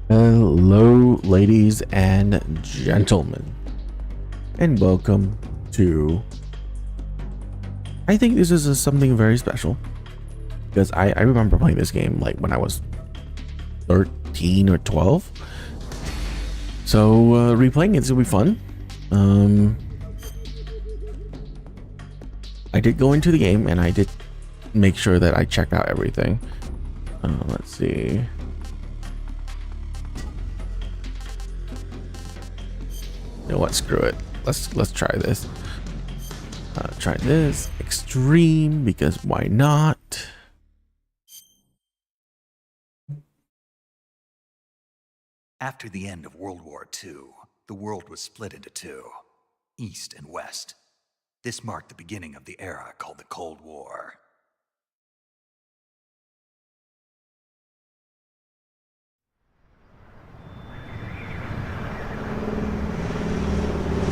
Hello, ladies and gentlemen, and welcome to. I think this is something very special because I remember playing this game like when I was 13 or 12. So replaying it's gonna be fun. I did go into the game and I did make sure that I checked out everything. Let's see. You know what? Screw it. Let's try this. Try this extreme because why not? After the end of World War II, the world was split into two, East and West. This marked the beginning of the era called the Cold War.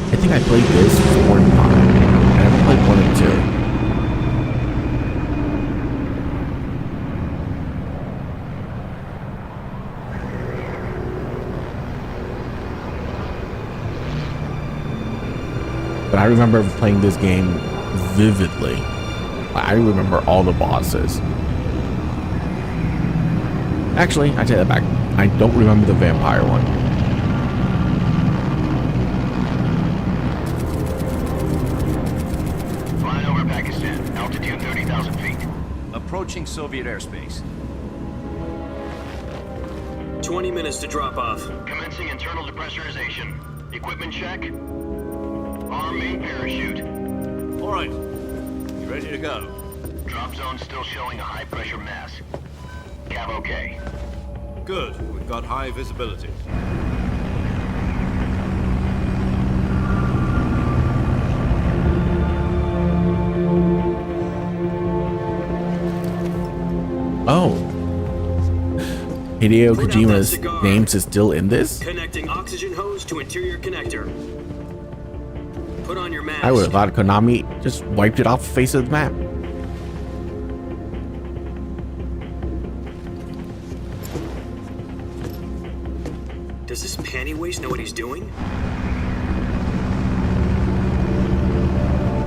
I think I played this 4 and 5. I haven't played 1 and 2. But I remember playing this game vividly. I remember all the bosses. Actually, I take that back. I don't remember the vampire one. Flying over Pakistan, altitude 30,000 feet. Approaching Soviet airspace. 20 minutes to drop off. Commencing internal depressurization. Equipment check. Arm main parachute. All right. You ready to go? Drop zone still showing a high pressure mass. Cav okay. Good. We've got high visibility. Oh. Hideo Kojima's names is still in this? Connecting oxygen hose to interior connector. Put on your mask. I would have thought Konami just wiped it off the face of the map. Does this panty waste know what he's doing?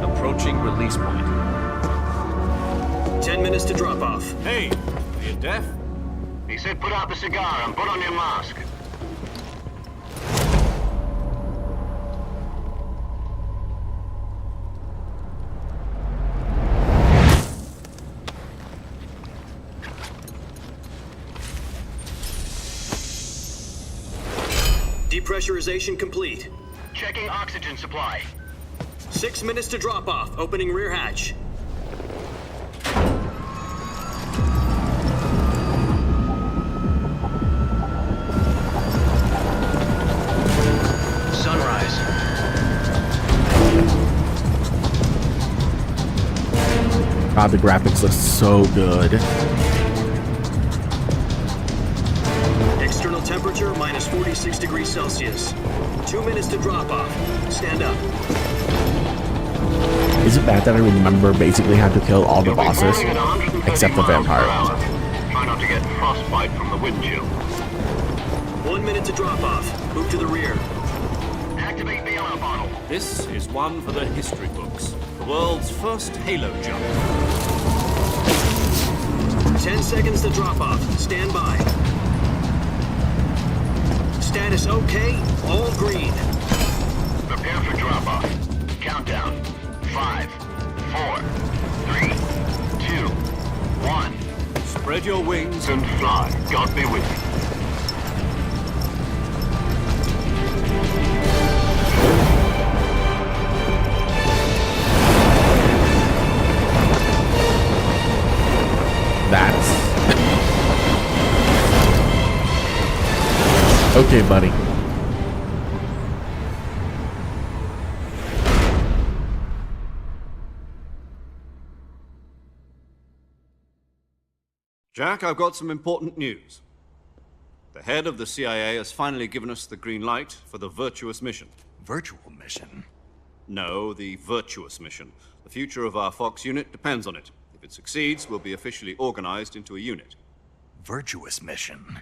Approaching release point. 10 minutes to drop off. Hey, are you deaf? He said put out the cigar and put on your mask. Depressurization complete. Checking oxygen supply. 6 minutes to drop off. Opening rear hatch. Sunrise. God, the graphics look so good. External temperature minus 46 degrees Celsius. 2 minutes to drop off. Stand up. Is it bad that I remember basically how to kill all the bosses except the vampire ones? Try not to get frostbite from the wind chill. 1 minute to drop off. Move to the rear. Activate bailout bottle. This is one for the history books. The world's first Halo jump. 10 seconds to drop off. Stand by. Status okay. All green. Prepare for drop off. Countdown. 5, 4, 3, 2, 1. Spread your wings And fly. God be with you. That's okay, buddy. Jack, I've got some important news. The head of the CIA has finally given us the green light for the virtuous mission. Virtual mission? No, the virtuous mission. The future of our Fox unit depends on it. If it succeeds, we'll be officially organized into a unit. Virtuous mission?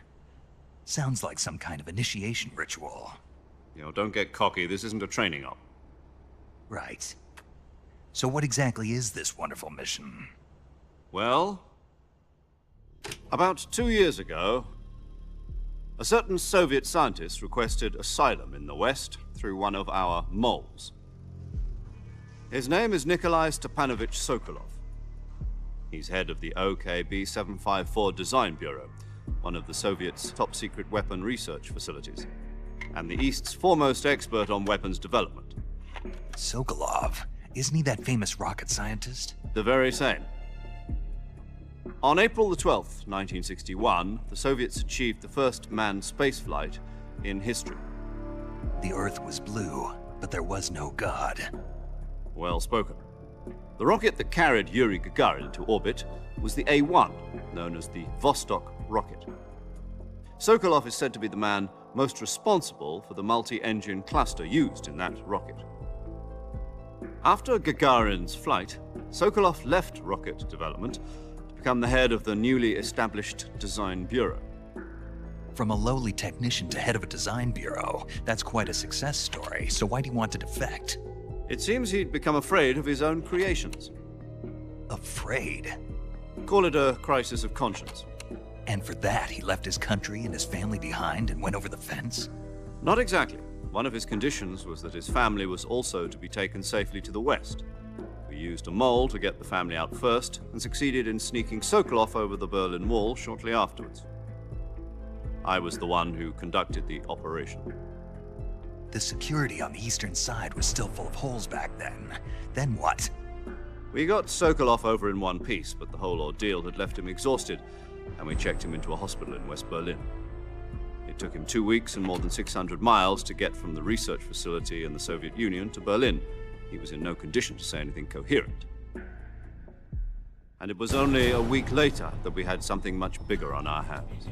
Sounds like some kind of initiation ritual. You know, don't get cocky. This isn't a training op. Right. So what exactly is this wonderful mission? Well, about 2 years ago, a certain Soviet scientist requested asylum in the West through one of our moles. His name is Nikolai Stepanovich Sokolov. He's head of the OKB 754 Design Bureau, one of the Soviets' top-secret weapon research facilities, and the East's foremost expert on weapons development. Sokolov? Isn't he that famous rocket scientist? The very same. On April the 12th, 1961, the Soviets achieved the first manned spaceflight in history. The Earth was blue, but there was no God. Well spoken. The rocket that carried Yuri Gagarin to orbit was the A-1, known as the Vostok rocket. Sokolov is said to be the man most responsible for the multi-engine cluster used in that rocket. After Gagarin's flight, Sokolov left rocket development to become the head of the newly established Design Bureau. From a lowly technician to head of a design bureau, that's quite a success story. So why do you want to defect? It seems he'd become afraid of his own creations. Afraid? Call it a crisis of conscience. And for that, he left his country and his family behind and went over the fence? Not exactly. One of his conditions was that his family was also to be taken safely to the West. We used a mole to get the family out first and succeeded in sneaking Sokolov over the Berlin Wall shortly afterwards. I was the one who conducted the operation. The security on the eastern side was still full of holes back then. Then what? We got Sokolov over in one piece, but the whole ordeal had left him exhausted, and we checked him into a hospital in West Berlin. It took him 2 weeks and more than 600 miles to get from the research facility in the Soviet Union to Berlin. He was in no condition to say anything coherent. And it was only a week later that we had something much bigger on our hands.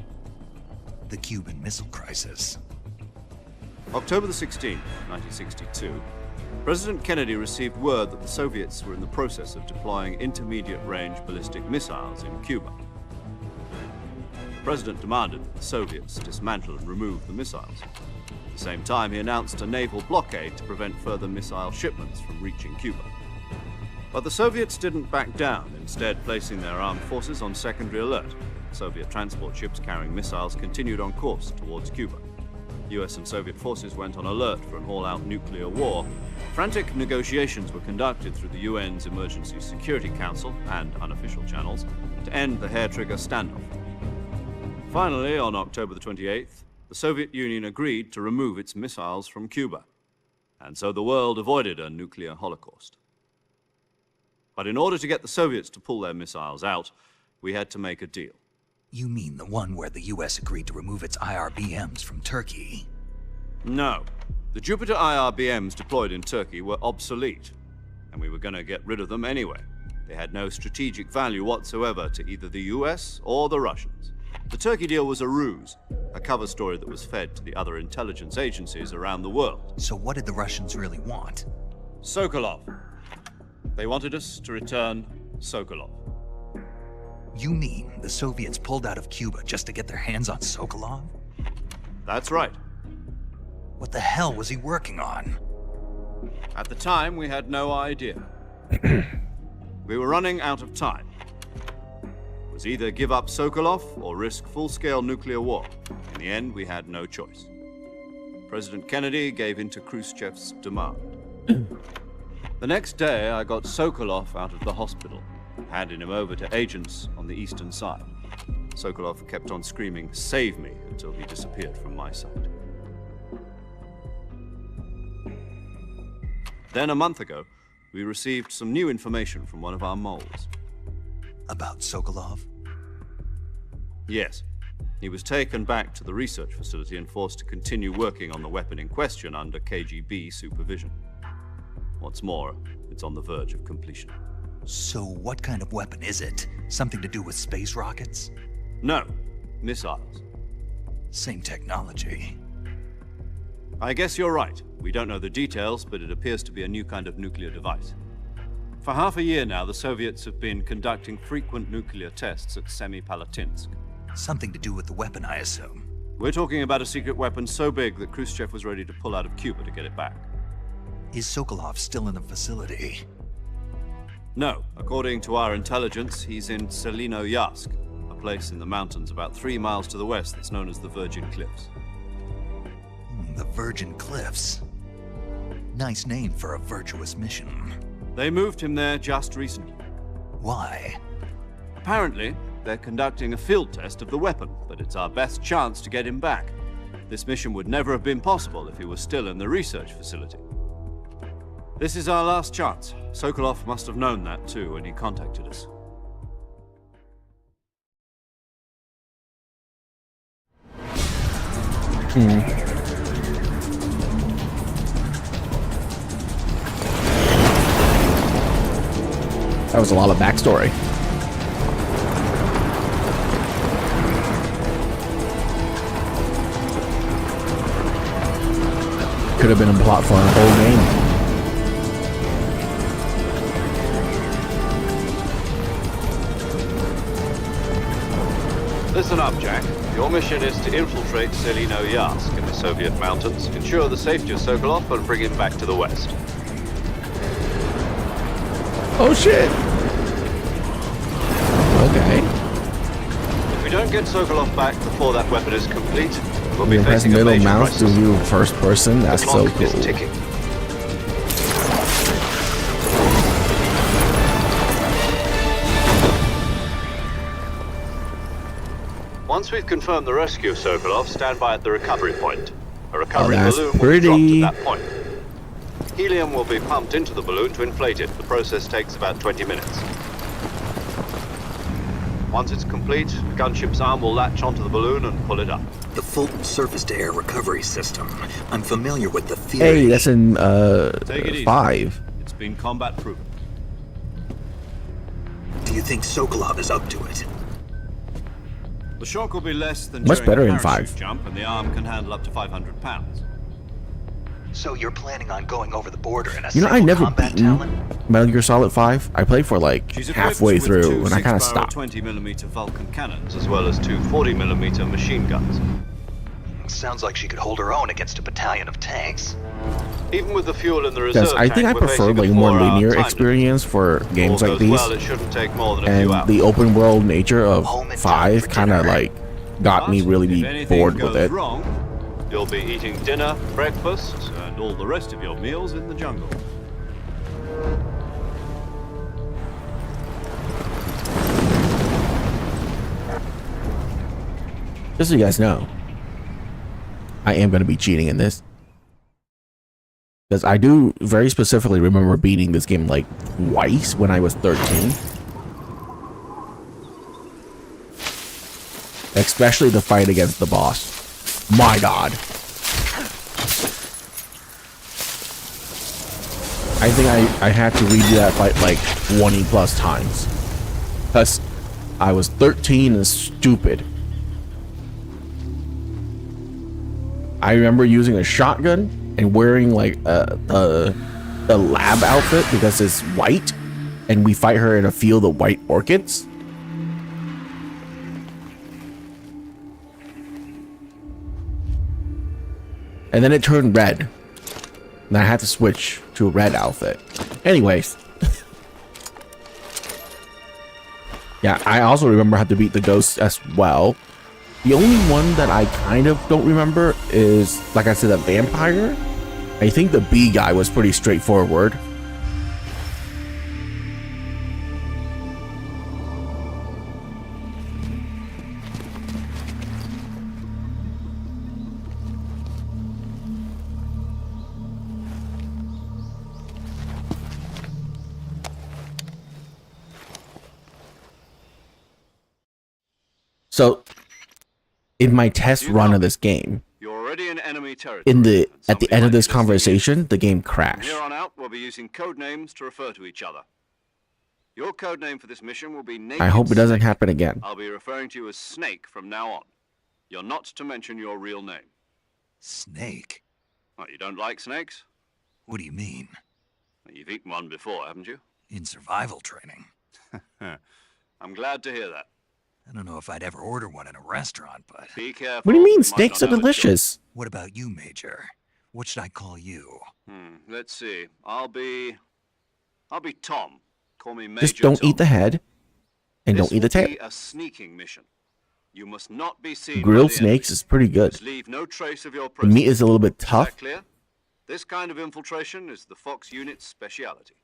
The Cuban Missile Crisis. October the 16th, 1962, President Kennedy received word that the Soviets were in the process of deploying intermediate-range ballistic missiles in Cuba. The President demanded that the Soviets dismantle and remove the missiles. At the same time, he announced a naval blockade to prevent further missile shipments from reaching Cuba. But the Soviets didn't back down, instead placing their armed forces on secondary alert. Soviet transport ships carrying missiles continued on course towards Cuba. US and Soviet forces went on alert for an all-out nuclear war. Frantic negotiations were conducted through the UN's Emergency Security Council and unofficial channels to end the hair-trigger standoff. Finally, on October the 28th, the Soviet Union agreed to remove its missiles from Cuba, and so the world avoided a nuclear holocaust. But in order to get the Soviets to pull their missiles out, we had to make a deal. You mean the one where the US agreed to remove its IRBMs from Turkey? No. The Jupiter IRBMs deployed in Turkey were obsolete, and we were going to get rid of them anyway. They had no strategic value whatsoever to either the US or the Russians. The Turkey deal was a ruse, a cover story that was fed to the other intelligence agencies around the world. So what did the Russians really want? Sokolov. They wanted us to return Sokolov. You mean the Soviets pulled out of Cuba just to get their hands on Sokolov? That's right. What the hell was he working on? At the time, we had no idea. We were running out of time. It was either give up Sokolov or risk full-scale nuclear war. In the end, we had no choice. President Kennedy gave in to Khrushchev's demand. The next day, I got Sokolov out of the hospital, handing him over to agents on the eastern side. Sokolov kept on screaming, "Save me," until he disappeared from my sight. Then a month ago, we received some new information from one of our moles. About Sokolov? Yes. He was taken back to the research facility and forced to continue working on the weapon in question under KGB supervision. What's more, it's on the verge of completion. So what kind of weapon is it? Something to do with space rockets? No, missiles. Same technology. I guess you're right. We don't know the details, but it appears to be a new kind of nuclear device. For half a year now, the Soviets have been conducting frequent nuclear tests at Semipalatinsk. Something to do with the weapon, I assume. We're talking about a secret weapon so big that Khrushchev was ready to pull out of Cuba to get it back. Is Sokolov still in the facility? No, according to our intelligence, he's in Selino-Yarsk, a place in the mountains about 3 miles to the west that's known as the Virgin Cliffs. The Virgin Cliffs. Nice name for a virtuous mission. They moved him there just recently. Why? Apparently, they're conducting a field test of the weapon, but it's our best chance to get him back. This mission would never have been possible if he was still in the research facility. This is our last chance. Sokolov must have known that too when he contacted us. That was a lot of backstory. Could have been a plot for a whole game. Listen up, Jack. Your mission is to infiltrate Selino-Yarsk in the Soviet mountains, ensure the safety of Sokolov, and bring him back to the west. Oh shit. Okay. If we don't get Sokolov back before that weapon is complete, we'll be You press facing a middle major mouse crisis. to view first person. That's The so clock is cool. ticking. Once we've confirmed the rescue of Sokolov, stand by at the recovery point. A recovery that's balloon will be pretty. dropped at that point. Helium will be pumped into the balloon to inflate it. The process takes about 20 minutes. Once it's complete, the gunship's arm will latch onto the balloon and pull it up. The Fulton surface-to-air recovery system. I'm familiar with the theory. Hey, that's in Take it easy. 5. It's been combat proven. Do you think Sokolov is up to it? The shock will be less than Much during better a in parachute 5. jump, and the arm can handle up to 500 pounds. So you're planning on going over the border in a You know, I single never combat beaten talent? Metal Gear Solid 5. I played for like She's equipped halfway with through, two and I kind of 6-barrel stopped. 20mm Vulcan cannons, as well as two 40mm machine guns. Sounds like she could hold her own against a battalion of tanks. Even with the fuel in the reserve Because I think I tank, we're prefer facing a like more 4-hour linear time experience for difference. games All like goes these, well, it shouldn't take more than a and few hours. the open world nature of Home in time 5 for kind of dinner. like got me But really if be anything bored goes with it. wrong, you'll be eating dinner, breakfast, and all the rest of your meals in the jungle. Just so you guys know, I am going to be cheating in this. Because I do very specifically remember beating this game like twice when I was 13. Especially the fight against the boss. My god. I think I had to redo that fight like 20 plus times. Because I was 13 and stupid. I remember using a shotgun and wearing like a lab outfit because it's white, and we fight her in a field of white orchids. And then it turned red, and I had to switch to a red outfit. Anyways. Yeah, I also remember how to beat the ghosts as well. The only one that I kind of don't remember is, like I said, a vampire. I think the bee guy was pretty straightforward. So, in my test run of this game, You're already in enemy territory. at the and end somebody of might this be listening in. conversation, the game From crashed. here on out, we'll be using code names to refer to each other. Your code name for this mission will be Naked I hope it doesn't Snake. happen again. I'll be referring to you as Snake from now on. You're not to mention your real name. Snake? What, you don't like snakes? What do you mean? Well, you've eaten one before, haven't you? In survival training. I'm glad to hear that. I don't know if I'd ever order one in a restaurant, but... Be careful. What do you mean? might Steaks not are have a choice. delicious. What about you, Major? What should I call you? Let's see. I'll be Tom. Call me Major Just don't Tom. eat the head and This don't eat the will tail. be a sneaking mission. You must not be seen Grilled by the enemy. snakes is pretty good. Just leave no trace of your The presence. meat is a little bit Is tough, that clear? This kind of infiltration is the Fox unit's speciality.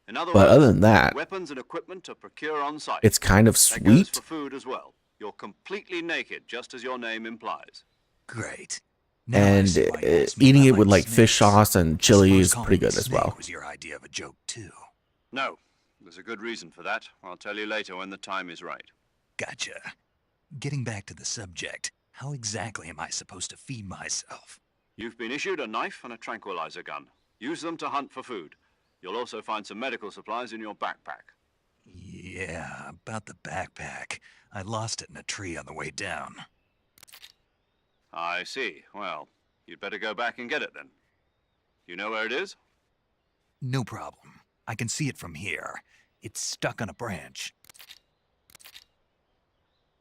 In other but words, other than that, weapons and equipment are procured on site. it's kind of That goes sweet. for food as well. You're completely naked, just as your name implies. Great. Now I And see why you asked me eating if I it with like like fish snakes. sauce and I chili suppose is calling pretty me good as Snake well. was your idea of a joke, too. No, there's a good reason for that. I'll tell you later when the time is right. Gotcha. Getting back to the subject, how exactly am I supposed to feed myself? You've been issued a knife and a tranquilizer gun. Use them to hunt for food. You'll also find some medical supplies in your backpack. Yeah, about the backpack. I lost it in a tree on the way down. I see. Well, you'd better go back and get it then. You know where it is? No problem. I can see it from here. It's stuck on a branch.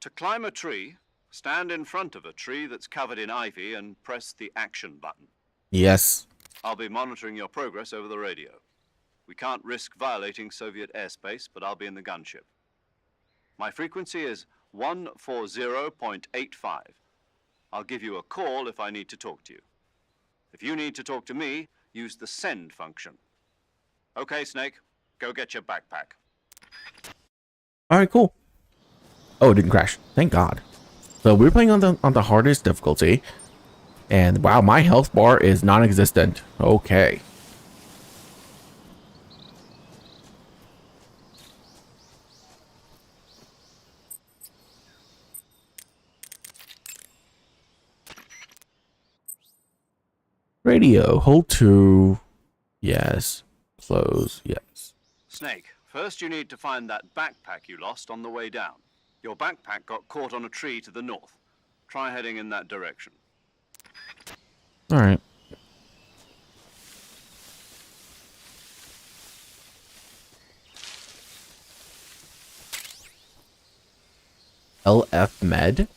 To climb a tree, stand in front of a tree that's covered in ivy and press the action button. Yes. I'll be monitoring your progress over the radio. We can't risk violating Soviet airspace, but I'll be in the gunship. My frequency is 140.85. I'll give you a call if I need to talk to you. If you need to talk to me, use the send function. Okay, Snake, go get your backpack. All right, cool. Oh, it didn't crash. Thank God. So we're playing on the hardest difficulty, and wow, my health bar is non-existent. Okay. Radio, hold 2. Yes. Close. Yes. Snake, first you need to find that backpack you lost on the way down. Your backpack got caught on a tree to the north. Try heading in that direction. All right. LF Med.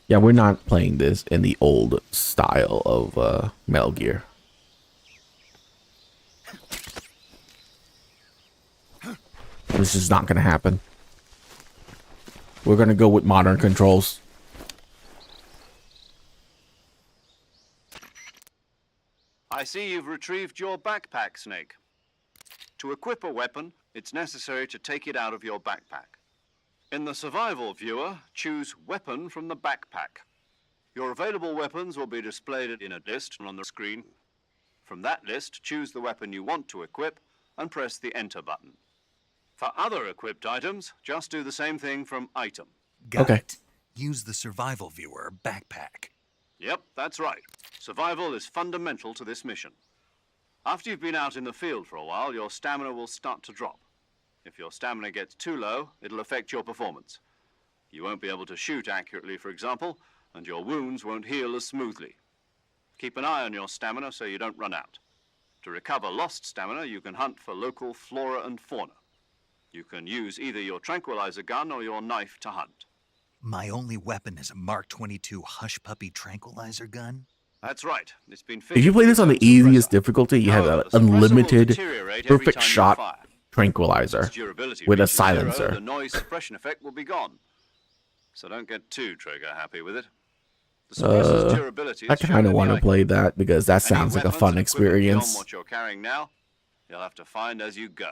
Yeah, we're not playing this in the old style of Metal Gear. This is not going to happen. We're going to go with modern controls. I see you've retrieved your backpack, Snake. To equip a weapon, it's necessary to take it out of your backpack. In the survival viewer, choose Weapon from the backpack. Your available weapons will be displayed in a list on the screen. From that list, choose the weapon you want to equip and press the Enter button. For other equipped items, just do the same thing from Item. Got Okay. it. Use the survival viewer backpack. Yep, that's right. Survival is fundamental to this mission. After you've been out in the field for a while, your stamina will start to drop. If your stamina gets too low, it'll affect your performance. You won't be able to shoot accurately, for example, and your wounds won't heal as smoothly. Keep an eye on your stamina so you don't run out. To recover lost stamina, you can hunt for local flora and fauna. You can use either your tranquilizer gun or your knife to hunt. My only weapon is a Mark 22 Hush Puppy tranquilizer gun? That's right. It's been If you play this on the fitted with its own easiest suppressor. difficulty, you have However, an the suppressor will unlimited, deteriorate every perfect time you shot fire. tranquilizer Its durability with a reaches zero, silencer. the noise suppression effect will be gone. So don't get too trigger happy with it. The suppressor's durability I is shown kind in of the want to icon. play that because that Any sounds like a weapons fun and equipment beyond experience. what you're carrying now, you'll have to find as you go.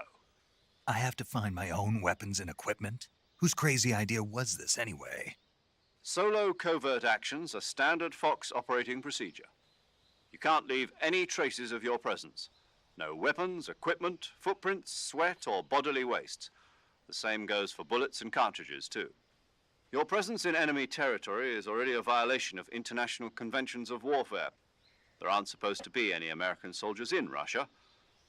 I have to find my own weapons and equipment? Whose crazy idea was this anyway? Solo covert actions are standard Fox operating procedure. You can't leave any traces of your presence. No weapons, equipment, footprints, sweat, or bodily wastes. The same goes for bullets and cartridges, too. Your presence in enemy territory is already a violation of international conventions of warfare. There aren't supposed to be any American soldiers in Russia.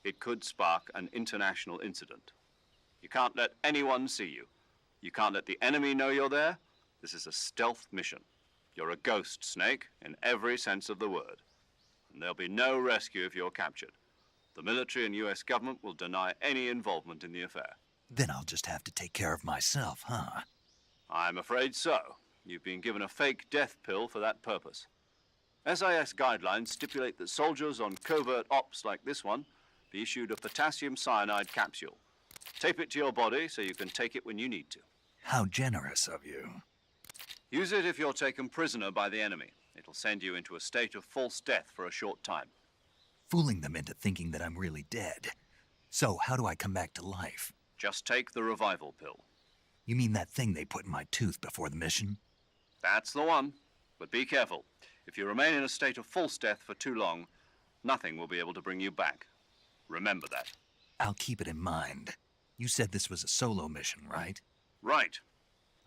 It could spark an international incident. You can't let anyone see you. You can't let the enemy know you're there. This is a stealth mission. You're a ghost, Snake, in every sense of the word. And there'll be no rescue if you're captured. The military and US government will deny any involvement in the affair. Then I'll just have to take care of myself, huh? I'm afraid so. You've been given a fake death pill for that purpose. SIS guidelines stipulate that soldiers on covert ops like this one be issued a potassium cyanide capsule. Tape it to your body so you can take it when you need to. How generous of you. Use it if you're taken prisoner by the enemy. It'll send you into a state of false death for a short time. Fooling them into thinking that I'm really dead. So how do I come back to life? Just take the revival pill. You mean that thing they put in my tooth before the mission? That's the one. But be careful. If you remain in a state of false death for too long, nothing will be able to bring you back. Remember that. I'll keep it in mind. You said this was a solo mission, right? Right.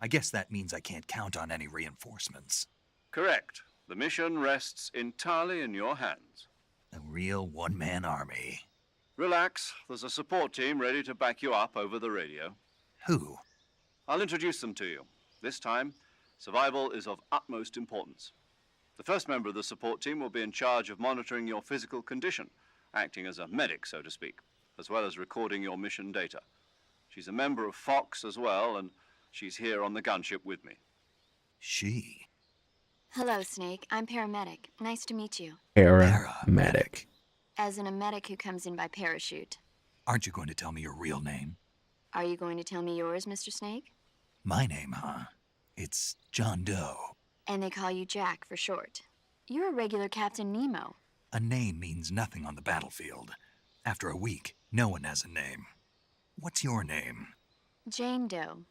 I guess that means I can't count on any reinforcements. Correct. The mission rests entirely in your hands. A real one-man army. Relax. There's a support team ready to back you up over the radio. Who? I'll introduce them to you. This time, survival is of utmost importance. The first member of the support team will be in charge of monitoring your physical condition, acting as a medic, so to speak, as well as recording your mission data. She's a member of Fox as well, and she's here on the gunship with me. She? Hello, Snake. I'm paramedic. Nice to meet you. Paramedic. As in a medic who comes in by parachute. Aren't you going to tell me your real name? Are you going to tell me yours, Mr. Snake? My name, huh? It's John Doe. And they call you Jack for short. You're a regular Captain Nemo. A name means nothing on the battlefield. After a week, no one has a name. What's your name? Jane Doe.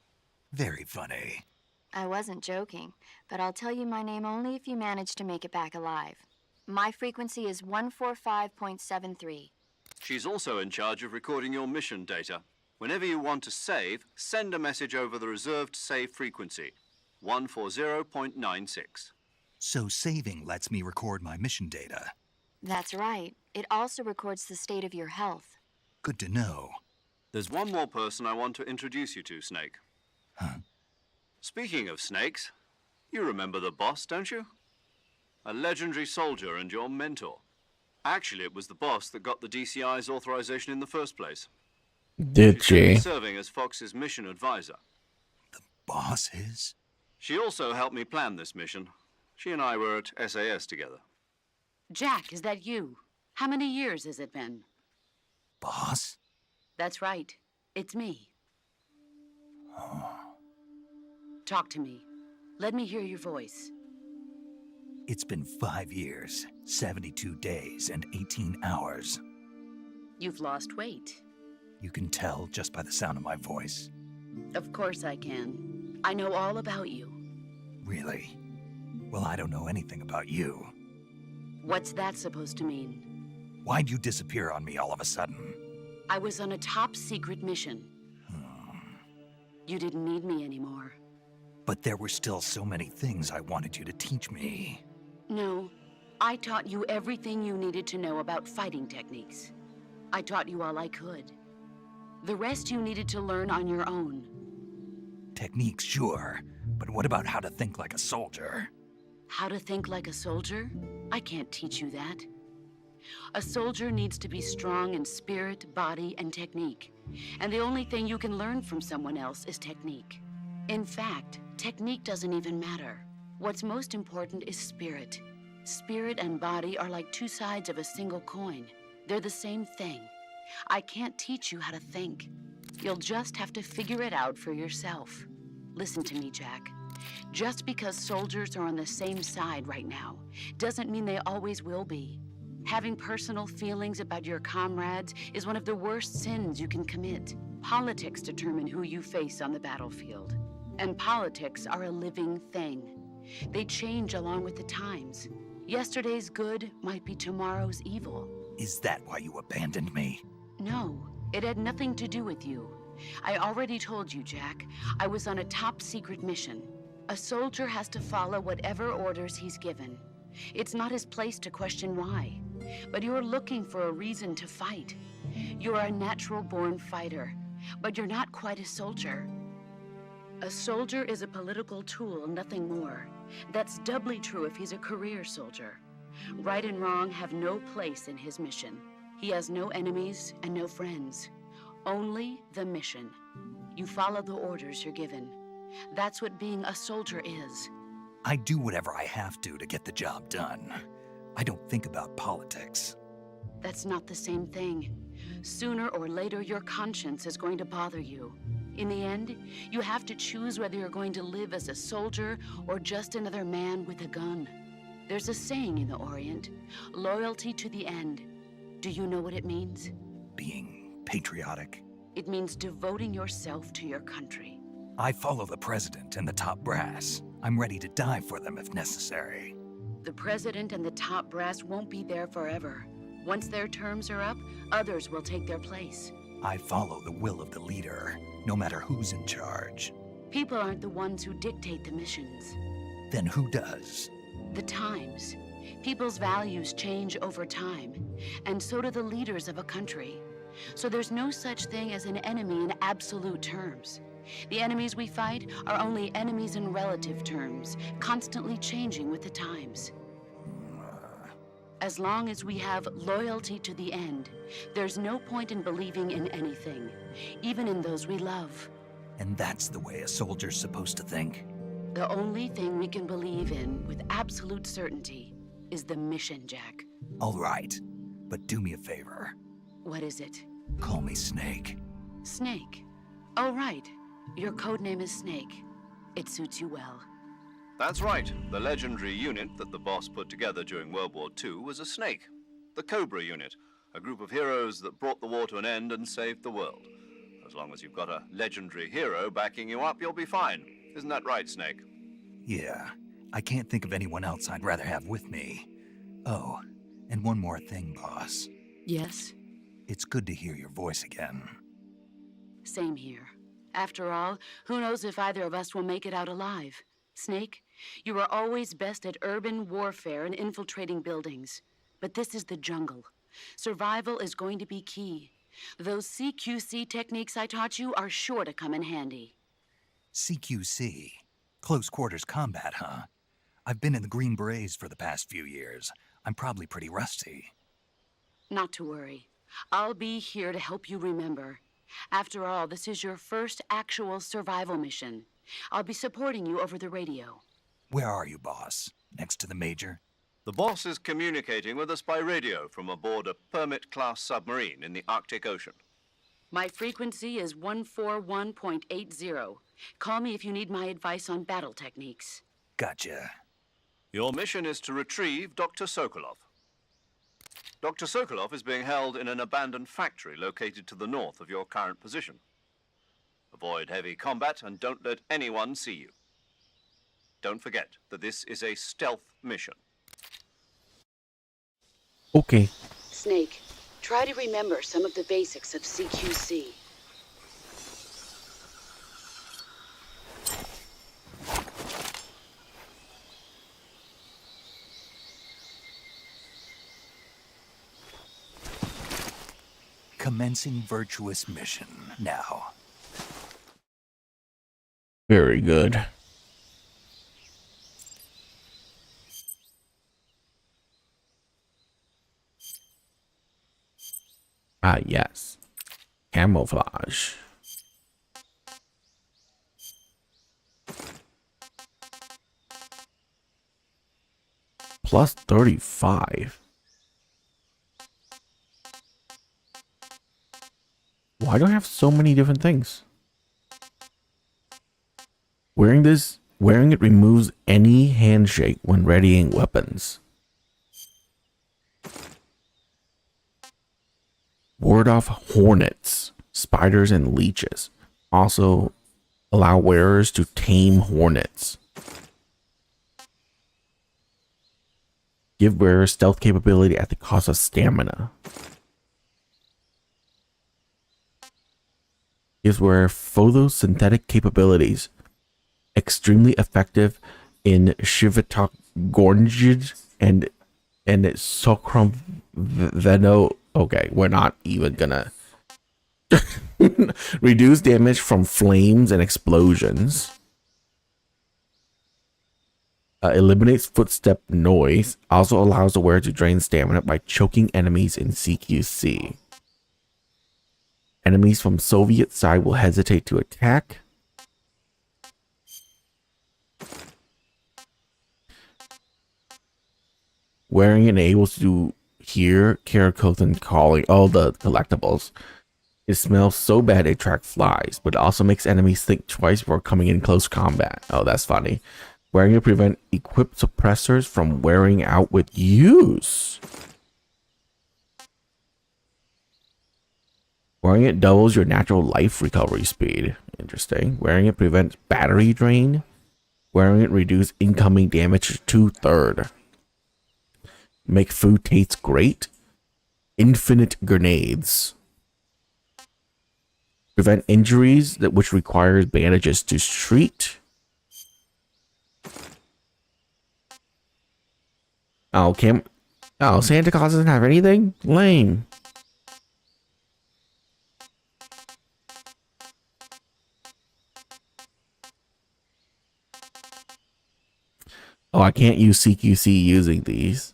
Very funny. I wasn't joking, but I'll tell you my name only if you manage to make it back alive. My frequency is 145.73. She's also in charge of recording your mission data. Whenever you want to save, send a message over the reserved save frequency, 140.96. So saving lets me record my mission data. That's right. It also records the state of your health. Good to know. There's one more person I want to introduce you to, Snake. Huh? Speaking of snakes, you remember the boss, don't you? A legendary soldier and your mentor. Actually, it was the boss that got the DCI's authorization in the first place. Did She's she? currently serving as Fox's mission advisor. The boss is? She also helped me plan this mission. She and I were at SAS together. Jack, is that you? How many years has it been? Boss? That's right. It's me. Oh. Talk to me. Let me hear your voice. It's been 5 years, 72 days, and 18 hours. You've lost weight. You can tell just by the sound of my voice. Of course I can. I know all about you. Really? Well, I don't know anything about you. What's that supposed to mean? Why'd you disappear on me all of a sudden? I was on a top-secret mission. You didn't need me anymore. But there were still so many things I wanted you to teach me. No, I taught you everything you needed to know about fighting techniques. I taught you all I could. The rest you needed to learn on your own. Techniques, sure. But what about how to think like a soldier? How to think like a soldier? I can't teach you that. A soldier needs to be strong in spirit, body, and technique. And the only thing you can learn from someone else is technique. In fact, technique doesn't even matter. What's most important is spirit. Spirit and body are like two sides of a single coin. They're the same thing. I can't teach you how to think. You'll just have to figure it out for yourself. Listen to me, Jack. Just because soldiers are on the same side right now doesn't mean they always will be. Having personal feelings about your comrades is one of the worst sins you can commit. Politics determine who you face on the battlefield. And politics are a living thing. They change along with the times. Yesterday's good might be tomorrow's evil. Is that why you abandoned me? No, it had nothing to do with you. I already told you, Jack. I was on a top-secret mission. A soldier has to follow whatever orders he's given. It's not his place to question why. But you're looking for a reason to fight. You're a natural-born fighter, but you're not quite a soldier. A soldier is a political tool, nothing more. That's doubly true if he's a career soldier. Right and wrong have no place in his mission. He has no enemies and no friends. Only the mission. You follow the orders you're given. That's what being a soldier is. I do whatever I have to get the job done. I don't think about politics. That's not the same thing. Sooner or later, your conscience is going to bother you. In the end, you have to choose whether you're going to live as a soldier or just another man with a gun. There's a saying in the Orient, loyalty to the end. Do you know what it means? Being patriotic. It means devoting yourself to your country. I follow the president and the top brass. I'm ready to die for them if necessary. The president and the top brass won't be there forever. Once their terms are up, others will take their place. I follow the will of the leader, no matter who's in charge. People aren't the ones who dictate the missions. Then who does? The times. People's values change over time, and so do the leaders of a country. So there's no such thing as an enemy in absolute terms. The enemies we fight are only enemies in relative terms, constantly changing with the times. As long as we have loyalty to the end, there's no point in believing in anything, even in those we love. And that's the way a soldier's supposed to think? The only thing we can believe in with absolute certainty is the mission, Jack. All right, but do me a favor. What is it? Call me Snake. Snake. Oh, right. Your code name is Snake. It suits you well. That's right. The legendary unit that the boss put together during World War II was a snake. The Cobra unit, a group of heroes that brought the war to an end and saved the world. As long as you've got a legendary hero backing you up, you'll be fine. Isn't that right, Snake? Yeah. I can't think of anyone else I'd rather have with me. Oh, and one more thing, boss. Yes? It's good to hear your voice again. Same here. After all, who knows if either of us will make it out alive? Snake, you are always best at urban warfare and infiltrating buildings. But this is the jungle. Survival is going to be key. Those CQC techniques I taught you are sure to come in handy. CQC? Close quarters combat, huh? I've been in the Green Berets for the past few years. I'm probably pretty rusty. Not to worry. I'll be here to help you remember. After all, this is your first actual survival mission. I'll be supporting you over the radio. Where are you, boss? Next to the Major? The boss is communicating with us by radio from aboard a Permit-class submarine in the Arctic Ocean. My frequency is 141.80. Call me if you need my advice on battle techniques. Gotcha. Your mission is to retrieve Dr. Sokolov. Dr. Sokolov is being held in an abandoned factory located to the north of your current position. Avoid heavy combat and don't let anyone see you. Don't forget that this is a stealth mission. Okay. Snake, try to remember some of the basics of CQC. Commencing virtuous mission now. Very good. Ah, yes. Camouflage. Plus 35. Why do I have so many different things? Wearing it removes any handshake when readying weapons. Ward off hornets, spiders, and leeches. Also allow wearers to tame hornets. Give wearers stealth capability at the cost of stamina. Gives wearer photosynthetic capabilities. Extremely effective in Shivatok Gornjid and Sokrom Veno. Okay, we're not even gonna reduce damage from flames and explosions. Eliminates footstep noise. Also allows the wearer to drain stamina by choking enemies in CQC. Enemies from Soviet side will hesitate to attack. Wearing it enables to hear Karakoth and calling all the collectibles. It smells so bad it attracts flies, but it also makes enemies think twice before coming in close combat. Oh, that's funny. Wearing it prevent equipped suppressors from wearing out with use. Wearing it doubles your natural life recovery speed. Interesting. Wearing it prevents battery drain. Wearing it reduces incoming damage to 2/3. Make food taste great. Infinite grenades. Prevent injuries which requires bandages to treat. Oh, Santa Claus doesn't have anything? Lame. Oh, I can't use CQC using these.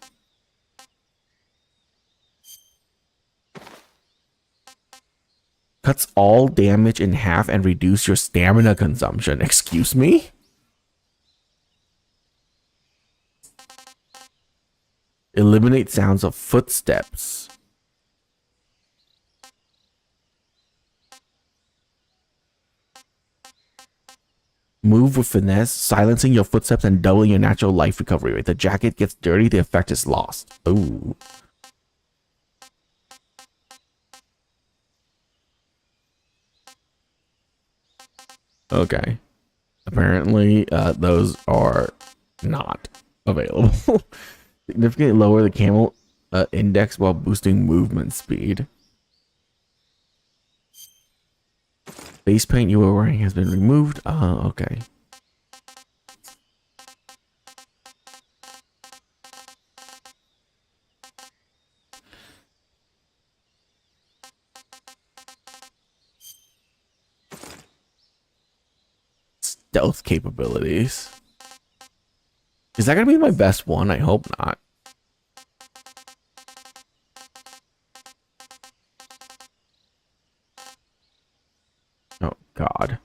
Cuts all damage in half and reduce your stamina consumption. Excuse me? Eliminate sounds of footsteps. Move with finesse, silencing your footsteps and doubling your natural life recovery rate. The jacket gets dirty, the effect is lost. Ooh. Okay. Apparently, those are not available. Significantly lower the camel index while boosting movement speed. Face paint you were wearing has been removed. Okay. Stealth capabilities. Is that gonna be my best one? I hope not. Oh God.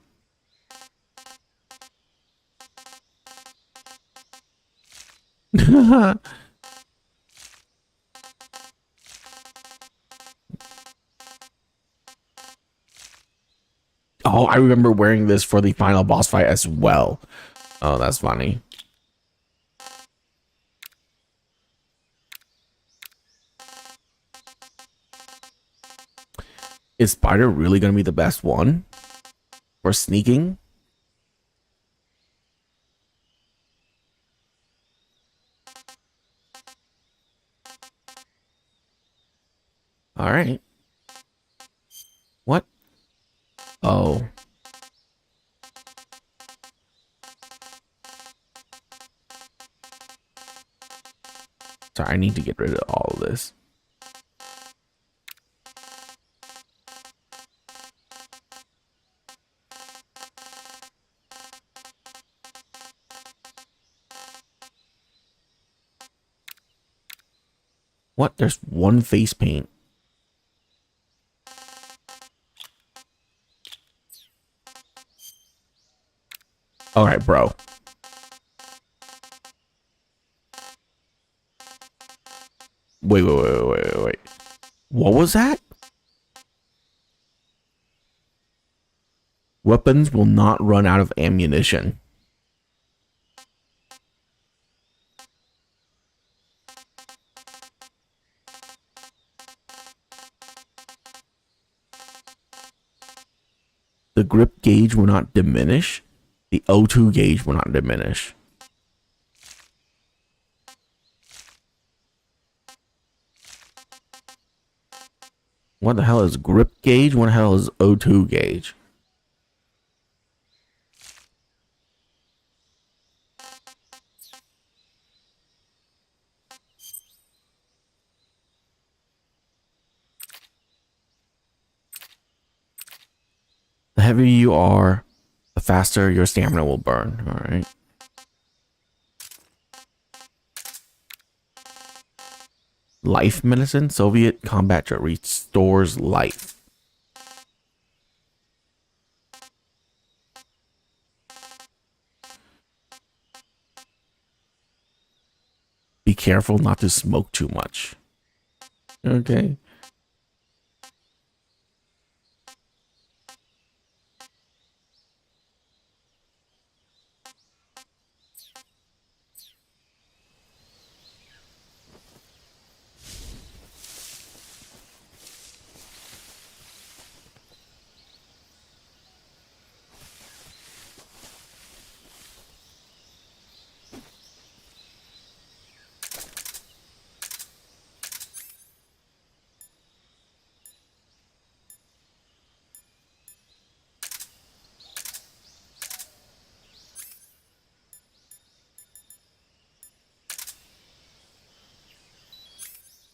Oh, I remember wearing this for the final boss fight as well. Oh, that's funny. Is Spider really going to be the best one for sneaking? All right. What? Oh. Sorry, I need to get rid of all of this. What? There's one face paint. All right, bro. Wait. What was that? Weapons will not run out of ammunition. The grip gauge will not diminish. The O2 gauge will not diminish. What the hell is grip gauge? What the hell is O2 gauge? The heavier you are, the faster your stamina will burn. All right. Life medicine. Soviet combat jet restores life. Be careful not to smoke too much. Okay.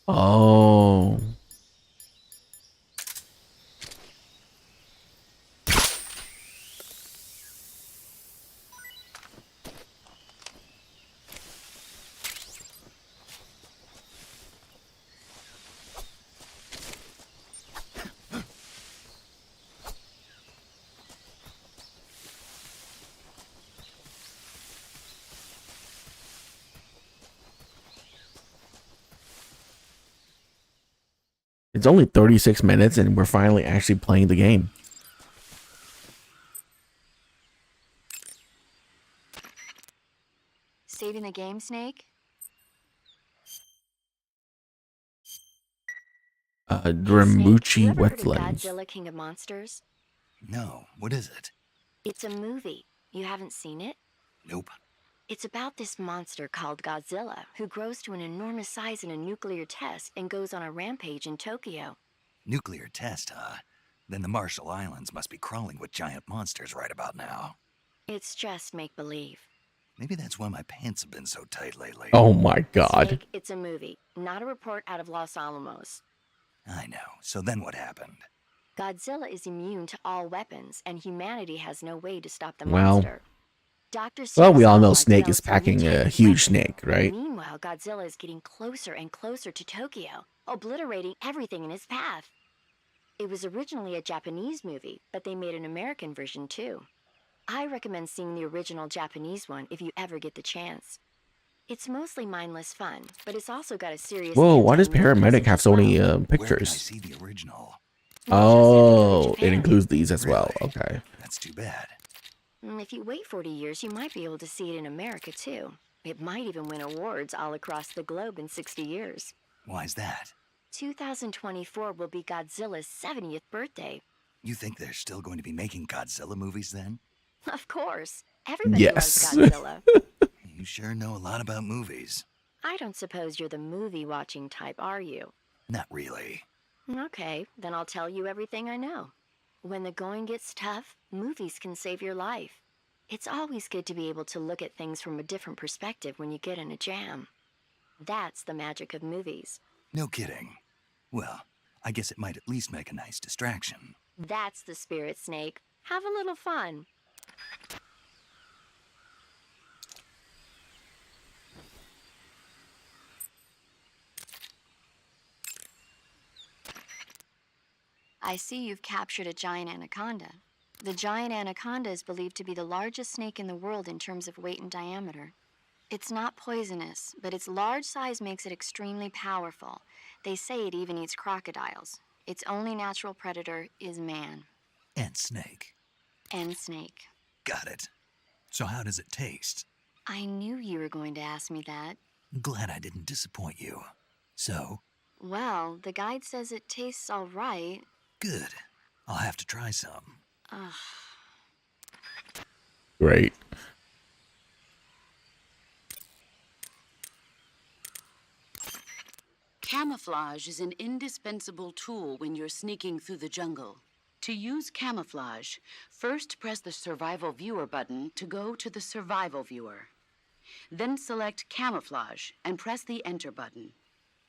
Oh. It's only 36 minutes and we're finally actually playing the game. Saving the game, Snake? Hey, Snake, Dramuchi you ever heard of Wetlands. Godzilla, King of Monsters? No, what is it? It's a movie. You haven't seen it? Nope. It's about this monster called Godzilla, who grows to an enormous size in a nuclear test and goes on a rampage in Tokyo. Nuclear test, huh? Then the Marshall Islands must be crawling with giant monsters right about now. It's just make-believe. Maybe that's why my pants have been so tight lately. Oh my god. Snake, it's a movie, not a report out of Los Alamos. I know. So then what happened? Godzilla is immune to all weapons, and humanity has no way to stop the Well. monster. Dr. Well, we all know Seuss Snake is developed a packing a mutant huge weapon. snake, right? Meanwhile, Godzilla is getting closer and closer to Tokyo, obliterating everything in his path. It was originally a Japanese movie, but they made an American version too. I recommend seeing the original Japanese one if you ever get the chance. It's mostly mindless fun, but it's also got a serious. Whoa, why does anti-nuke Paramedic message have as so many well. Where can I pictures? see the original? You'll just have to go to Oh, it Japan. includes these as well. Really? Okay. That's too bad. If you wait 40 years, you might be able to see it in America too. It might even win awards all across the globe in 60 years. Why's that? 2024 will be Godzilla's 70th birthday. You think they're still going to be making Godzilla movies then? Of course. Everybody Yes. loves Godzilla. You sure know a lot about movies. I don't suppose you're the movie-watching type, are you? Not really. Okay, then I'll tell you everything I know. When the going gets tough, movies can save your life. It's always good to be able to look at things from a different perspective when you get in a jam. That's the magic of movies. No kidding. Well, I guess it might at least make a nice distraction. That's the spirit, Snake. Have a little fun. I see you've captured a giant anaconda. The giant anaconda is believed to be the largest snake in the world in terms of weight and diameter. It's not poisonous, but its large size makes it extremely powerful. They say it even eats crocodiles. Its only natural predator is man. And snake. And snake. Got it. So how does it taste? I knew you were going to ask me that. Glad I didn't disappoint you. So, Well, the guide says it tastes all right. good. I'll have to try some. Ugh. Great. Camouflage is an indispensable tool when you're sneaking through the jungle. To use camouflage, first press the Survival Viewer button to go to the Survival Viewer. Then select Camouflage and press the Enter button.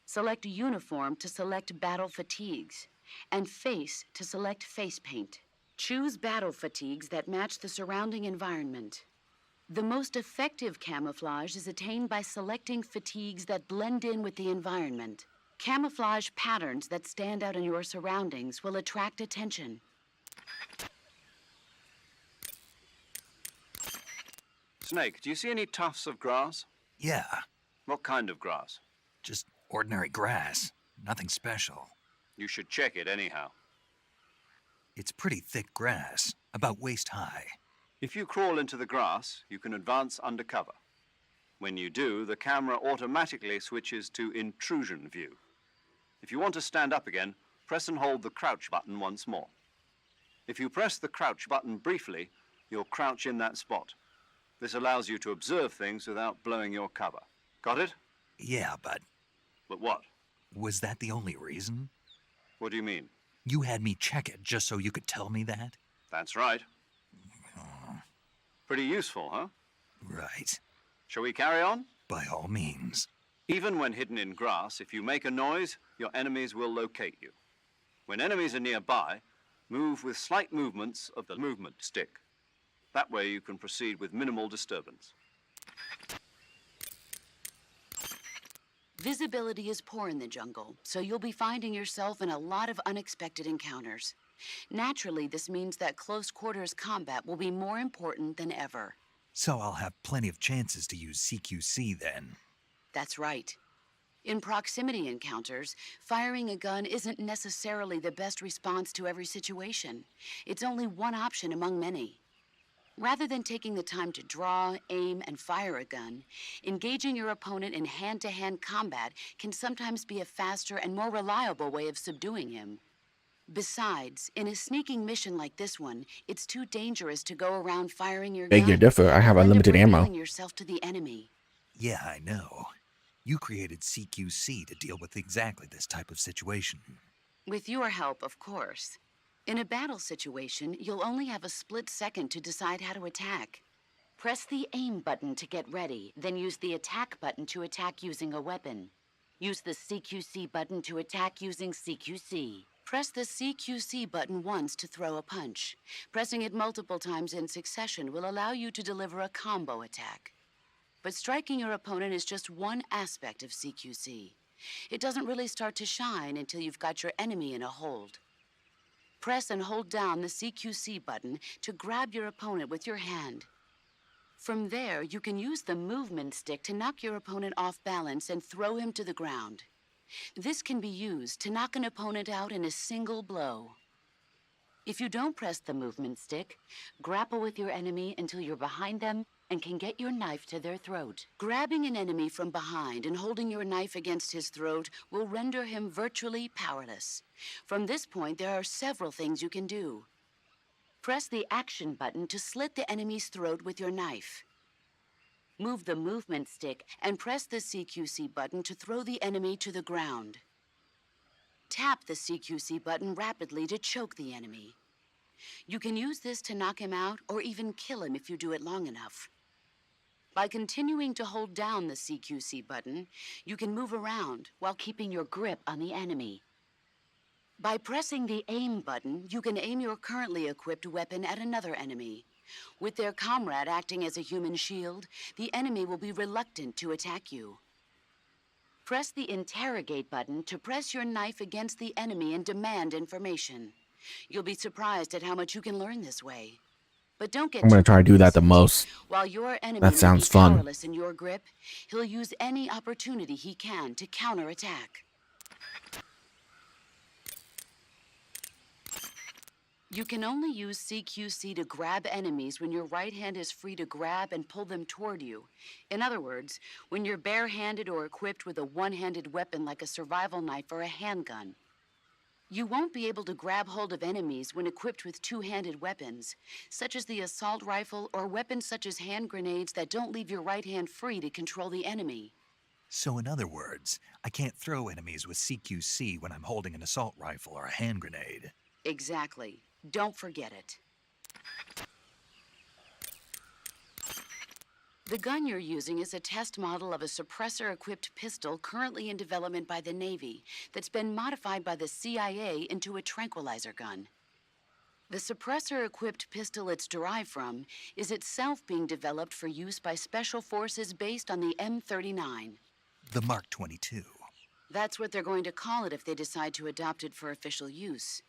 Select Uniform to select Battle Fatigues, and Face to select Face Paint. Choose battle fatigues that match the surrounding environment. The most effective camouflage is attained by selecting fatigues that blend in with the environment. Camouflage patterns that stand out in your surroundings will attract attention. Snake, do you see any tufts of grass? Yeah, What kind of grass? just ordinary grass. Nothing special. You should check it anyhow. It's pretty thick grass, about waist high. If you crawl into the grass, you can advance undercover. When you do, the camera automatically switches to intrusion view. If you want to stand up again, press and hold the crouch button once more. If you press the crouch button briefly, you'll crouch in that spot. This allows you to observe things without blowing your cover. Got it? Yeah, but But what? was that the only reason? What do you mean? You had me check it just so you could tell me that? That's right. Pretty useful, huh? Right. Shall we carry on? By all means. Even when hidden in grass, if you make a noise, your enemies will locate you. When enemies are nearby, move with slight movements of the movement stick. That way you can proceed with minimal disturbance. Visibility is poor in the jungle, so you'll be finding yourself in a lot of unexpected encounters. Naturally, this means that close quarters combat will be more important than ever. So I'll have plenty of chances to use CQC then. That's right. In proximity encounters, firing a gun isn't necessarily the best response to every situation. It's only one option among many. Rather than taking the time to draw, aim, and fire a gun, engaging your opponent in hand-to-hand combat can sometimes be a faster and more reliable way of subduing him. Besides, in a sneaking mission like this one, it's too dangerous to go around firing your Beg gun. to differ. I have You'll end up unlimited ammo. revealing yourself to the enemy. Yeah, I know. You created CQC to deal with exactly this type of situation. With your help, of course. In a battle situation, you'll only have a split second to decide how to attack. Press the aim button to get ready, then use the attack button to attack using a weapon. Use the CQC button to attack using CQC. Press the CQC button once to throw a punch. Pressing it multiple times in succession will allow you to deliver a combo attack. But striking your opponent is just one aspect of CQC. It doesn't really start to shine until you've got your enemy in a hold. Press and hold down the CQC button to grab your opponent with your hand. From there, you can use the movement stick to knock your opponent off balance and throw him to the ground. This can be used to knock an opponent out in a single blow. If you don't press the movement stick, grapple with your enemy until you're behind them and can get your knife to their throat. Grabbing an enemy from behind and holding your knife against his throat will render him virtually powerless. From this point, there are several things you can do. Press the action button to slit the enemy's throat with your knife. Move the movement stick and press the CQC button to throw the enemy to the ground. Tap the CQC button rapidly to choke the enemy. You can use this to knock him out or even kill him if you do it long enough. By continuing to hold down the CQC button, you can move around while keeping your grip on the enemy. By pressing the aim button, you can aim your currently equipped weapon at another enemy. With their comrade acting as a human shield, the enemy will be reluctant to attack you. Press the interrogate button to press your knife against the enemy and demand information. You'll be surprised at how much you can learn this way. But don't get I'm gonna too try to do that the complacent. most. While your enemy That may sounds be fun. powerless in your grip, he'll use any opportunity he can to counterattack. You can only use CQC to grab enemies when your right hand is free to grab and pull them toward you. In other words, when you're barehanded or equipped with a one-handed weapon like a survival knife or a handgun. You won't be able to grab hold of enemies when equipped with two-handed weapons, such as the assault rifle or weapons such as hand grenades that don't leave your right hand free to control the enemy. So in other words, I can't throw enemies with CQC when I'm holding an assault rifle or a hand grenade. Exactly. Don't forget it. The gun you're using is a test model of a suppressor-equipped pistol currently in development by the Navy that's been modified by the CIA into a tranquilizer gun. The suppressor-equipped pistol it's derived from is itself being developed for use by special forces based on the M39. The Mark 22. That's what they're going to call it if they decide to adopt it for official use.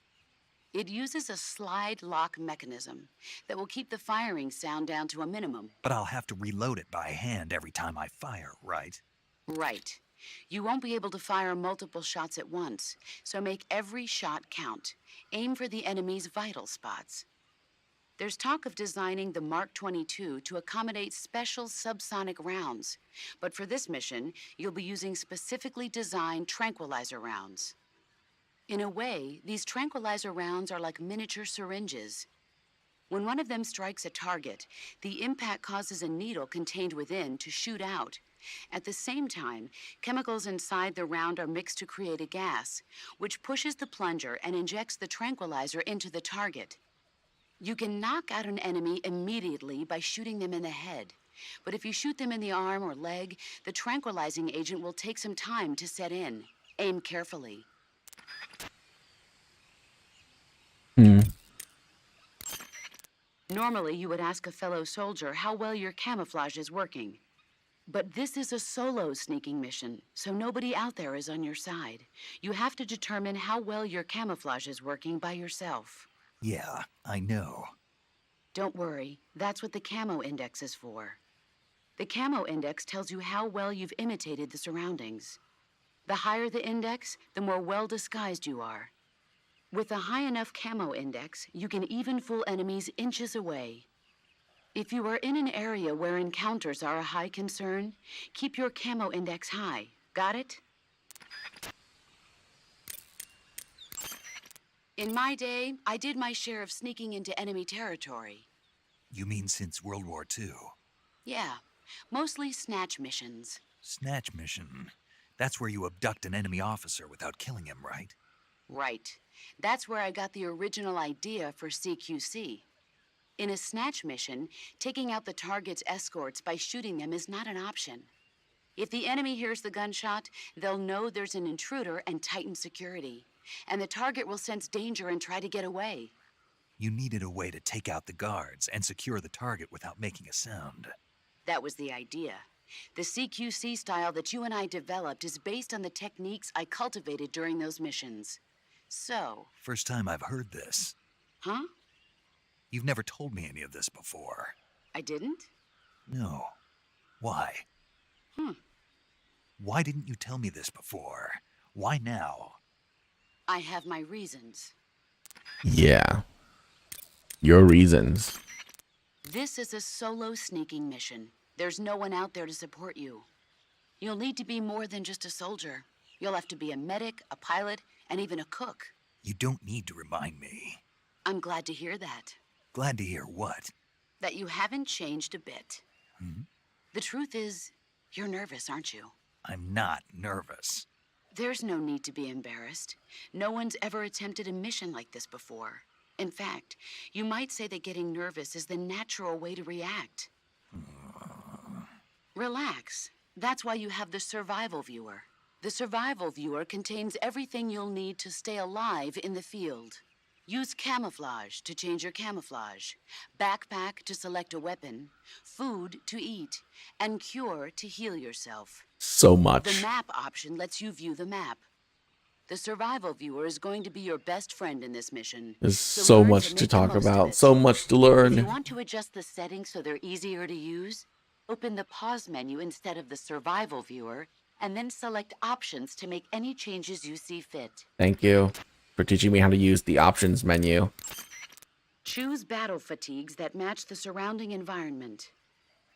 It uses a slide lock mechanism that will keep the firing sound down to a minimum. But I'll have to reload it by hand every time I fire, right? Right. You won't be able to fire multiple shots at once, so make every shot count. Aim for the enemy's vital spots. There's talk of designing the Mark 22 to accommodate special subsonic rounds, but for this mission, you'll be using specifically designed tranquilizer rounds. In a way, these tranquilizer rounds are like miniature syringes. When one of them strikes a target, the impact causes a needle contained within to shoot out. At the same time, chemicals inside the round are mixed to create a gas, which pushes the plunger and injects the tranquilizer into the target. You can knock out an enemy immediately by shooting them in the head. But if you shoot them in the arm or leg, the tranquilizing agent will take some time to set in. Aim carefully. Normally, you would ask a fellow soldier how well your camouflage is working. But this is a solo sneaking mission, so nobody out there is on your side. You have to determine how well your camouflage is working by yourself. Yeah, I know. Don't worry, that's what the camo index is for. The camo index tells you how well you've imitated the surroundings. The higher the index, the more well disguised you are. With a high enough camo index, you can even fool enemies inches away. If you are in an area where encounters are a high concern, keep your camo index high. Got it? In my day, I did my share of sneaking into enemy territory. You mean since World War II? Yeah, mostly snatch missions. Snatch mission. That's where you abduct an enemy officer without killing him, right? Right. That's where I got the original idea for CQC. In a snatch mission, taking out the target's escorts by shooting them is not an option. If the enemy hears the gunshot, they'll know there's an intruder and tighten security. And the target will sense danger and try to get away. You needed a way to take out the guards and secure the target without making a sound. That was the idea. The CQC style that you and I developed is based on the techniques I cultivated during those missions. So... First time I've heard this. Huh? You've never told me any of this before. I didn't? No. Why? Why didn't you tell me this before? Why now? I have my reasons. Yeah. Your reasons. This is a solo sneaking mission. There's no one out there to support you. You'll need to be more than just a soldier. You'll have to be a medic, a pilot, and even a cook. You don't need to remind me. I'm glad to hear that. Glad to hear what? That you haven't changed a bit. The truth is, you're nervous, aren't you? I'm not nervous. There's no need to be embarrassed. No one's ever attempted a mission like this before. In fact, you might say that getting nervous is the natural way to react. Relax. That's why you have the survival viewer. The survival viewer contains everything you'll need to stay alive in the field. Use camouflage to change your camouflage, backpack to select a weapon, food to eat, and cure to heal yourself. So much. The map option lets you view the map. The survival viewer is going to be your best friend in this mission. There's so learn much to make the talk most of about, it. so much to If learn. you want to adjust the settings so they're easier to use, open the pause menu instead of the survival viewer, and then select options to make any changes you see fit. Thank you for teaching me how to use the options menu. Choose battle fatigues that match the surrounding environment.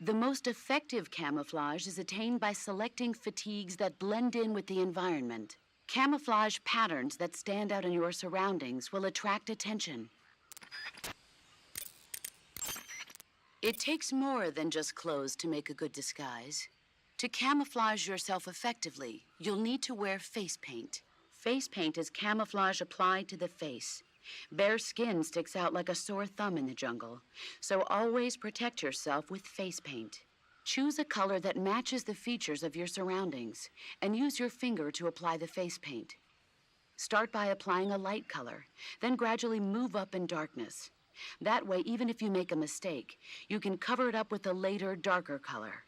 The most effective camouflage is attained by selecting fatigues that blend in with the environment. Camouflage patterns that stand out in your surroundings will attract attention. It takes more than just clothes to make a good disguise. To camouflage yourself effectively, you'll need to wear face paint. Face paint is camouflage applied to the face. Bare skin sticks out like a sore thumb in the jungle, so always protect yourself with face paint. Choose a color that matches the features of your surroundings, and use your finger to apply the face paint. Start by applying a light color, then gradually move up in darkness. That way, even if you make a mistake, you can cover it up with a later, darker color.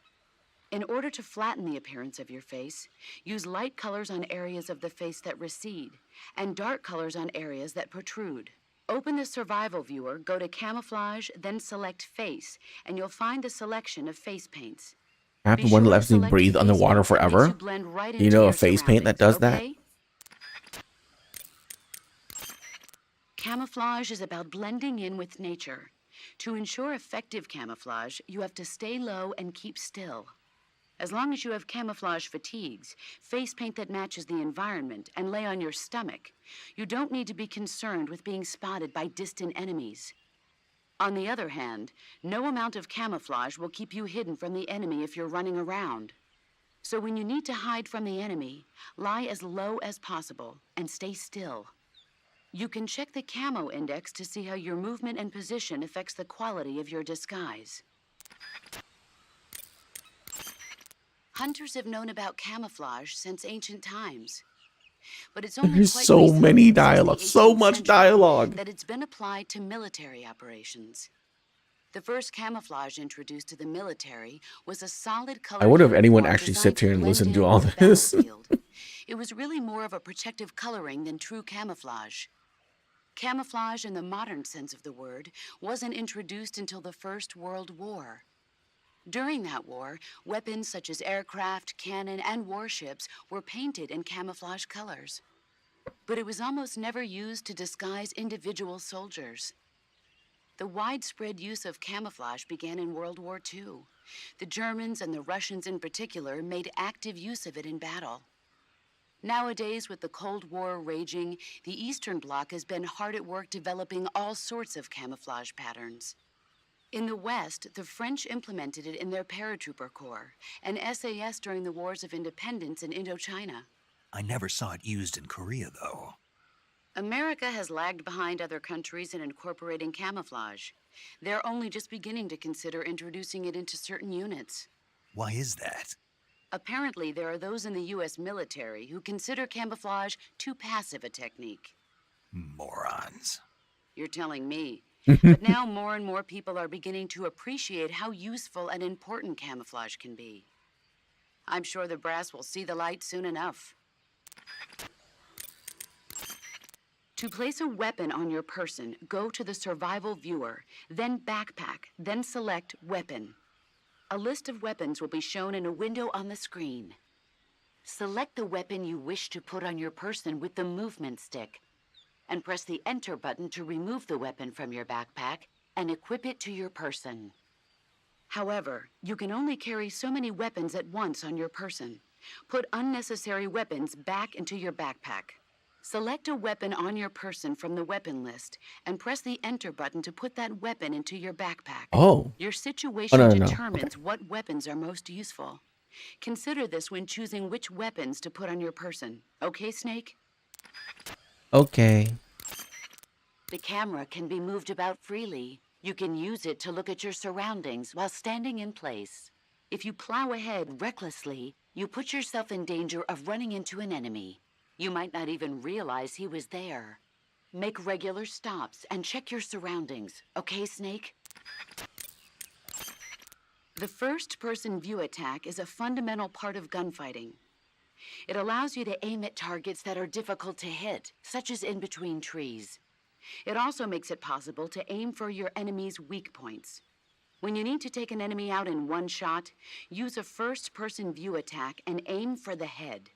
In order to flatten the appearance of your face, use light colors on areas of the face that recede and dark colors on areas that protrude. Open the survival viewer, go to camouflage, then select face, and you'll find the selection of face paints. After Be one sure to lets me select a breathe face underwater paint that makes forever. you blend right You into know a your face paint that does that? surroundings, okay? Camouflage is about blending in with nature. To ensure effective camouflage, you have to stay low and keep still. As long as you have camouflage fatigues, face paint that matches the environment, and lay on your stomach, you don't need to be concerned with being spotted by distant enemies. On the other hand, no amount of camouflage will keep you hidden from the enemy if you're running around. So when you need to hide from the enemy, lie as low as possible and stay still. You can check the camo index to see how your movement and position affects the quality of your disguise. Hunters have known about camouflage since ancient times. But it's only There's quite so recently, many since the dialogue, so 18th much century, dialogue. that it's been applied to military operations. The first camouflage introduced to the military was a solid color I wonder if anyone uniform actually designed sits here to and blend listen in to all with the this. battlefield. It was really more of a protective coloring than true camouflage. Camouflage in the modern sense of the word wasn't introduced until the First World War. During that war, weapons such as aircraft, cannon, and warships were painted in camouflage colors. But it was almost never used to disguise individual soldiers. The widespread use of camouflage began in World War II. The Germans and the Russians in particular made active use of it in battle. Nowadays, with the Cold War raging, the Eastern Bloc has been hard at work developing all sorts of camouflage patterns. In the West, the French implemented it in their paratrooper corps and SAS during the wars of independence in Indochina. I never saw it used in Korea, though. America has lagged behind other countries in incorporating camouflage. They're only just beginning to consider introducing it into certain units. Why is that? Apparently, there are those in the U.S. military who consider camouflage too passive a technique. Morons. You're telling me. But now more and more people are beginning to appreciate how useful and important camouflage can be. I'm sure the brass will see the light soon enough. To place a weapon on your person, go to the survival viewer, then backpack, then select weapon. A list of weapons will be shown in a window on the screen. Select the weapon you wish to put on your person with the movement stick, and press the Enter button to remove the weapon from your backpack and equip it to your person. However, you can only carry so many weapons at once on your person. Put unnecessary weapons back into your backpack. Select a weapon on your person from the weapon list and press the Enter button to put that weapon into your backpack. Oh. Your situation no. determines Okay. what weapons are most useful. Consider this when choosing which weapons to put on your person. Okay, Snake? Okay. The camera can be moved about freely. You can use it to look at your surroundings while standing in place. If you plow ahead recklessly, you put yourself in danger of running into an enemy. You might not even realize he was there. Make regular stops and check your surroundings. Okay, Snake? The first-person view attack is a fundamental part of gunfighting. It allows you to aim at targets that are difficult to hit, such as in between trees. It also makes it possible to aim for your enemy's weak points. When you need to take an enemy out in one shot, use a first-person view attack and aim for the head.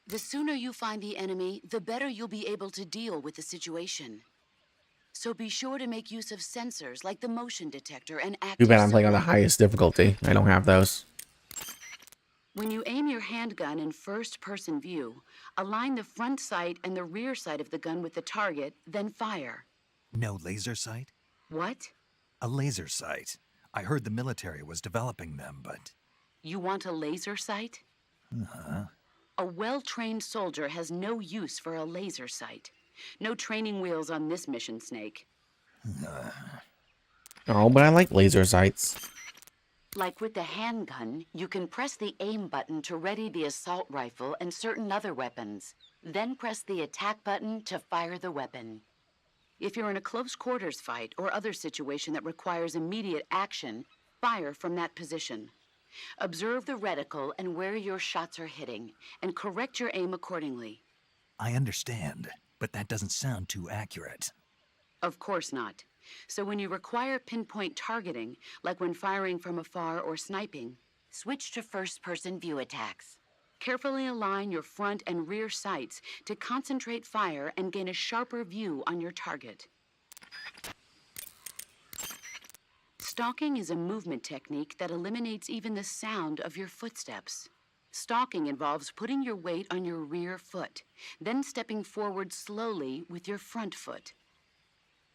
The sooner you find the enemy, the better you'll be able to deal with the situation. So be sure to make use of sensors like the motion detector and Too active bad I'm playing on the sonar. highest difficulty. I don't have those. When you aim your handgun in first-person view, align the front sight and the rear sight of the gun with the target, then fire. No laser sight? What? A laser sight. I heard the military was developing them, but... You want a laser sight? Uh-huh. A well-trained soldier has no use for a laser sight. No training wheels on this mission, Snake. Oh, but I like laser sights. Like with the handgun, you can press the aim button to ready the assault rifle and certain other weapons. Then press the attack button to fire the weapon. If you're in a close quarters fight or other situation that requires immediate action, fire from that position. Observe the reticle and where your shots are hitting, and correct your aim accordingly. I understand, but that doesn't sound too accurate. Of course not. So when you require pinpoint targeting, like when firing from afar or sniping, switch to first-person view attacks. Carefully align your front and rear sights to concentrate fire and gain a sharper view on your target. Stalking is a movement technique that eliminates even the sound of your footsteps. Stalking involves putting your weight on your rear foot, then stepping forward slowly with your front foot.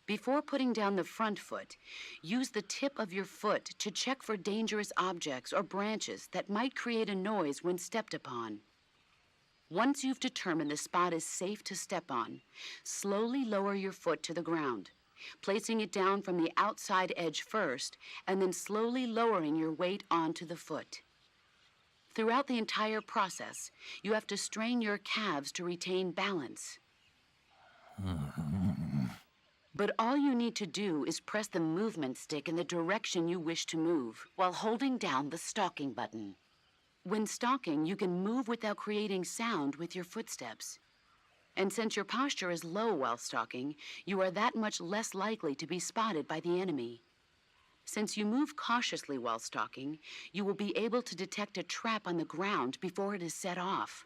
Before putting down the front foot, use the tip of your foot to check for dangerous objects or branches that might create a noise when stepped upon. Once you've determined the spot is safe to step on, slowly lower your foot to the ground, placing it down from the outside edge first, and then slowly lowering your weight onto the foot. Throughout the entire process, you have to strain your calves to retain balance. But all you need to do is press the movement stick in the direction you wish to move, while holding down the stalking button. When stalking, you can move without creating sound with your footsteps. And since your posture is low while stalking, you are that much less likely to be spotted by the enemy. Since you move cautiously while stalking, you will be able to detect a trap on the ground before it is set off.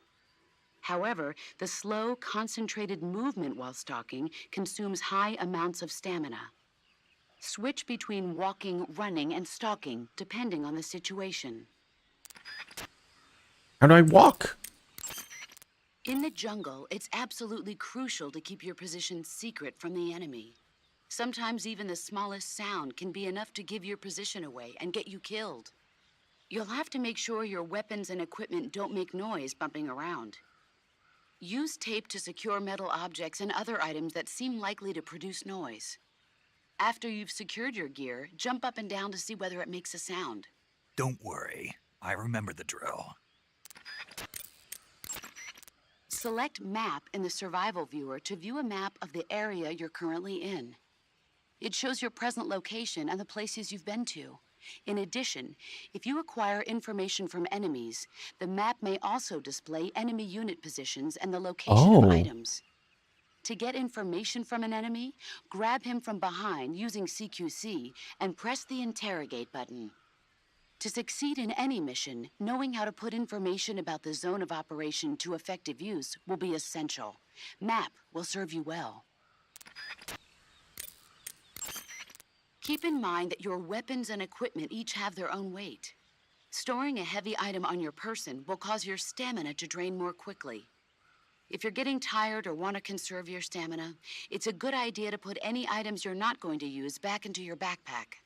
However, the slow, concentrated movement while stalking consumes high amounts of stamina. Switch between walking, running, and stalking, depending on the situation. How do I walk? In the jungle, it's absolutely crucial to keep your position secret from the enemy. Sometimes even the smallest sound can be enough to give your position away and get you killed. You'll have to make sure your weapons and equipment don't make noise bumping around. Use tape to secure metal objects and other items that seem likely to produce noise. After you've secured your gear, jump up and down to see whether it makes a sound. Don't worry, I remember the drill. Select Map in the Survival Viewer to view a map of the area you're currently in. It shows your present location and the places you've been to. In addition, if you acquire information from enemies, the map may also display enemy unit positions and the location of items. To get information from an enemy, grab him from behind using CQC and press the interrogate button. To succeed in any mission, knowing how to put information about the zone of operation to effective use will be essential. Map will serve you well. Keep in mind that your weapons and equipment each have their own weight. Storing a heavy item on your person will cause your stamina to drain more quickly. If you're getting tired or want to conserve your stamina, it's a good idea to put any items you're not going to use back into your backpack.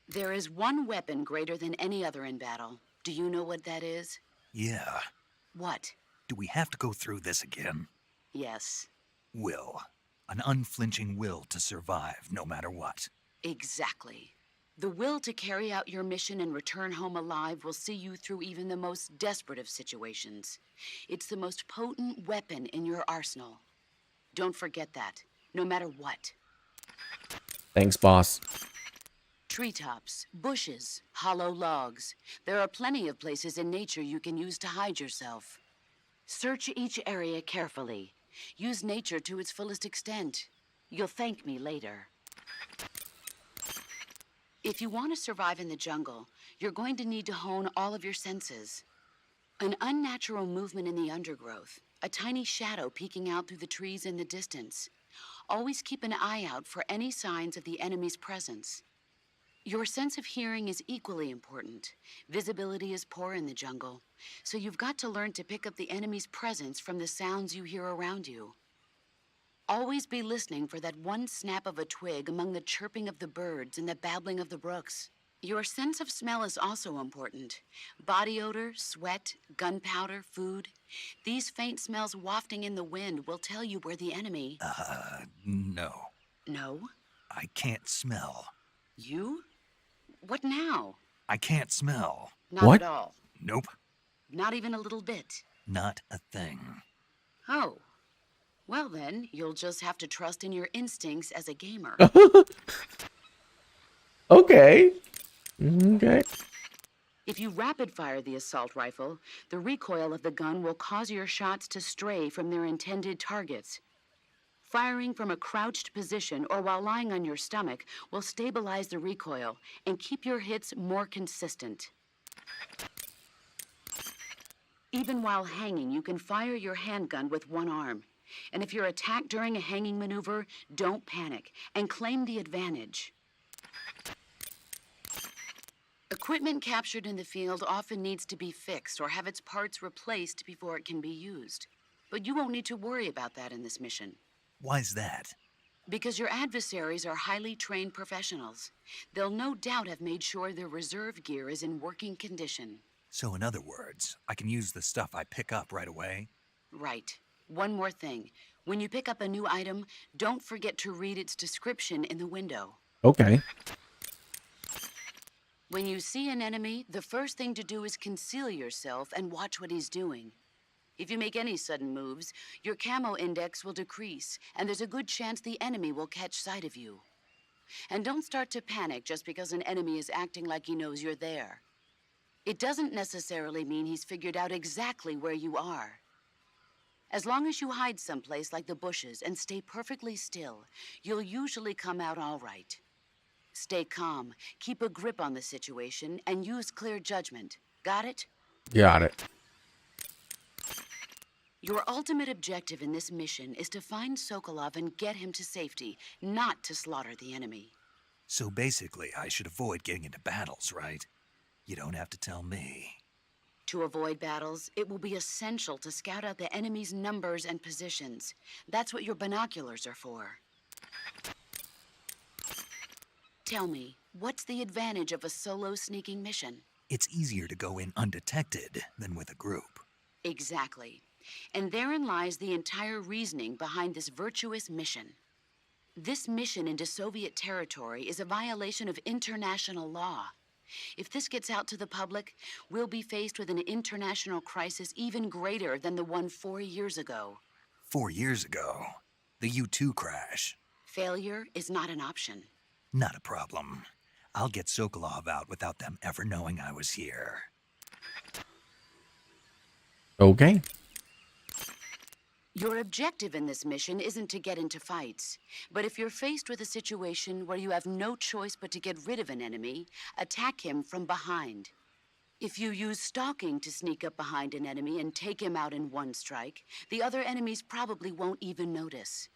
There is one weapon greater than any other in battle. Do you know what that is? Yeah. What? Do we have to go through this again? Yes. Will. An unflinching will to survive no matter what. Exactly. The will to carry out your mission and return home alive will see you through even the most desperate of situations. It's the most potent weapon in your arsenal. Don't forget that, no matter what. Thanks, boss. Treetops, bushes, hollow logs. There are plenty of places in nature you can use to hide yourself. Search each area carefully. Use nature to its fullest extent. You'll thank me later. If you want to survive in the jungle, you're going to need to hone all of your senses. An unnatural movement in the undergrowth, a tiny shadow peeking out through the trees in the distance. Always keep an eye out for any signs of the enemy's presence. Your sense of hearing is equally important. Visibility is poor in the jungle, so you've got to learn to pick up the enemy's presence from the sounds you hear around you. Always be listening for that one snap of a twig among the chirping of the birds and the babbling of the brooks. Your sense of smell is also important. Body odor, sweat, gunpowder, food. These faint smells wafting in the wind will tell you where the enemy... No. No? I can't smell. You? What now? I can't smell. Not What? at all. Nope. Not even a little bit. Not a thing. Oh. Well then, you'll just have to trust in your instincts as a gamer. Okay. Okay. If you rapid fire the assault rifle, the recoil of the gun will cause your shots to stray from their intended targets. Firing from a crouched position or while lying on your stomach will stabilize the recoil and keep your hits more consistent. Even while hanging, you can fire your handgun with one arm. And if you're attacked during a hanging maneuver, don't panic and claim the advantage. Equipment captured in the field often needs to be fixed or have its parts replaced before it can be used. But you won't need to worry about that in this mission. Why's that? Because your adversaries are highly trained professionals. They'll no doubt have made sure their reserve gear is in working condition. So in other words, I can use the stuff I pick up right away? Right. One more thing. When you pick up a new item, don't forget to read its description in the window. Okay. When you see an enemy, the first thing to do is conceal yourself and watch what he's doing. If you make any sudden moves, your camo index will decrease, and there's a good chance the enemy will catch sight of you. And don't start to panic just because an enemy is acting like he knows you're there. It doesn't necessarily mean he's figured out exactly where you are. As long as you hide someplace like the bushes and stay perfectly still, you'll usually come out all right. Stay calm, keep a grip on the situation, and use clear judgment. Got it? Got it. Your ultimate objective in this mission is to find Sokolov and get him to safety, not to slaughter the enemy. So basically, I should avoid getting into battles, right? You don't have to tell me. To avoid battles, it will be essential to scout out the enemy's numbers and positions. That's what your binoculars are for. Tell me, what's the advantage of a solo sneaking mission? It's easier to go in undetected than with a group. Exactly. And therein lies the entire reasoning behind this virtuous mission. This mission into Soviet territory is a violation of international law. If this gets out to the public, we'll be faced with an international crisis even greater than the one 4 years ago. 4 years ago, the U-2 crash. Failure is not an option. Not a problem. I'll get Sokolov out without them ever knowing I was here. Okay. Your objective in this mission isn't to get into fights. But if you're faced with a situation where you have no choice but to get rid of an enemy, attack him from behind. If you use stalking to sneak up behind an enemy and take him out in one strike, the other enemies probably won't even notice.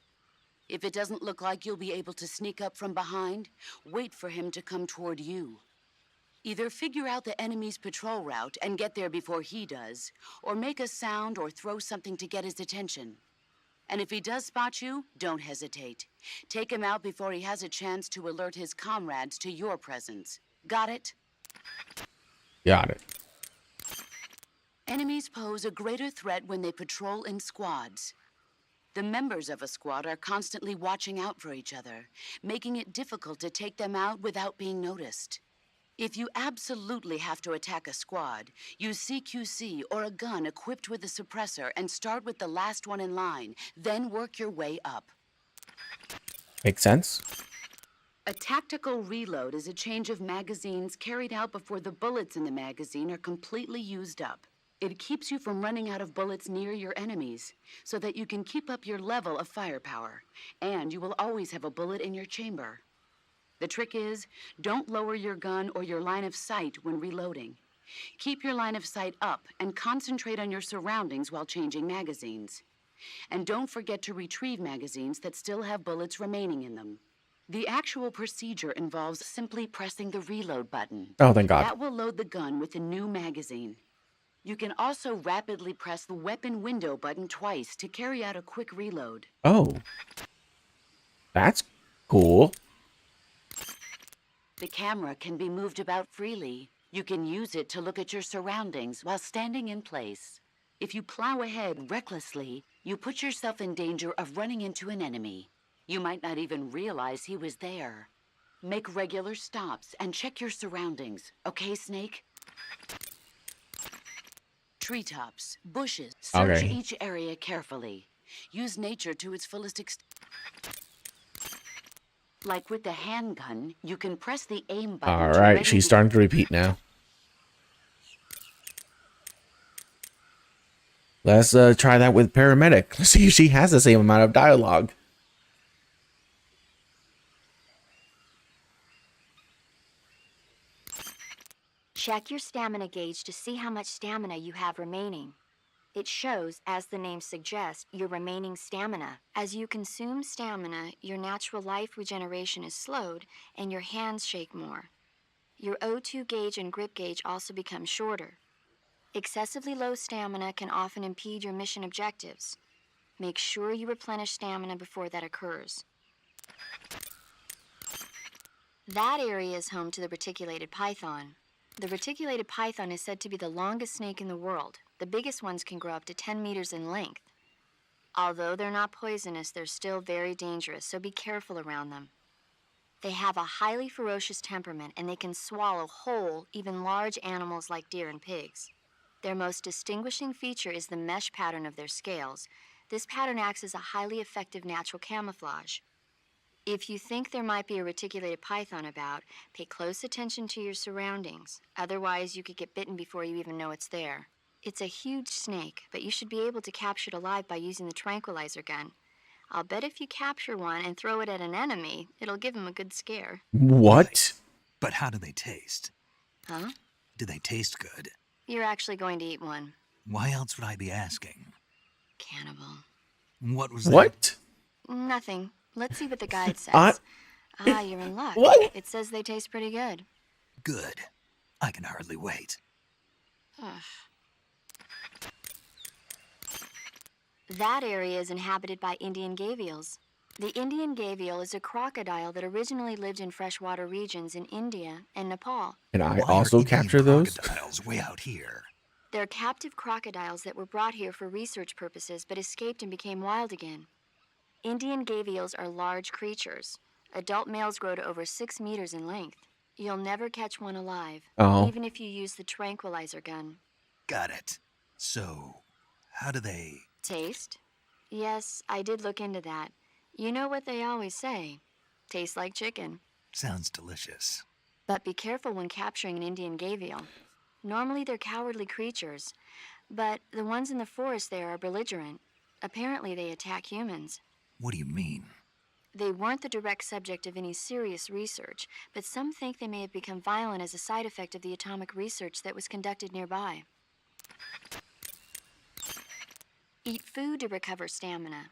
If it doesn't look like you'll be able to sneak up from behind, wait for him to come toward you. Either figure out the enemy's patrol route and get there before he does, or make a sound or throw something to get his attention. And if he does spot you, don't hesitate. Take him out before he has a chance to alert his comrades to your presence. Got it? Got it. Enemies pose a greater threat when they patrol in squads. The members of a squad are constantly watching out for each other, making it difficult to take them out without being noticed. If you absolutely have to attack a squad, use CQC or a gun equipped with a suppressor and start with the last one in line, then work your way up. Makes sense. A tactical reload is a change of magazines carried out before the bullets in the magazine are completely used up. It keeps you from running out of bullets near your enemies, so that you can keep up your level of firepower, and you will always have a bullet in your chamber. The trick is, don't lower your gun or your line of sight when reloading. Keep your line of sight up and concentrate on your surroundings while changing magazines. And don't forget to retrieve magazines that still have bullets remaining in them. The actual procedure involves simply pressing the reload button. Oh, thank God. That will load the gun with a new magazine. You can also rapidly press the weapon window button twice to carry out a quick reload. Oh. That's cool. The camera can be moved about freely. You can use it to look at your surroundings while standing in place. If you plow ahead recklessly, you put yourself in danger of running into an enemy. You might not even realize he was there. Make regular stops and check your surroundings. Okay, Snake? Treetops, bushes. Search Okay. each area carefully. Use nature to its fullest extent. Like with the handgun, you can press the aim button. All to right, ready she's the- starting to repeat now. Let's try that with paramedic. Let's see if she has the same amount of dialogue. Check your stamina gauge to see how much stamina you have remaining. It shows, as the name suggests, your remaining stamina. As you consume stamina, your natural life regeneration is slowed and your hands shake more. Your O2 gauge and grip gauge also become shorter. Excessively low stamina can often impede your mission objectives. Make sure you replenish stamina before that occurs. That area is home to the reticulated python. The reticulated python is said to be the longest snake in the world. The biggest ones can grow up to 10 meters in length. Although they're not poisonous, they're still very dangerous, so be careful around them. They have a highly ferocious temperament, and they can swallow whole, even large animals like deer and pigs. Their most distinguishing feature is the mesh pattern of their scales. This pattern acts as a highly effective natural camouflage. If you think there might be a reticulated python about, pay close attention to your surroundings. Otherwise, you could get bitten before you even know it's there. It's a huge snake, but you should be able to capture it alive by using the tranquilizer gun. I'll bet if you capture one and throw it at an enemy, it'll give him a good scare. What? Right. But how do they taste? Huh? Do they taste good? You're actually going to eat one. Why else would I be asking? Cannibal. What was that? What? Nothing. Let's see what the guide says. You're in luck. What? It says they taste pretty good. Good. I can hardly wait. Ugh. That area is inhabited by Indian gavials. The Indian gavial is a crocodile that originally lived in freshwater regions in India and Nepal. Can I Why are also Indian capture those? crocodiles way out here? They're captive crocodiles that were brought here for research purposes but escaped and became wild again. Indian gavials are large creatures. Adult males grow to over 6 meters in length. You'll never catch one alive, Oh. even if you use the tranquilizer gun. Got it. So, how do they... Taste? Yes, I did look into that. You know what they always say. Tastes like chicken. Sounds delicious. But be careful when capturing an Indian gavial. Normally they're cowardly creatures, but the ones in the forest there are belligerent. Apparently they attack humans. What do you mean? They weren't the direct subject of any serious research, but some think they may have become violent as a side effect of the atomic research that was conducted nearby. Eat food to recover stamina.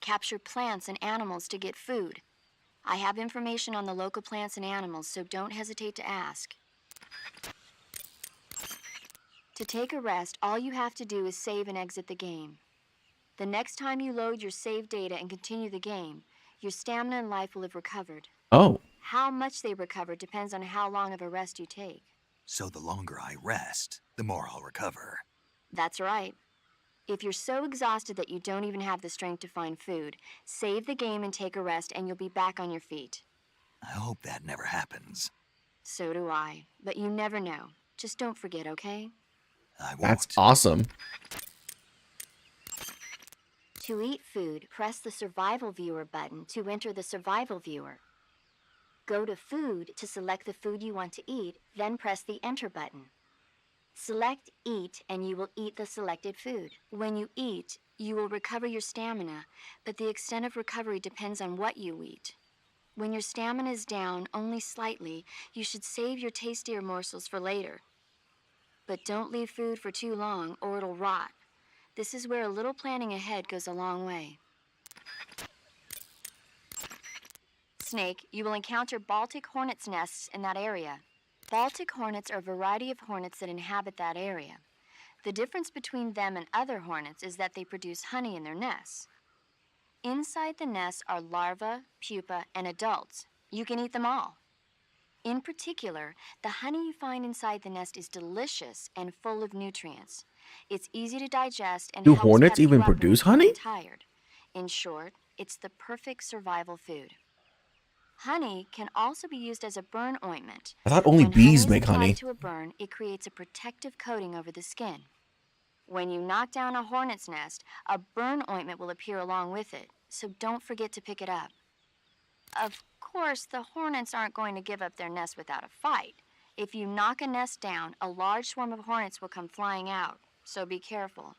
Capture plants and animals to get food. I have information on the local plants and animals, so don't hesitate to ask. To take a rest, all you have to do is save and exit the game. The next time you load your save data and continue the game, your stamina and life will have recovered. Oh. How much they recover depends on how long of a rest you take. So the longer I rest, the more I'll recover. That's right. If you're so exhausted that you don't even have the strength to find food, save the game and take a rest and you'll be back on your feet. I hope that never happens. So do I. But you never know. Just don't forget, okay? I won't. That's awesome. To eat food, press the Survival Viewer button to enter the Survival Viewer. Go to Food to select the food you want to eat, then press the Enter button. Select Eat and you will eat the selected food. When you eat, you will recover your stamina, but the extent of recovery depends on what you eat. When your stamina is down only slightly, you should save your tastier morsels for later. But don't leave food for too long or it'll rot. This is where a little planning ahead goes a long way. Snake, you will encounter Baltic hornets' nests in that area. Baltic hornets are a variety of hornets that inhabit that area. The difference between them and other hornets is that they produce honey in their nests. Inside the nests are larvae, pupa, and adults. You can eat them all. In particular, the honey you find inside the nest is delicious and full of nutrients. It's easy to digest and Do helps hornets pep you even up when produce you're feeling honey? tired. In short, it's the perfect survival food. Honey can also be used as a burn ointment. I thought only When bees honey make is applied honey. to a burn, it creates a protective coating over the skin. When you knock down a hornet's nest, a burn ointment will appear along with it, so don't forget to pick it up. Of course, the hornets aren't going to give up their nest without a fight. If you knock a nest down, a large swarm of hornets will come flying out, so be careful.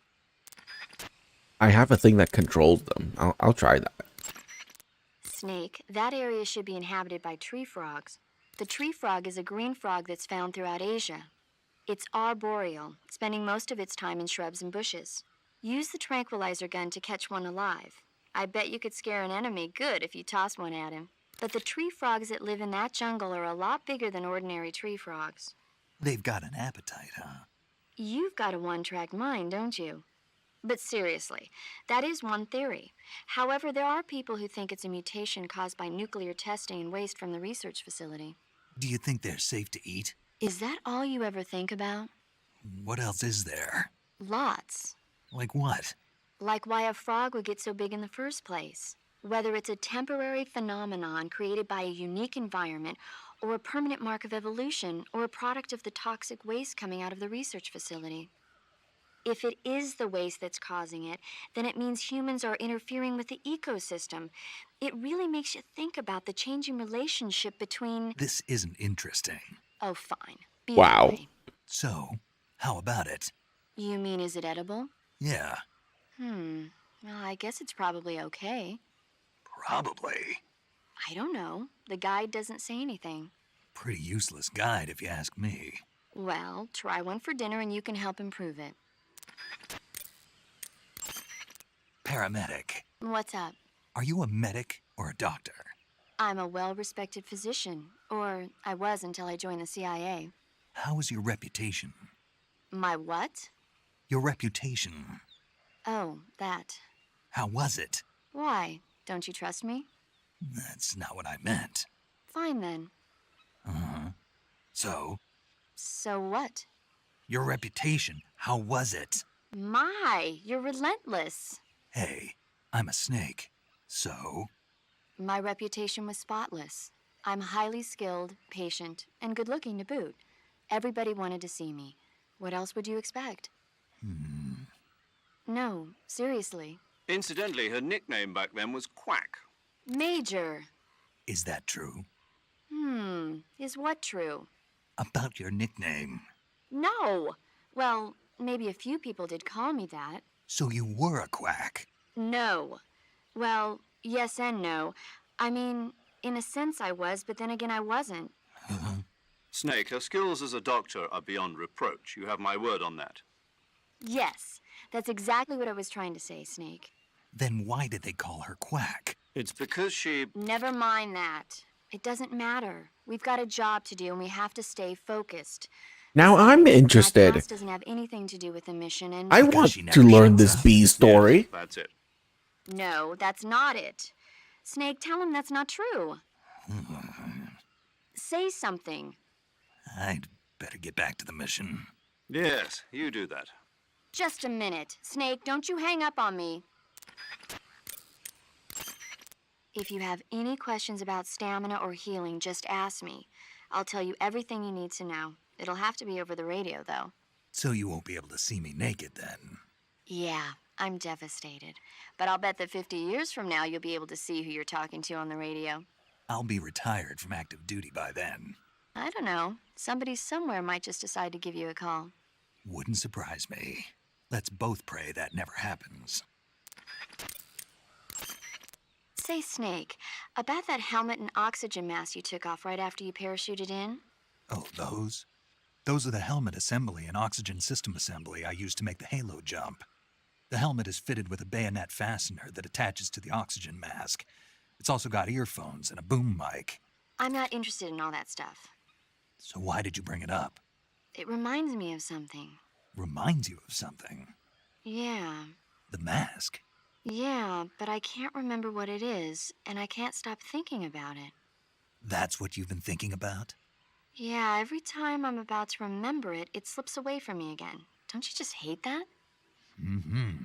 I have a thing that controls them. I'll try that. Snake, that area should be inhabited by tree frogs. The tree frog is a green frog that's found throughout Asia. It's arboreal, spending most of its time in shrubs and bushes. Use the tranquilizer gun to catch one alive. I bet you could scare an enemy good if you tossed one at him. But the tree frogs that live in that jungle are a lot bigger than ordinary tree frogs. They've got an appetite, huh? You've got a one-track mind, don't you? But seriously, that is one theory. However, there are people who think it's a mutation caused by nuclear testing and waste from the research facility. Do you think they're safe to eat? Is that all you ever think about? What else is there? Lots. Like what? Like why a frog would get so big in the first place. Whether it's a temporary phenomenon created by a unique environment, or a permanent mark of evolution, or a product of the toxic waste coming out of the research facility. If it is the waste that's causing it, then it means humans are interfering with the ecosystem. It really makes you think about the changing relationship between... This isn't interesting. Oh, fine. Be Wow. that way. So, how about it? You mean, is it edible? Yeah, Well, I guess it's probably okay. probably. I don't know. The guide doesn't say anything. Pretty useless guide, if you ask me. Well, try one for dinner and you can help improve it. Paramedic. What's up? Are you a medic or a doctor? I'm a well-respected physician, or I was until I joined the CIA. How is your reputation? My what? Your reputation. Oh, that. How was it? Why? Don't you trust me? That's not what I meant. Fine then. So, So what? your reputation, how was it? My, you're relentless. Hey, I'm a snake. So, My reputation was spotless. I'm highly skilled, patient, and good-looking to boot. Everybody wanted to see me. What else would you expect? No, seriously. Incidentally, her nickname back then was Quack. Major. is that true? Is what true? About your nickname. No. Well, maybe a few people did call me that. So you were a quack. No. Well, yes and no. I mean, in a sense I was, but then again I wasn't. Snake, her skills as a doctor are beyond reproach. You have my word on that. Yes, that's exactly what I was trying to say, Snake. Then why did they call her quack? It's because she... Never mind that. It doesn't matter. We've got a job to do and we have to stay focused. Now I'm My interested. past doesn't have anything to do with the mission and... I Because want she to never learn shows this up. bee story. Yes, that's it. No, that's not it. Snake, tell him that's not true. Say something. I'd better get back to the mission. Yes, you do that. Just a minute. Snake, don't you hang up on me. If you have any questions about stamina or healing, just ask me. I'll tell you everything you need to know. It'll have to be over the radio, though. So you won't be able to see me naked then. Yeah, I'm devastated. But I'll bet that 50 years from now, you'll be able to see who you're talking to on the radio. I'll be retired from active duty by then. I don't know. Somebody somewhere might just decide to give you a call. Wouldn't surprise me. Let's both pray that never happens. Say, Snake, about that helmet and oxygen mask you took off right after you parachuted in? Oh, those? Those are the helmet assembly and oxygen system assembly I used to make the halo jump. The helmet is fitted with a bayonet fastener that attaches to the oxygen mask. It's also got earphones and a boom mic. I'm not interested in all that stuff. So why did you bring it up? It reminds me of something. Reminds you of something. Yeah. The mask. Yeah, but I can't remember what it is, and I can't stop thinking about it. That's what you've been thinking about? Yeah, every time I'm about to remember it, it slips away from me again. Don't you just hate that? Mm-hmm.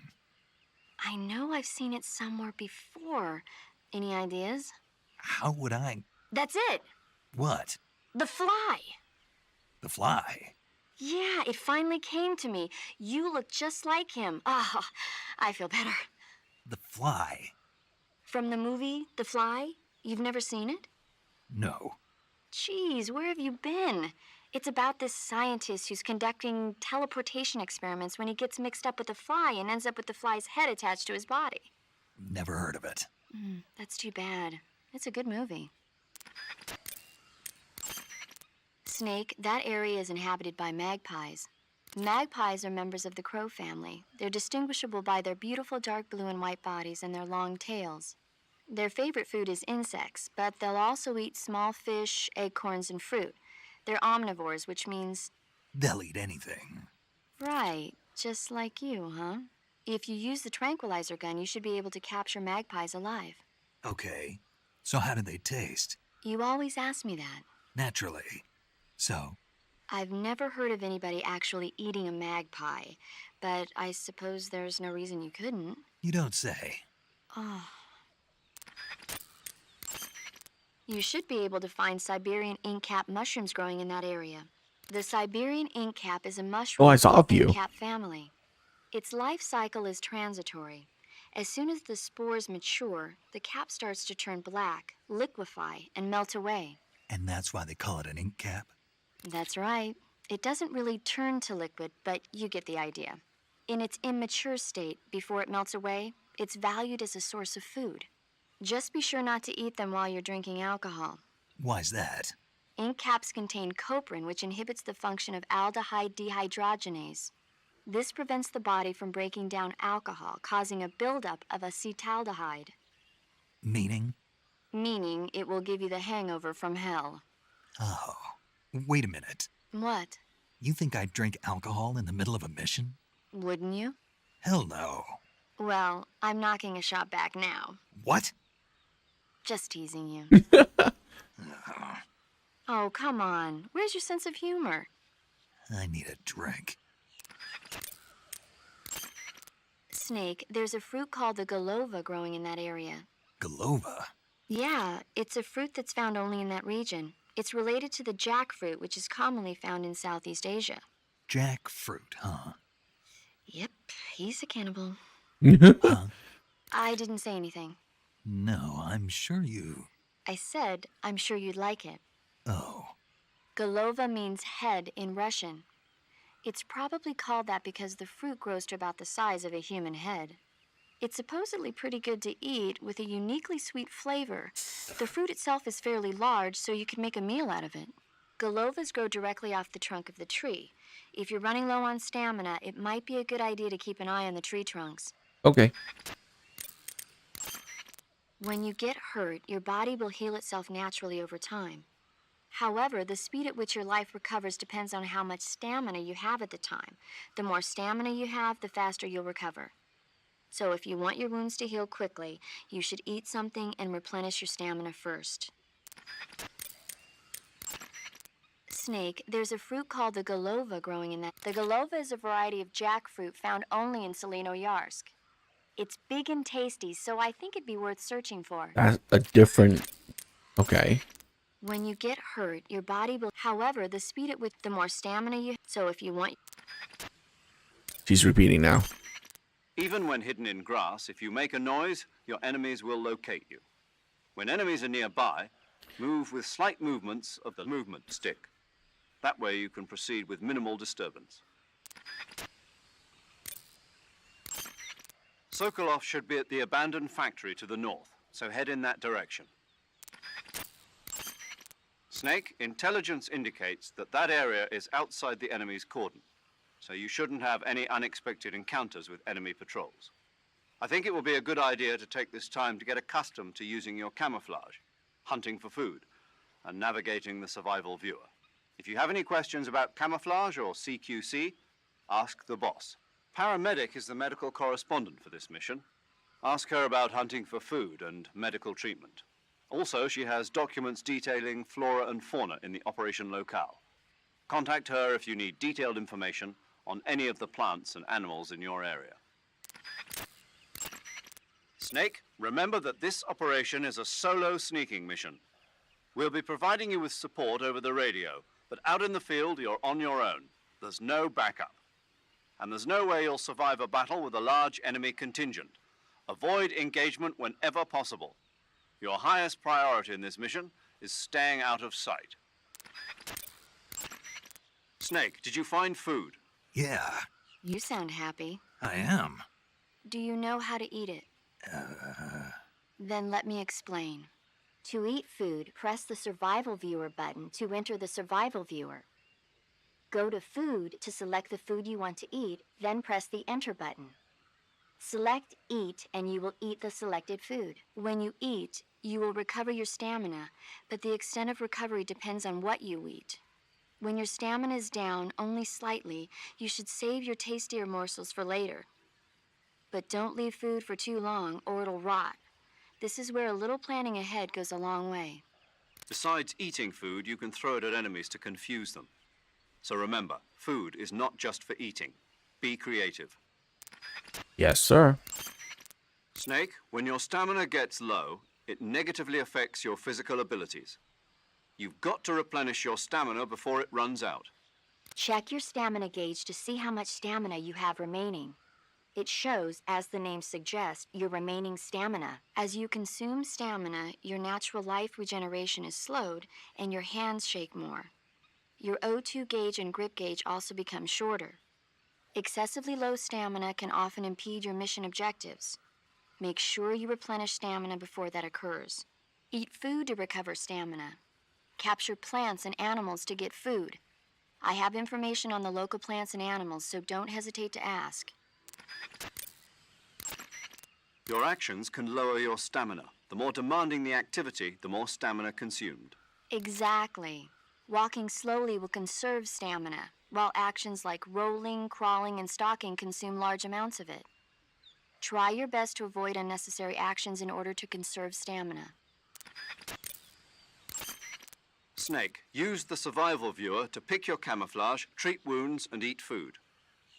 I know I've seen it somewhere before. Any ideas? How would I... That's it! What? The fly! The fly? Yeah, it finally came to me. You look just like him. Ah, I feel better. The fly? From the movie, The Fly? You've never seen it? No. Jeez, where have you been? It's about this scientist who's conducting teleportation experiments when he gets mixed up with a fly and ends up with the fly's head attached to his body. Never heard of it. That's too bad. It's a good movie. Snake, that area is inhabited by magpies. Magpies are members of the crow family. They're distinguishable by their beautiful dark blue and white bodies and their long tails. Their favorite food is insects, but they'll also eat small fish, acorns, and fruit. They're omnivores, which means... They'll eat anything. Right, just like you, huh? If you use the tranquilizer gun, you should be able to capture magpies alive. Okay. So how do they taste? You always ask me that. Naturally. So? I've never heard of anybody actually eating a magpie, but I suppose there's no reason you couldn't. You don't say. Oh. You should be able to find Siberian inkcap mushrooms growing in that area. The Siberian inkcap is a mushroom Oh, I saw a in the few. inkcap family. Its life cycle is transitory. As soon as the spores mature, the cap starts to turn black, liquefy, and melt away. And that's why they call it an ink cap? That's right. It doesn't really turn to liquid, but you get the idea. In its immature state, before it melts away, it's valued as a source of food. Just be sure not to eat them while you're drinking alcohol. Why's that? Ink caps contain coprin, which inhibits the function of aldehyde dehydrogenase. This prevents the body from breaking down alcohol, causing a buildup of acetaldehyde. Meaning? Meaning it will give you the hangover from hell. Oh. Wait a minute. What? You think I'd drink alcohol in the middle of a mission? Wouldn't you? Hell no. Well, I'm knocking a shot back now. What? Just teasing you. Oh, come on. Where's your sense of humor? I need a drink. Snake, there's a fruit called the golova growing in that area. Golova? Yeah, it's a fruit that's found only in that region. It's related to the jackfruit, which is commonly found in Southeast Asia. Jackfruit, huh? Yep, he's a cannibal. Huh? I didn't say anything. No, I'm sure you... I said, I'm sure you'd like it. Oh. Golova means head in Russian. It's probably called that because the fruit grows to about the size of a human head. It's supposedly pretty good to eat with a uniquely sweet flavor. The fruit itself is fairly large, so you can make a meal out of it. Golovas grow directly off the trunk of the tree. If you're running low on stamina, it might be a good idea to keep an eye on the tree trunks. Okay. When you get hurt, your body will heal itself naturally over time. However, the speed at which your life recovers depends on how much stamina you have at the time. The more stamina you have, the faster you'll recover. So if you want your wounds to heal quickly, you should eat something and replenish your stamina first. Snake, there's a fruit called the golova growing in that. The golova is a variety of jackfruit found only in Selino-Yarsk. It's big and tasty, so I think it'd be worth searching for. That's a different... Okay. When you get hurt, your body will... However, the speed at which the more stamina you... So if you want... She's repeating now. Even when hidden in grass, if you make a noise, your enemies will locate you. When enemies are nearby, move with slight movements of the movement stick. That way you can proceed with minimal disturbance. Sokolov should be at the abandoned factory to the north, so head in that direction. Snake, intelligence indicates that that area is outside the enemy's cordon, so you shouldn't have any unexpected encounters with enemy patrols. I think it will be a good idea to take this time to get accustomed to using your camouflage, hunting for food, and navigating the survival viewer. If you have any questions about camouflage or CQC, ask the boss. Paramedic is the medical correspondent for this mission. Ask her about hunting for food and medical treatment. Also, she has documents detailing flora and fauna in the operation locale. Contact her if you need detailed information on any of the plants and animals in your area. Snake, remember that this operation is a solo sneaking mission. We'll be providing you with support over the radio, but out in the field, you're on your own. There's no backup. And there's no way you'll survive a battle with a large enemy contingent. Avoid engagement whenever possible. Your highest priority in this mission is staying out of sight. Snake, did you find food? Yeah, You sound happy. I am. Do you know how to eat it? Then let me explain. To eat food, press the Survival Viewer button to enter the Survival Viewer. Go to Food to select the food you want to eat, then press the Enter button. Select Eat and you will eat the selected food. When you eat, you will recover your stamina, but the extent of recovery depends on what you eat. When your stamina is down only slightly, you should save your tastier morsels for later. But don't leave food for too long or it'll rot. This is where a little planning ahead goes a long way. Besides eating food, you can throw it at enemies to confuse them. So remember, food is not just for eating. Be creative. Yes, sir. Snake, when your stamina gets low, it negatively affects your physical abilities. You've got to replenish your stamina before it runs out. Check your stamina gauge to see how much stamina you have remaining. It shows, as the name suggests, your remaining stamina. As you consume stamina, your natural life regeneration is slowed and your hands shake more. Your O2 gauge and grip gauge also become shorter. Excessively low stamina can often impede your mission objectives. Make sure you replenish stamina before that occurs. Eat food to recover stamina. Capture plants and animals to get food. I have information on the local plants and animals, so don't hesitate to ask. Your actions can lower your stamina. The more demanding the activity, the more stamina consumed. Exactly. Walking slowly will conserve stamina, while actions like rolling, crawling, and stalking consume large amounts of it. Try your best to avoid unnecessary actions in order to conserve stamina. Snake, use the survival viewer to pick your camouflage, treat wounds, and eat food.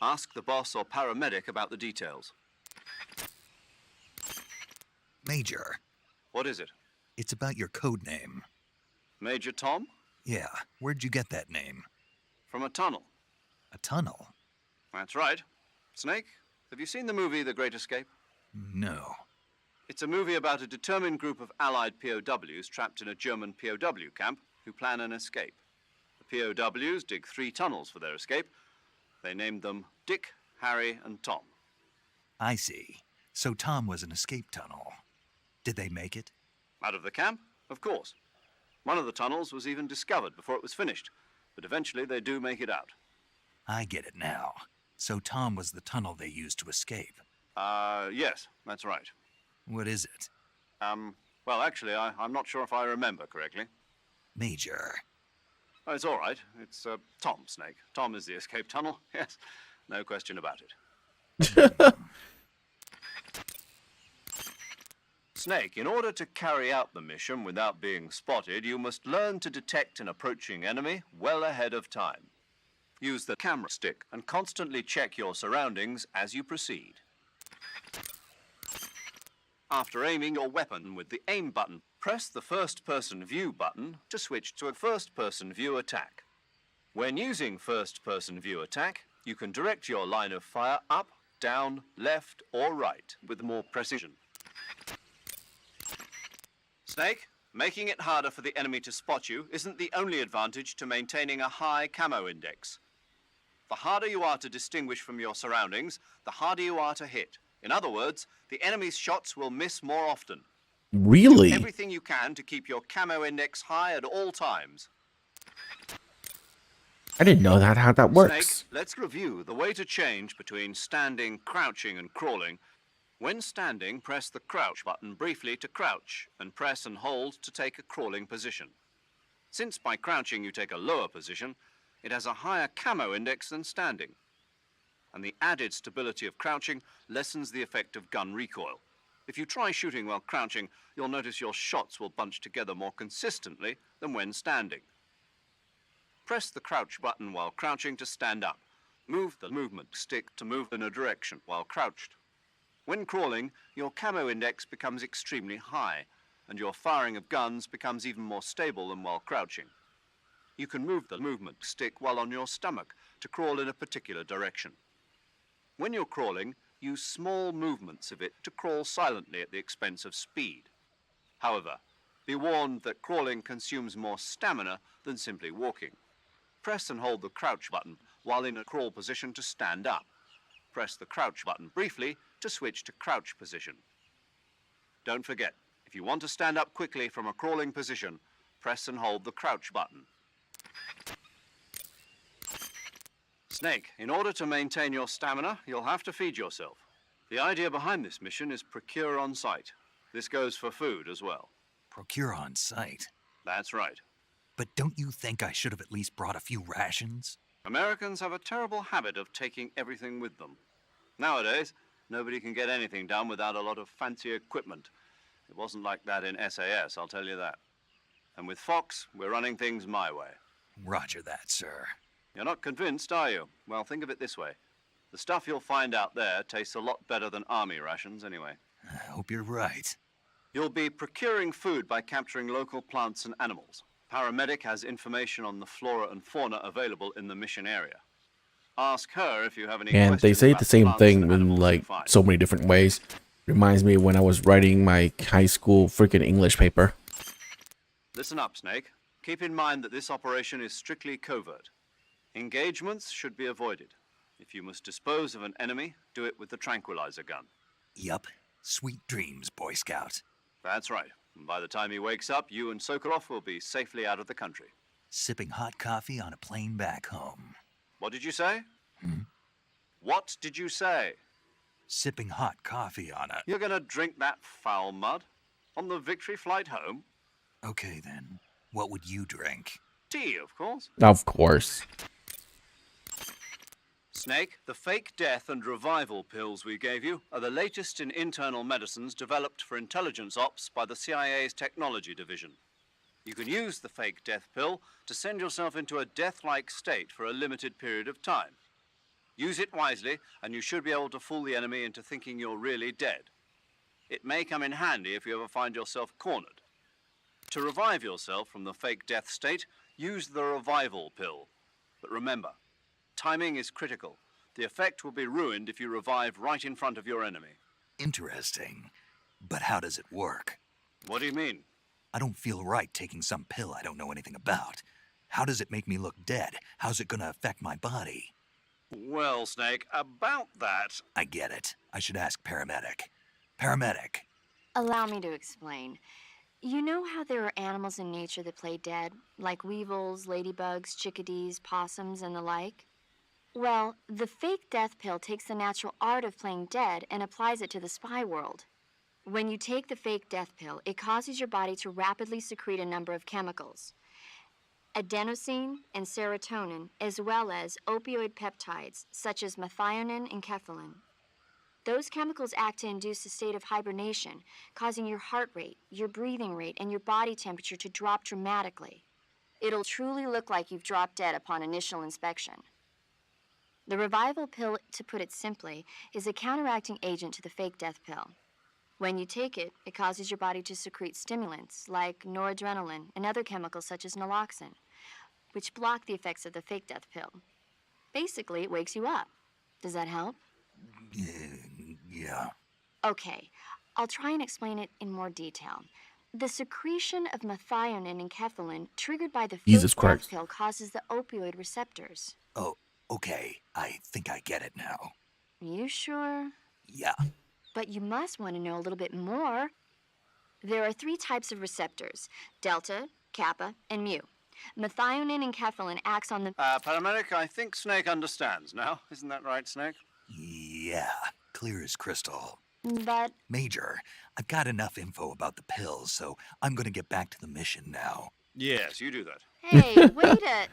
Ask the boss or paramedic about the details. Major, What is it? it's about your code name. Major Tom? Yeah, where'd you get that name? From a tunnel. A tunnel? That's right. Snake, have you seen the movie The Great Escape? No. It's a movie about a determined group of Allied POWs trapped in a German POW camp who plan an escape. The POWs dig 3 tunnels for their escape. They named them Dick, Harry, and Tom. I see. So Tom was an escape tunnel. Did they make it? Out of the camp? Of course. One of the tunnels was even discovered before it was finished, but eventually they do make it out. I get it now. So Tom was the tunnel they used to escape. Yes, that's right. What is it? Well, actually, I'm not sure if I remember correctly. Major. Oh, it's all right. It's Tom, Snake. Tom is the escape tunnel. Yes, no question about it. Snake, in order to carry out the mission without being spotted, you must learn to detect an approaching enemy well ahead of time. Use the camera stick and constantly check your surroundings as you proceed. After aiming your weapon with the aim button, press the first-person view button to switch to a first-person view attack. When using first-person view attack, you can direct your line of fire up, down, left, or right with more precision. Snake, making it harder for the enemy to spot you isn't the only advantage to maintaining a high camo index. The harder you are to distinguish from your surroundings, the harder you are to hit. In other words, the enemy's shots will miss more often. Really? Do everything you can to keep your camo index high at all times. I didn't know how that works. Snake, let's review the way to change between standing, crouching, and crawling. When standing, press the crouch button briefly to crouch, and press and hold to take a crawling position. Since by crouching you take a lower position, it has a higher camo index than standing. And the added stability of crouching lessens the effect of gun recoil. If you try shooting while crouching, you'll notice your shots will bunch together more consistently than when standing. Press the crouch button while crouching to stand up. Move the movement stick to move in a direction while crouched. When crawling, your camo index becomes extremely high, and your firing of guns becomes even more stable than while crouching. You can move the movement stick while on your stomach to crawl in a particular direction. When you're crawling, use small movements of it to crawl silently at the expense of speed. However, Be warned that crawling consumes more stamina than simply walking. Press and hold the crouch button while in a crawl position to stand up. Press the crouch button briefly to switch to crouch position. Don't forget, if you want to stand up quickly from a crawling position, press and hold the crouch button. Snake, in order to maintain your stamina, you'll have to feed yourself. The idea behind this mission is procure on site. This goes for food as well. Procure on site. That's right. But don't you think I should have at least brought a few rations? Americans have a terrible habit of taking everything with them. Nowadays, nobody can get anything done without a lot of fancy equipment. It wasn't like that in SAS, I'll tell you that. And with Fox, we're running things my way. Roger that, sir. You're not convinced, are you? Well, think of it this way. The stuff you'll find out there tastes a lot better than army rations anyway. I hope you're right. You'll be procuring food by capturing local plants and animals. Paramedic has information on the flora and fauna available in the mission area. Ask her if you have any And they questions say about the same plants thing and in animals like you find. so many different ways. Reminds me of when I was writing my high school freaking English paper. Listen up, Snake. Keep in mind that this operation is strictly covert. Engagements should be avoided. If you must dispose of an enemy, do it with the tranquilizer gun. Yup. Sweet dreams, Boy Scout. That's right. And by the time he wakes up, you and Sokolov will be safely out of the country. Sipping hot coffee on a plane back home. What did you say? Hmm? What did you say? Sipping hot coffee on a... You're gonna drink that foul mud? On the victory flight home? Okay, then. What would you drink? Tea, of course. Of course. Snake, the fake death and revival pills we gave you are the latest in internal medicines developed for intelligence ops by the CIA's technology division. You can use the fake death pill to send yourself into a death-like state for a limited period of time. Use it wisely, and you should be able to fool the enemy into thinking you're really dead. It may come in handy if you ever find yourself cornered. To revive yourself from the fake death state, use the revival pill. But remember, timing is critical. The effect will be ruined if you revive right in front of your enemy. Interesting. But how does it work? What do you mean? I don't feel right taking some pill I don't know anything about. How does it make me look dead? How's it gonna affect my body? Well, Snake, about that... I get it. I should ask Paramedic. Paramedic. Allow me to explain. You know how there are animals in nature that play dead, like weevils, ladybugs, chickadees, possums, and the like? Well, the fake death pill takes the natural art of playing dead and applies it to the spy world. When you take the fake death pill, it causes your body to rapidly secrete a number of chemicals. Adenosine and serotonin, as well as opioid peptides, such as methionine and kephalin. Those chemicals act to induce a state of hibernation, causing your heart rate, your breathing rate, and your body temperature to drop dramatically. It'll truly look like you've dropped dead upon initial inspection. The revival pill, to put it simply, is a counteracting agent to the fake death pill. When you take it, it causes your body to secrete stimulants like noradrenaline and other chemicals such as naloxone, which block the effects of the fake death pill. Basically, it wakes you up. Does that help? Yeah. Okay, I'll try and explain it in more detail. The secretion of methionine and kephalin triggered by the Jesus fake death Christ. pill causes the opioid receptors. Oh, okay. I think I get it now. You sure? Yeah. But you must want to know a little bit more. There are 3 types of receptors: delta, kappa, and mu. Methionine and kephalin acts on the... Paramedic, I think Snake understands now. Isn't that right, Snake? Yeah. Clear as crystal. But... Major, I've got enough info about the pills, so I'm gonna get back to the mission now. Yes, you do that. Hey, wait a...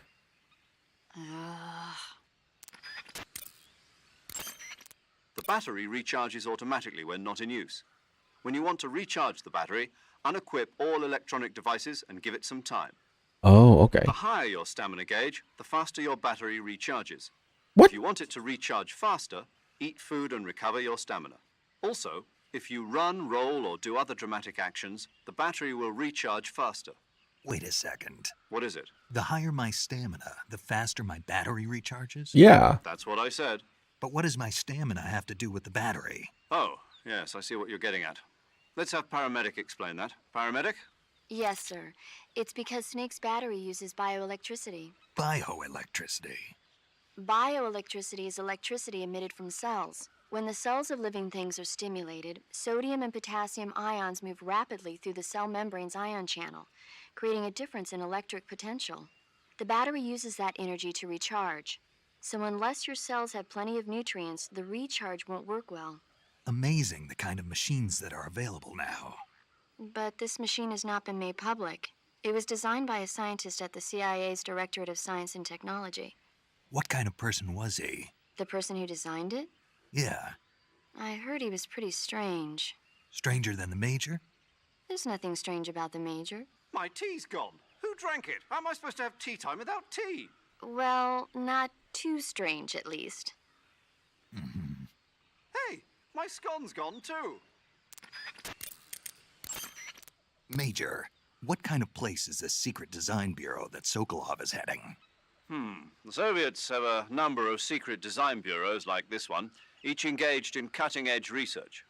The battery recharges automatically when not in use. When you want to recharge the battery, unequip all electronic devices and give it some time. Oh, okay. The higher your stamina gauge, the faster your battery recharges. What? If you want it to recharge faster, eat food and recover your stamina. Also, if you run, roll, or do other dramatic actions, the battery will recharge faster. Wait a second. What is it? The higher my stamina, the faster my battery recharges? Yeah. That's what I said. But what does my stamina have to do with the battery? Oh, yes, I see what you're getting at. Let's have Paramedic explain that. Paramedic? Yes, sir. It's because Snake's battery uses bioelectricity. Bioelectricity. Bioelectricity is electricity emitted from cells. When the cells of living things are stimulated, sodium and potassium ions move rapidly through the cell membrane's ion channel, creating a difference in electric potential. The battery uses that energy to recharge. So unless your cells have plenty of nutrients, the recharge won't work well. Amazing the kind of machines that are available now. But this machine has not been made public. It was designed by a scientist at the CIA's Directorate of Science and Technology. What kind of person was he? The person who designed it? Yeah. I heard he was pretty strange. Stranger than the Major? There's nothing strange about the Major. My tea's gone. Who drank it? How am I supposed to have tea time without tea? Well, not too strange, at least. Hey, my scone's gone too. Major, what kind of place is this secret design bureau that Sokolov is heading? The Soviets have a number of secret design bureaus like this one, each engaged in cutting-edge research.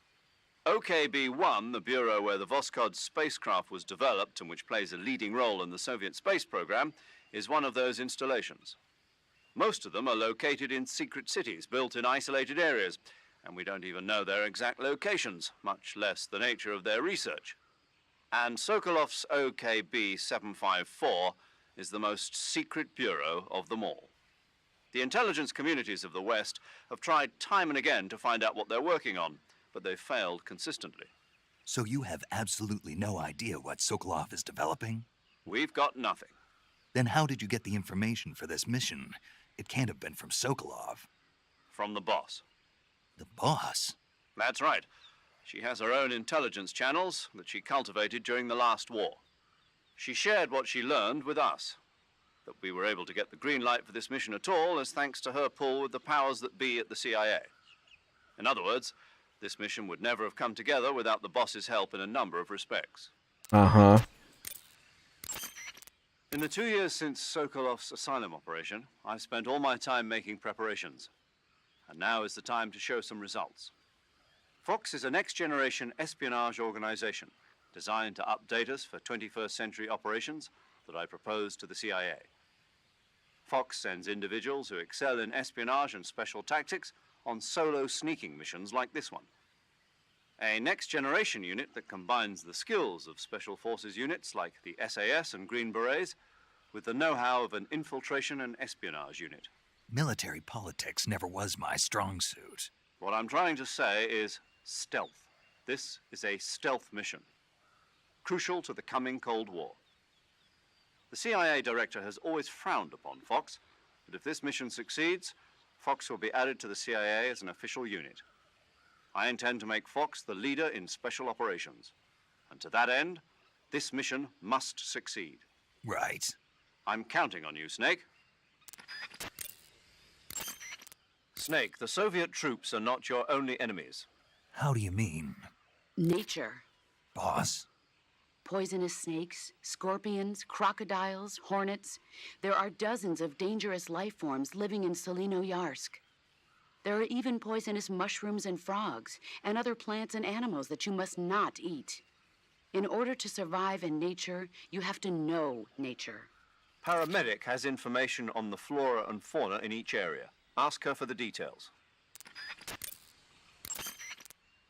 OKB-1, the bureau where the Voskhod spacecraft was developed and which plays a leading role in the Soviet space program, is one of those installations. Most of them are located in secret cities built in isolated areas, and we don't even know their exact locations, much less the nature of their research. And Sokolov's OKB-754 is the most secret bureau of them all. The intelligence communities of the West have tried time and again to find out what they're working on, but they've failed consistently. So you have absolutely no idea what Sokolov is developing? We've got nothing. Then how did you get the information for this mission? It can't have been from Sokolov. From the boss. The boss? That's right. She has her own intelligence channels that she cultivated during the last war. She shared what she learned with us. That we were able to get the green light for this mission at all is thanks to her pull with the powers that be at the CIA. In other words, this mission would never have come together without the boss's help in a number of respects. Uh-huh. In the 2 years since Sokolov's asylum operation, I've spent all my time making preparations. And now is the time to show some results. Fox is a next-generation espionage organization designed to update us for 21st century operations that I propose to the CIA. Fox sends individuals who excel in espionage and special tactics on solo sneaking missions like this one. A next-generation unit that combines the skills of special forces units like the SAS and Green Berets with the know-how of an infiltration and espionage unit. Military politics never was my strong suit. What I'm trying to say is stealth. This is a stealth mission, crucial to the coming Cold War. The CIA director has always frowned upon Fox, but if this mission succeeds, Fox will be added to the CIA as an official unit. I intend to make Fox the leader in special operations. And to that end, this mission must succeed. Right. I'm counting on you, Snake. Snake, the Soviet troops are not your only enemies. How do you mean? Nature. Boss? Poisonous snakes, scorpions, crocodiles, hornets. There are dozens of dangerous life forms living in Solino-Yarsk. There are even poisonous mushrooms and frogs, and other plants and animals that you must not eat. In order to survive in nature, you have to know nature. Paramedic has information on the flora and fauna in each area. Ask her for the details.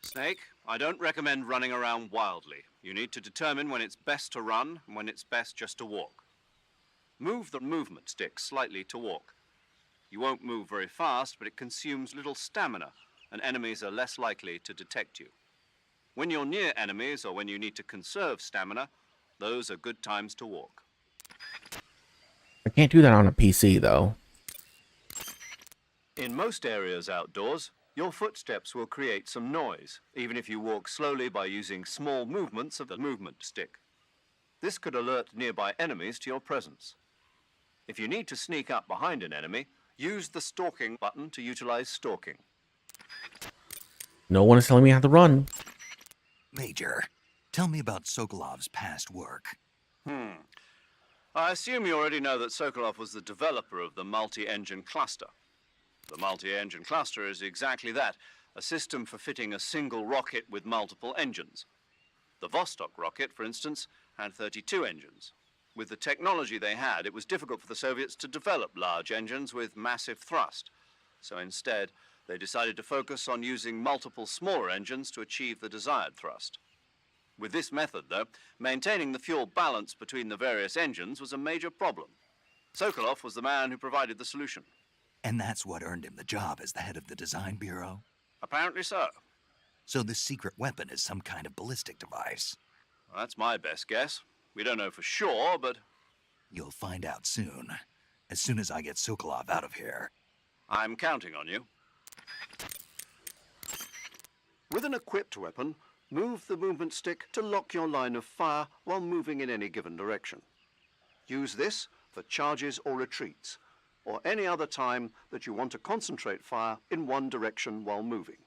Snake, I don't recommend running around wildly. You need to determine when it's best to run and when it's best just to walk. Move the movement stick slightly to walk. You won't move very fast, but it consumes little stamina, and enemies are less likely to detect you. When you're near enemies or when you need to conserve stamina, those are good times to walk. I can't do that on a PC, though. In most areas outdoors, your footsteps will create some noise, even if you walk slowly by using small movements of the movement stick. This could alert nearby enemies to your presence. If you need to sneak up behind an enemy, use the stalking button to utilize stalking. No one is telling me how to run. Major, tell me about Sokolov's past work. I assume you already know that Sokolov was the developer of the multi-engine cluster. The multi-engine cluster is exactly that, a system for fitting a single rocket with multiple engines. The Vostok rocket, for instance, had 32 engines. With the technology they had, it was difficult for the Soviets to develop large engines with massive thrust. So instead, they decided to focus on using multiple smaller engines to achieve the desired thrust. With this method, though, maintaining the fuel balance between the various engines was a major problem. Sokolov was the man who provided the solution. And that's what earned him the job as the head of the design bureau? Apparently so. So this secret weapon is some kind of ballistic device? Well, that's my best guess. We don't know for sure, but... You'll find out soon. As soon as I get Sokolov out of here. I'm counting on you. With an equipped weapon, move the movement stick to lock your line of fire while moving in any given direction. Use this for charges or retreats, or any other time that you want to concentrate fire in one direction while moving.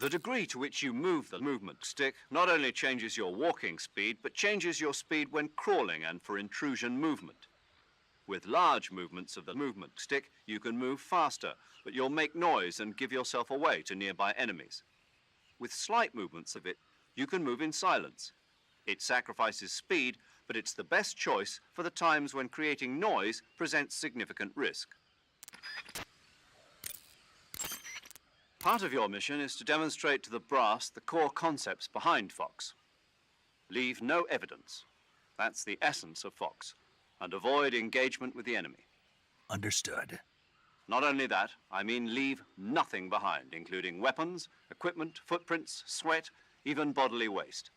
The degree to which you move the movement stick not only changes your walking speed, but changes your speed when crawling and for intrusion movement. With large movements of the movement stick, you can move faster, but you'll make noise and give yourself away to nearby enemies. With slight movements of it, you can move in silence. It sacrifices speed, but it's the best choice for the times when creating noise presents significant risk. Part of your mission is to demonstrate to the brass the core concepts behind Fox. Leave no evidence. That's the essence of Fox. And avoid engagement with the enemy. Understood. Not only that, I mean leave nothing behind, including weapons, equipment, footprints, sweat, even bodily waste.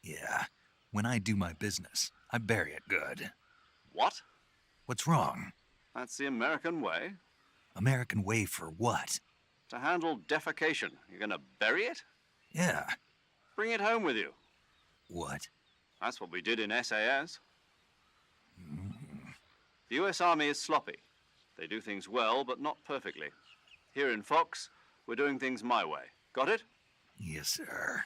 Yeah. When I do my business, I bury it good. What? What's wrong? That's the American way. American way for what? To handle defecation. You're gonna bury it? Yeah. Bring it home with you. What? That's what we did in SAS. The US Army is sloppy. They do things well, but not perfectly. Here in Fox, we're doing things my way. Got it? Yes, sir.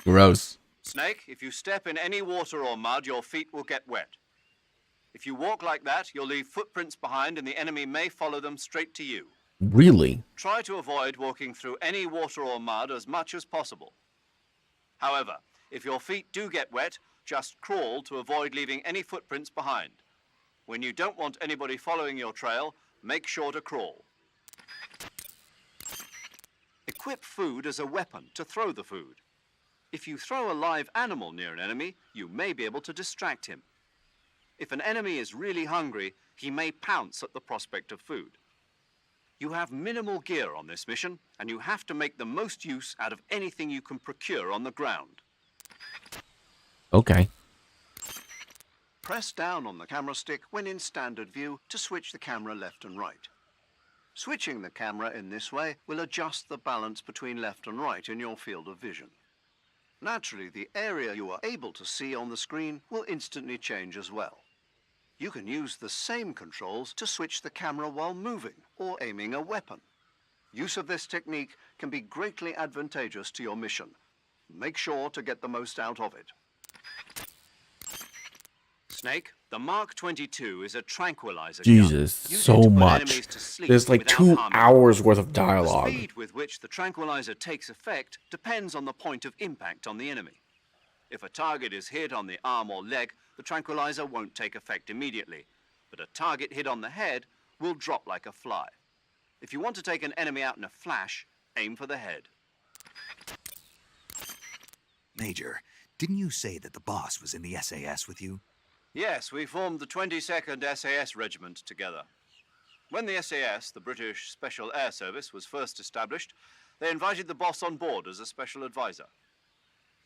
Gross. Snake, if you step in any water or mud, your feet will get wet. If you walk like that, you'll leave footprints behind and the enemy may follow them straight to you. Really? Try to avoid walking through any water or mud as much as possible. However, if your feet do get wet, just crawl to avoid leaving any footprints behind. When you don't want anybody following your trail, make sure to crawl. Equip food as a weapon to throw the food. If you throw a live animal near an enemy, you may be able to distract him. If an enemy is really hungry, he may pounce at the prospect of food. You have minimal gear on this mission, and you have to make the most use out of anything you can procure on the ground. Okay. Press down on the camera stick when in standard view to switch the camera left and right. Switching the camera in this way will adjust the balance between left and right in your field of vision. Naturally, the area you are able to see on the screen will instantly change as well. You can use the same controls to switch the camera while moving or aiming a weapon. Use of this technique can be greatly advantageous to your mission. Make sure to get the most out of it. Snake, the Mark 22 is a tranquilizer gun. Jesus, Use it so to put much. enemies to sleep There's like without 2 harming them. hours worth of The dialogue. speed with which the tranquilizer takes effect depends on the point of impact on the enemy. If a target is hit on the arm or leg, the tranquilizer won't take effect immediately, but a target hit on the head will drop like a fly. If you want to take an enemy out in a flash, aim for the head. Major, didn't you say that the boss was in the SAS with you? Yes, we formed the 22nd SAS Regiment together. When the SAS, the British Special Air Service, was first established, they invited the boss on board as a special advisor.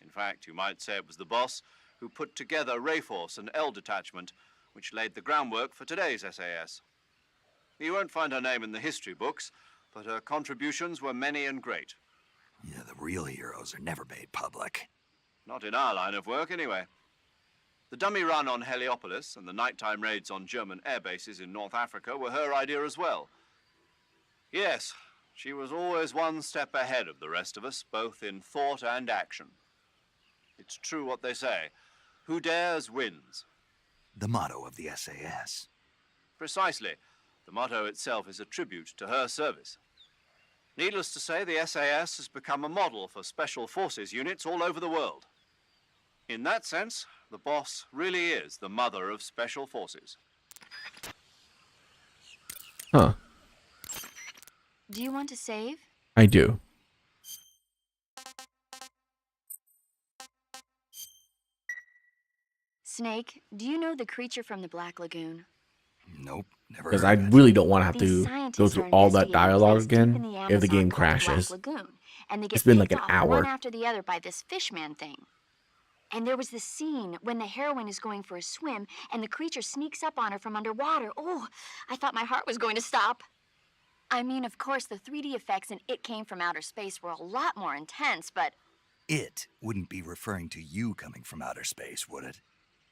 In fact, you might say it was the boss who put together Rayforce and L Detachment, which laid the groundwork for today's SAS. You won't find her name in the history books, but her contributions were many and great. Yeah, the real heroes are never made public. Not in our line of work, anyway. The dummy run on Heliopolis and the nighttime raids on German air bases in North Africa were her idea as well. Yes, she was always one step ahead of the rest of us, both in thought and action. It's true what they say. Who dares wins. The motto of the SAS. Precisely. The motto itself is a tribute to her service. Needless to say, the SAS has become a model for special forces units all over the world. In that sense, the boss really is the mother of special forces. Huh. Do you want to save? I do. Snake, do you know the creature from the Black Lagoon? Nope, never Because heard I of it. really don't want to have These to go scientists through are all that investigating a dialogue place deep in again the if the Amazon game called the crashes. Black Lagoon, and they get It's been like picked an off one hour. after the other by this fishman thing. And there was this scene when the heroine is going for a swim and the creature sneaks up on her from underwater. Oh, I thought my heart was going to stop. I mean, of course, the 3D effects in It Came from Outer Space were a lot more intense, but It wouldn't be referring to you coming from outer space, would it?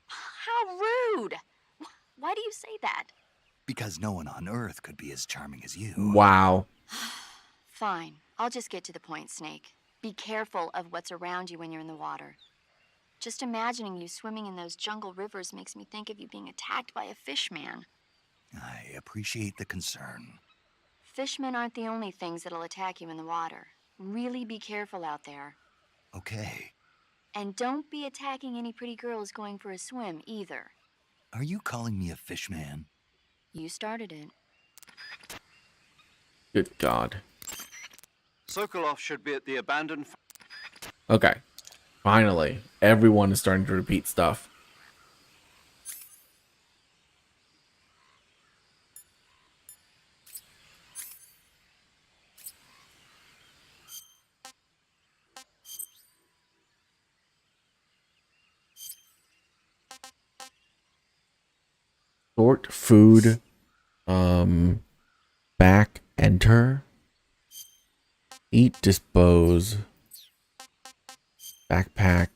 how rude! Why do you say that? Because no one on Earth could be as charming as you. Wow. Fine, I'll just get to the point, Snake. Be careful of what's around you when you're in the water. Just imagining you swimming in those jungle rivers makes me think of you being attacked by a fishman. I appreciate the concern. Fishmen aren't the only things that'll attack you in the water. Really be careful out there. Okay. And don't be attacking any pretty girls going for a swim, either. Are you calling me a fish man? You started it. Good God. Sokolov should be at the abandoned... Okay. Finally, everyone is starting to repeat stuff. Sort food. Back enter. Eat, dispose. Backpack.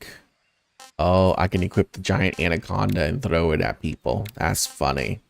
Oh, I can equip the giant anaconda and throw it at people. That's funny.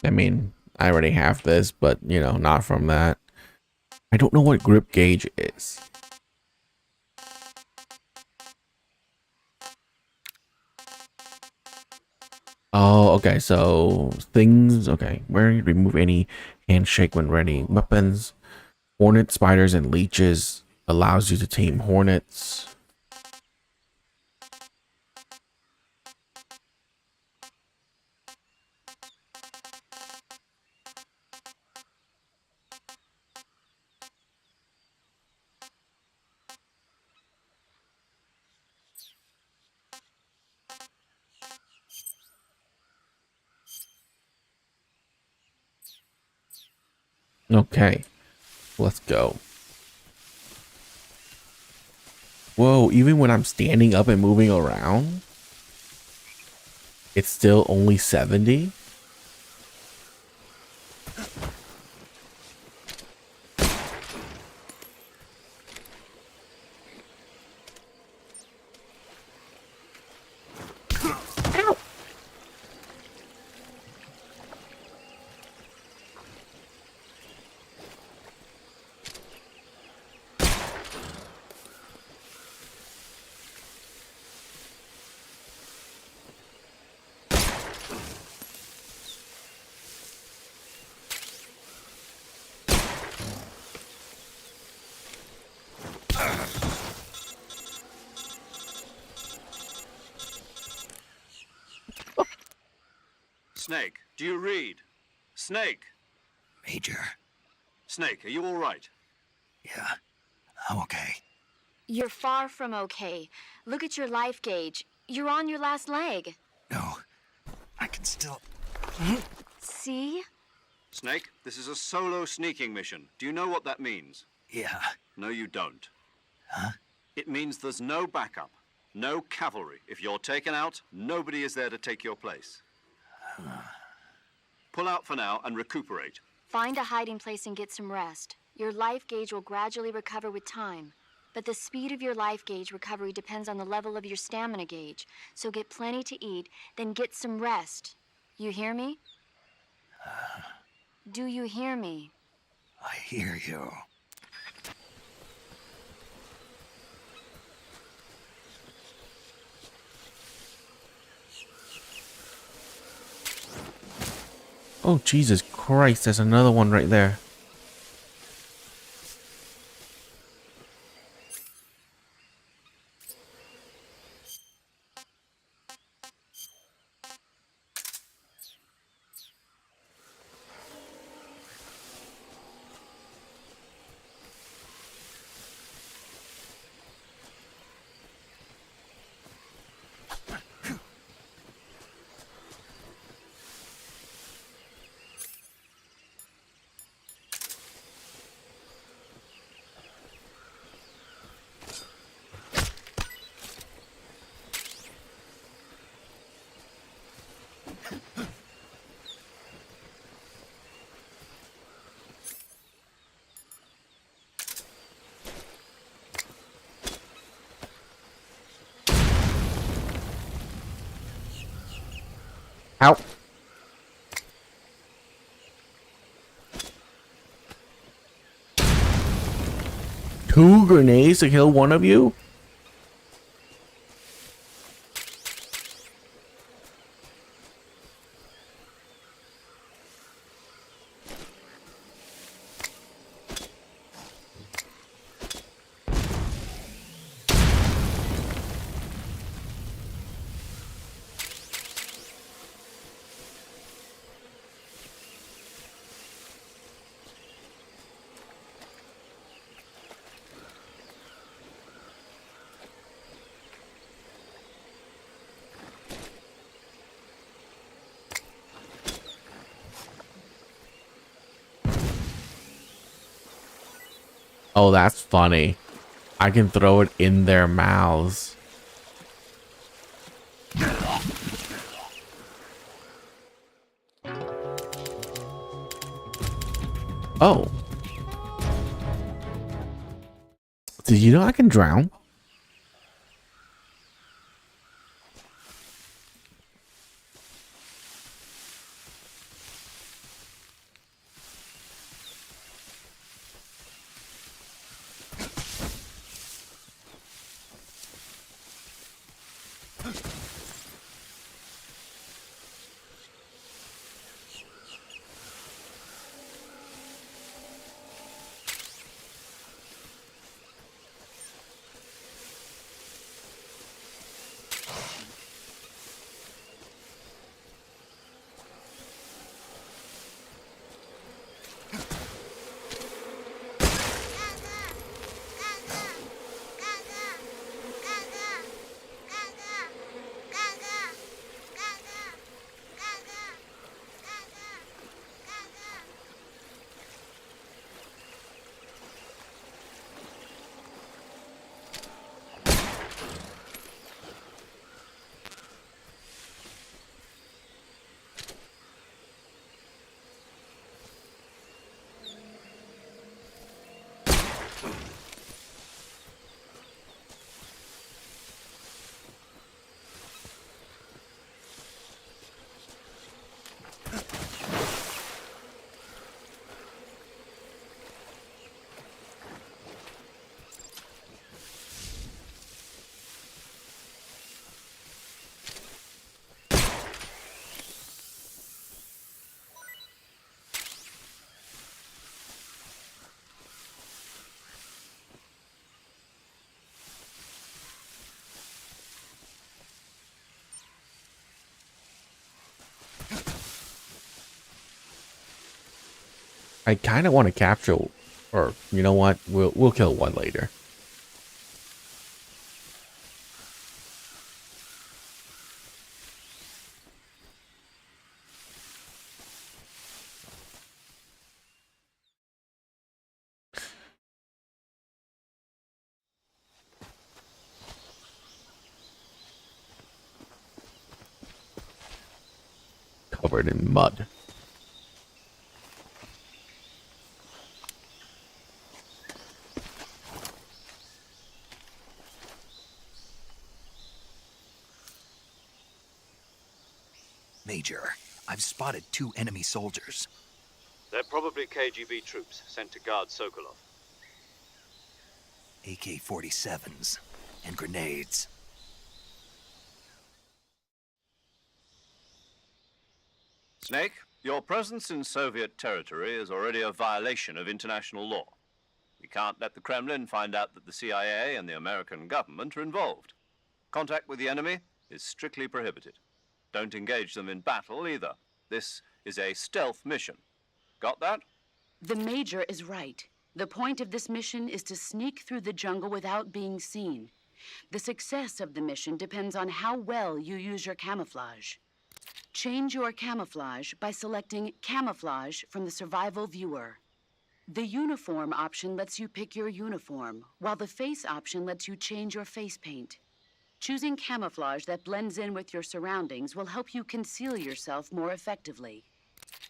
I mean, I already have this, but, you know, not from that. I don't know what grip gauge is. Oh, okay, so things, okay. Where remove any handshake when ready. Weapons, hornet, spiders, and leeches. Allows you to tame hornets. Okay, let's go. Whoa, even when I'm standing up and moving around, it's still only 70? Snake, do you read? Snake! Major. Snake, are you all right? Yeah, I'm okay. You're far from okay. Look at your life gauge. You're on your last leg. No, I can still... See? Snake, this is a solo sneaking mission. Do you know what that means? Yeah. No, you don't. Huh? It means there's no backup, no cavalry. If you're taken out, nobody is there to take your place. Pull out for now and recuperate. Find a hiding place and get some rest. Your life gauge will gradually recover with time. But the speed of your life gauge recovery depends on the level of your stamina gauge. So get plenty to eat, then get some rest. You hear me? Do you hear me? I hear you. Oh, Jesus Christ, there's another one right there. Ow. Two grenades to kill one of you? Oh, that's funny. I can throw it in their mouths. Oh. Did you know I can drown? I kind of want to capture, or you know what? We'll kill one later. Covered in mud. Major, I've spotted 2 enemy soldiers. They're probably KGB troops sent to guard Sokolov. AK-47s and grenades. Snake, your presence in Soviet territory is already a violation of international law. We can't let the Kremlin find out that the CIA and the American government are involved. Contact with the enemy is strictly prohibited. Don't engage them in battle either. This is a stealth mission. Got that? The Major is right. The point of this mission is to sneak through the jungle without being seen. The success of the mission depends on how well you use your camouflage. Change your camouflage by selecting Camouflage from the Survival Viewer. The Uniform option lets you pick your uniform, while the Face option lets you change your face paint. Choosing camouflage that blends in with your surroundings will help you conceal yourself more effectively.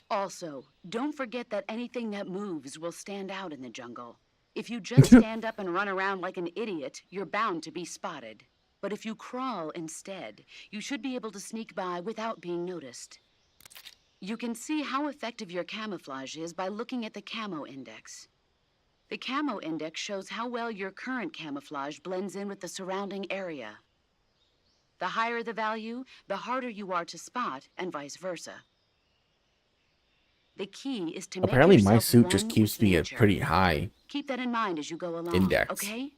Also, don't forget that anything that moves will stand out in the jungle. If you just stand up and run around like an idiot, you're bound to be spotted. But if you crawl instead, you should be able to sneak by without being noticed. You can see how effective your camouflage is by looking at the Camo Index. The Camo Index shows how well your current camouflage blends in with the surrounding area. The higher the value, the harder you are to spot, and vice versa. The key is to Apparently make my yourself suit just one keeps with me at nature. pretty high Keep that in mind as you go along, index. okay?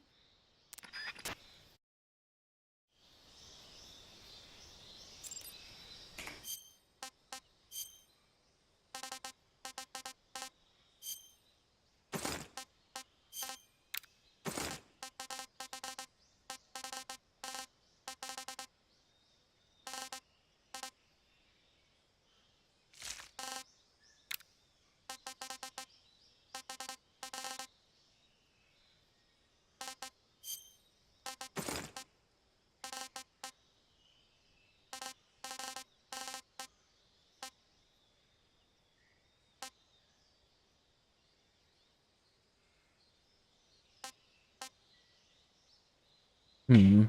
Hmm.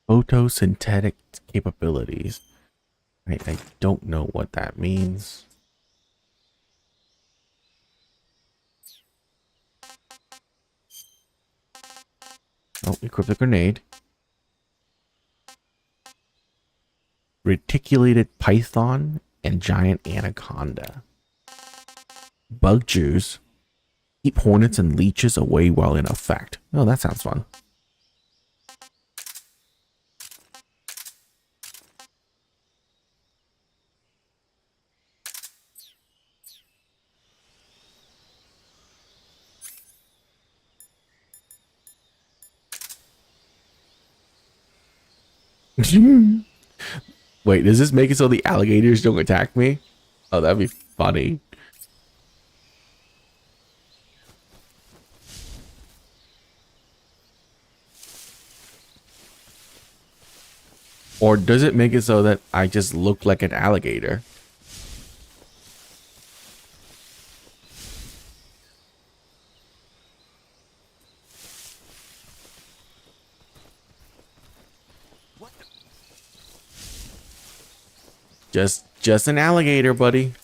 Photosynthetic capabilities. I don't know what that means. Oh, equip the grenade. Reticulated python and giant anaconda. Bug juice. Keep hornets and leeches away while in effect. Oh, that sounds fun. Wait, does this make it so the alligators don't attack me? Oh, that'd be funny. Or does it make it so that I just look like an alligator? Just an alligator, buddy.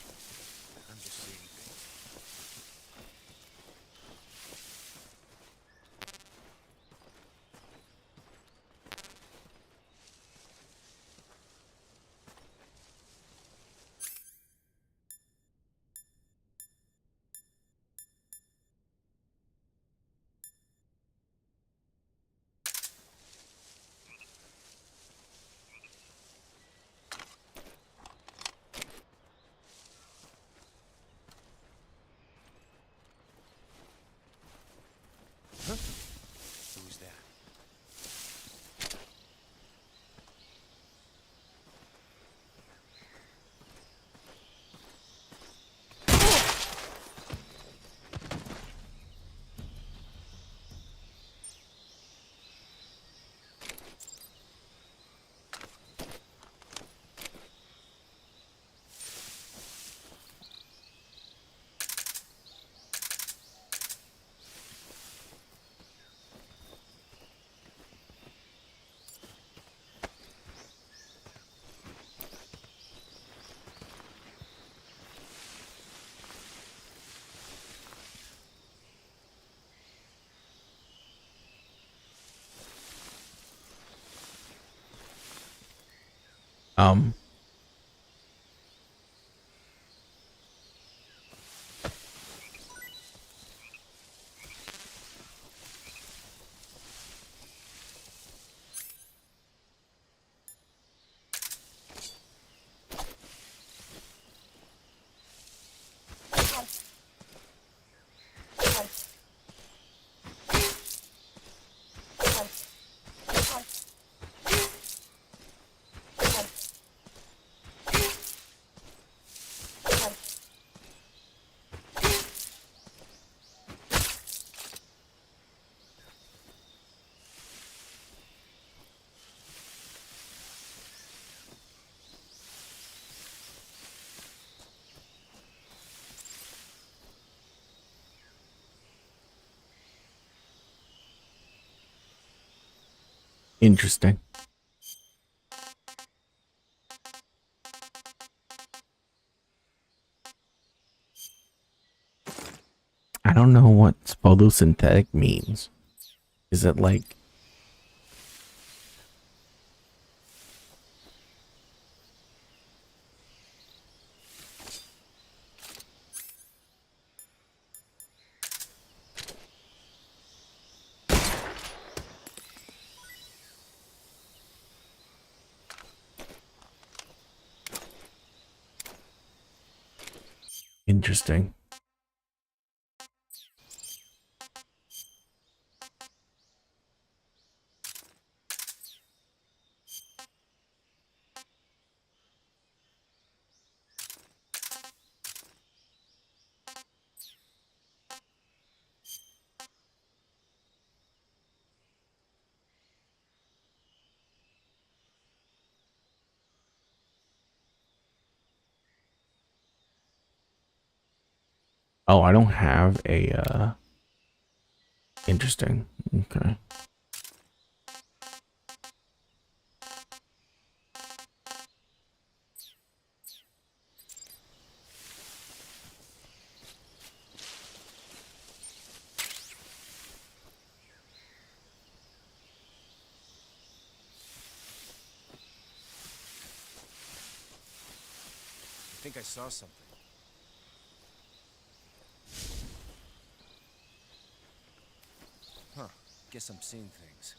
Um, interesting. I don't know what photosynthetic means. Is it like interesting? Oh, I don't have a interesting. Okay. I think I saw something. Huh. Guess I'm seeing things.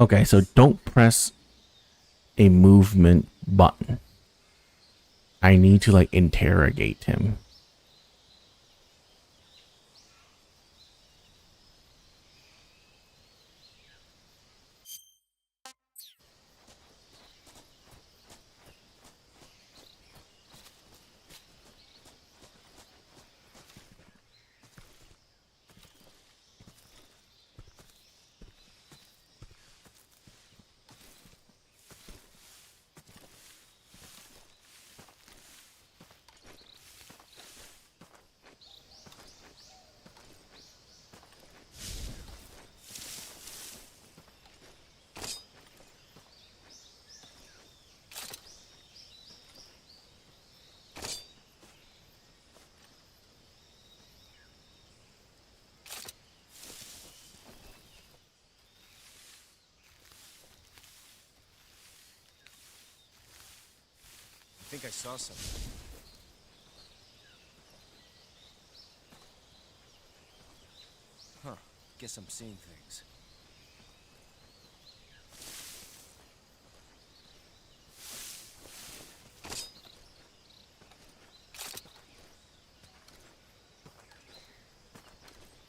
Okay, so don't press a movement button. I need to like interrogate him. think I saw something. Huh. Guess I'm seeing things.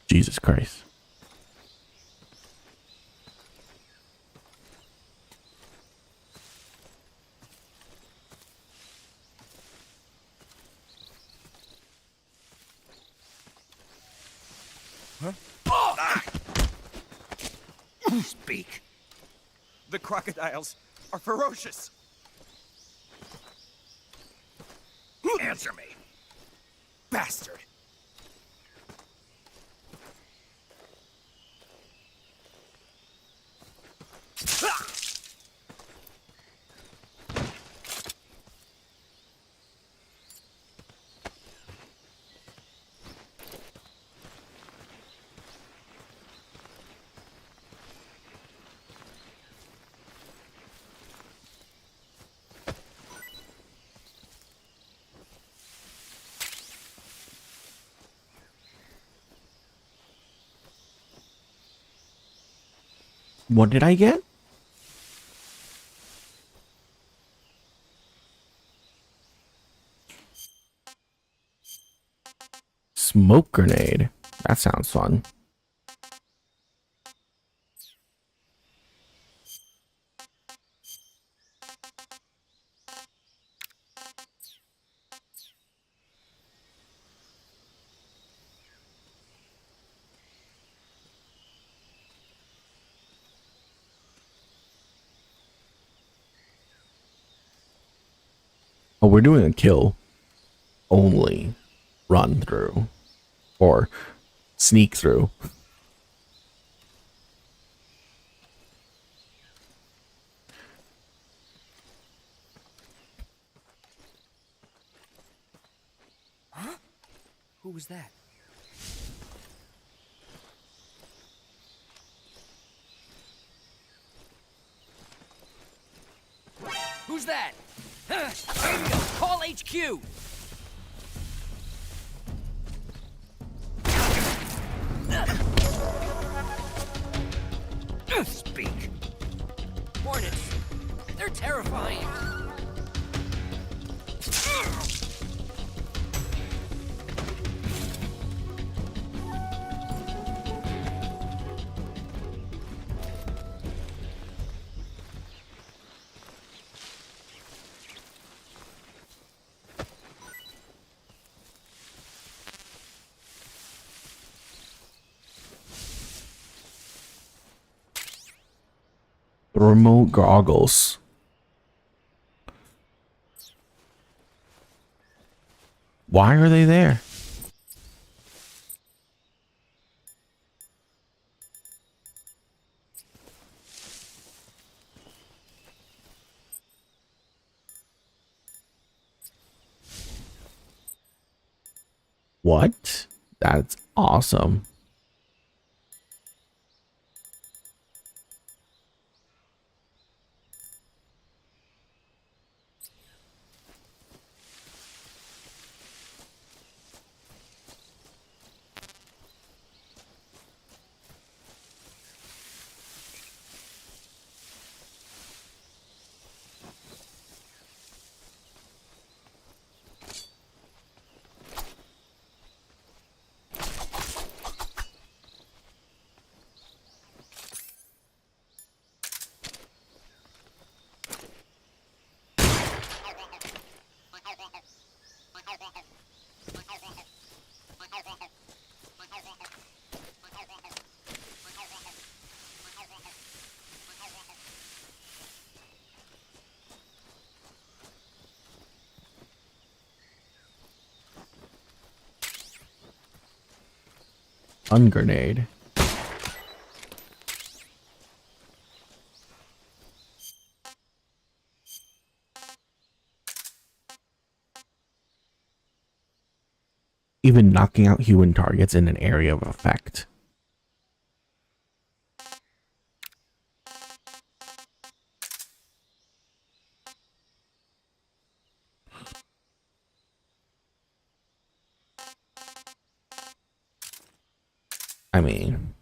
Jesus Christ. Speak. The crocodiles are ferocious. Answer me, bastard. What did I get? Smoke grenade. That sounds fun. Oh, we're doing a kill only run through or sneak through. Who was that? Who's that? Radio, call HQ! Speak. Hornets! They're terrifying! Remote goggles. Why are they there? What? That's awesome. Stun grenade. Even knocking out human targets in an area of effect. I mean,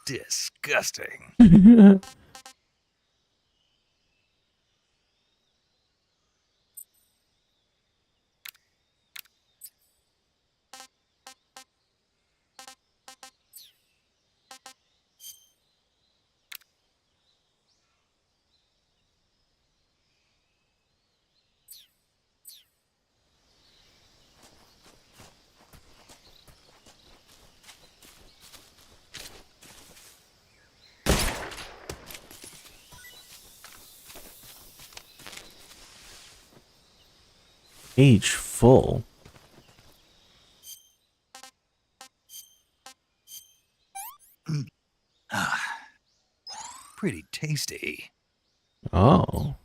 Disgusting. age full. Pretty tasty. Oh.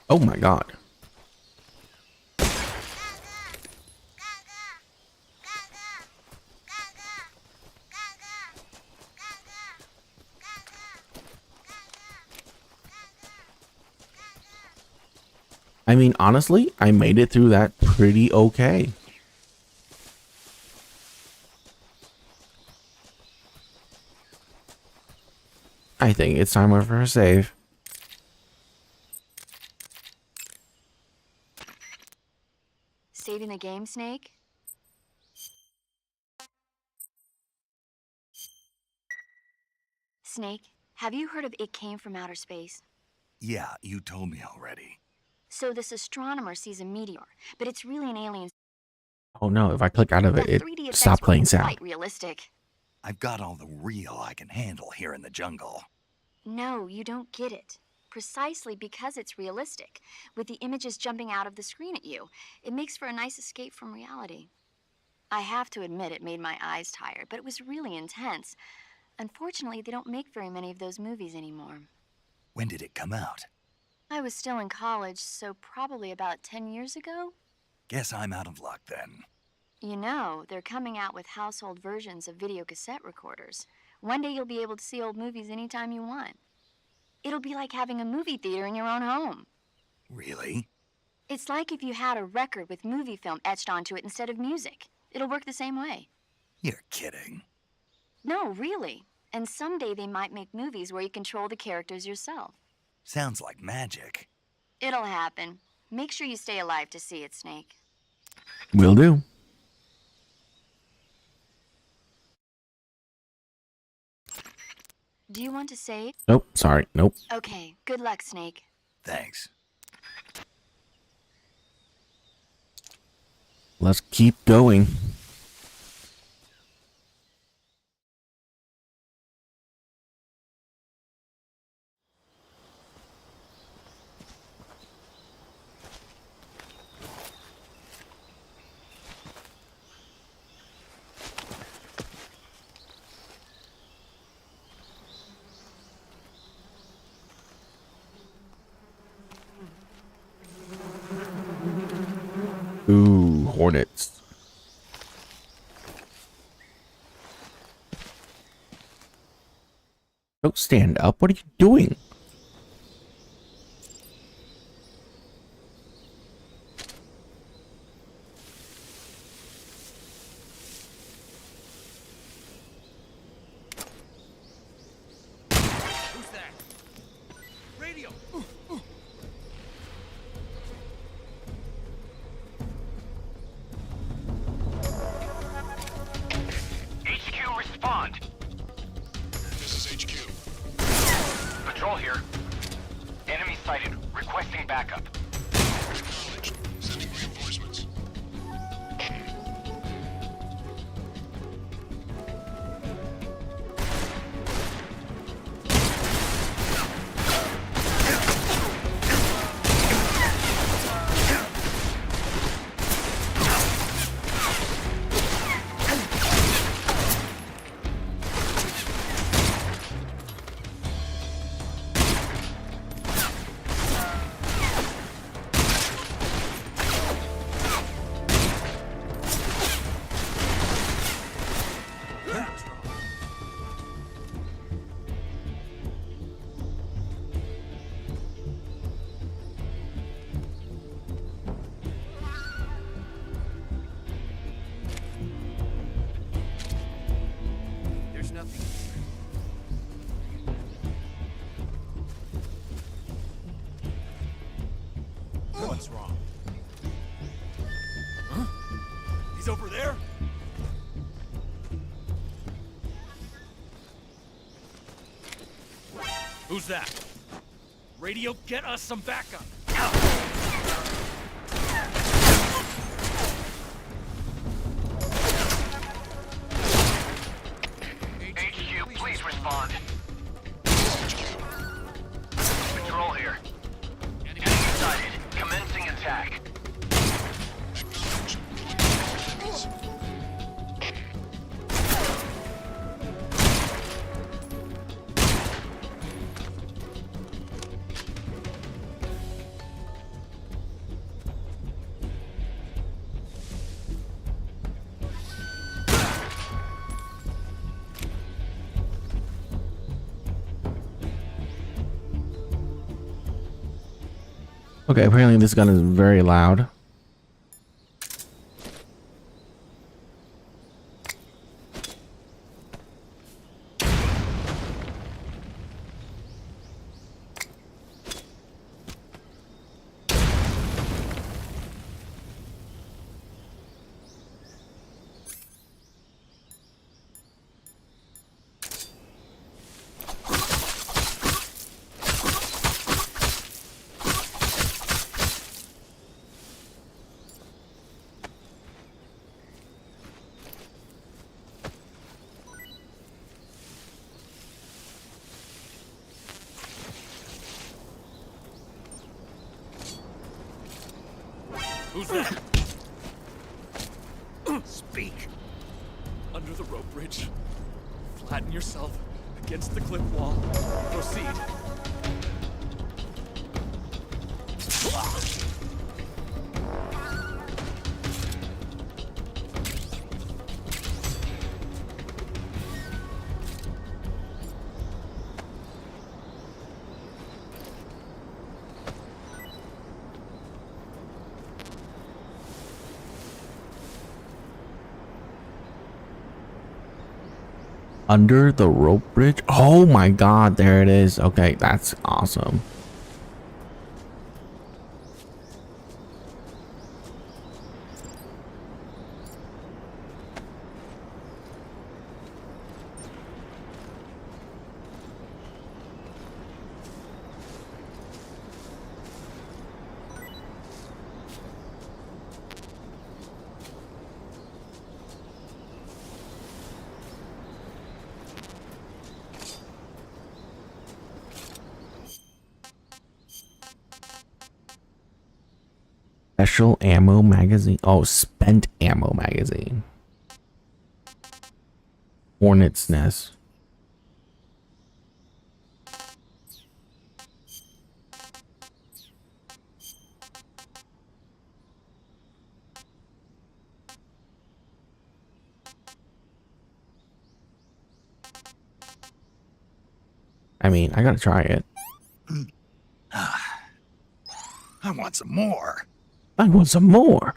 Oh my god. I mean, honestly, I made it through that pretty okay. I think it's time for a save. Saving the game, Snake? Snake, have you heard of It Came from Outer Space? Yeah, you told me already. So this astronomer sees a meteor, but it's really an alien. Oh no, if I click out of The it, it 3D effects stopped were playing sound. quite realistic. I've got all the real I can handle here in the jungle. No, you don't get it. Precisely because it's realistic, with the images jumping out of the screen at you, it makes for a nice escape from reality. I have to admit it made my eyes tired, but it was really intense. Unfortunately, they don't make very many of those movies anymore. When did it come out? I was still in college, so probably about 10 years ago. Guess I'm out of luck then. You know, they're coming out with household versions of video cassette recorders. One day you'll be able to see old movies anytime you want. It'll be like having a movie theater in your own home. Really? It's like if you had a record with movie film etched onto it instead of music. It'll work the same way. You're kidding. No, really. And someday they might make movies where you control the characters yourself. Sounds like magic. It'll happen. Make sure you stay alive to see it, Snake. Will do. Do you want to save? Nope, sorry, nope. Okay, good luck, Snake. Thanks. Let's keep going. Ooh, hornets. Don't stand up. What are you doing? Who's that? Radio! HQ, respond. This is HQ. Patrol here. Enemy sighted. Requesting backup. Acknowledged. Sending reinforcements. There's nothing. What's wrong? Huh? He's over there? Who's that? Radio, get us some backup! HQ, please respond. Patrol here. Enemy sighted. Commencing attack. Acknowledge. Okay, apparently this gun is very loud. Who's that? Speak. Under the rope bridge. Flatten yourself against the cliff wall. Proceed. Under the rope bridge? Oh my god, there it is. Okay, that's awesome. Special ammo magazine. Oh, spent ammo magazine. Hornet's nest. I mean, I gotta try it. I want some more. I want some more.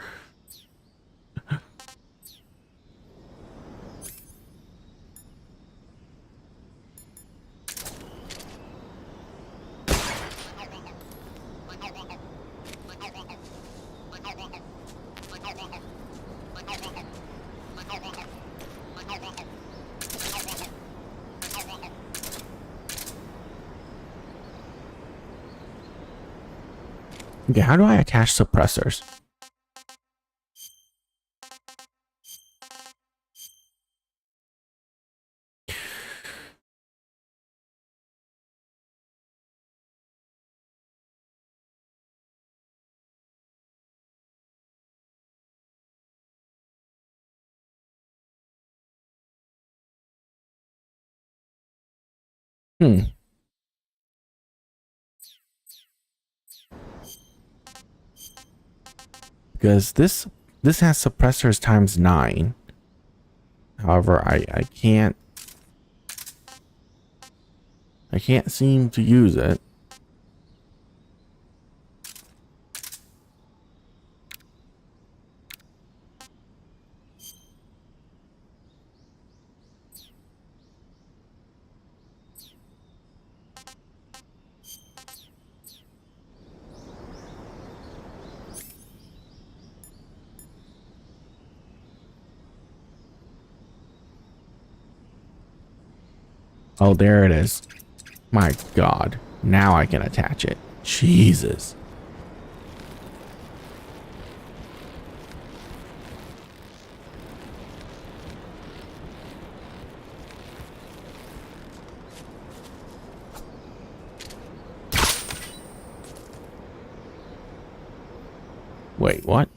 Okay, how do I attach suppressors? Because this has suppressors times 9. However, I can't seem to use it. Oh, there it is. My God. Now I can attach it. Jesus. Wait, what?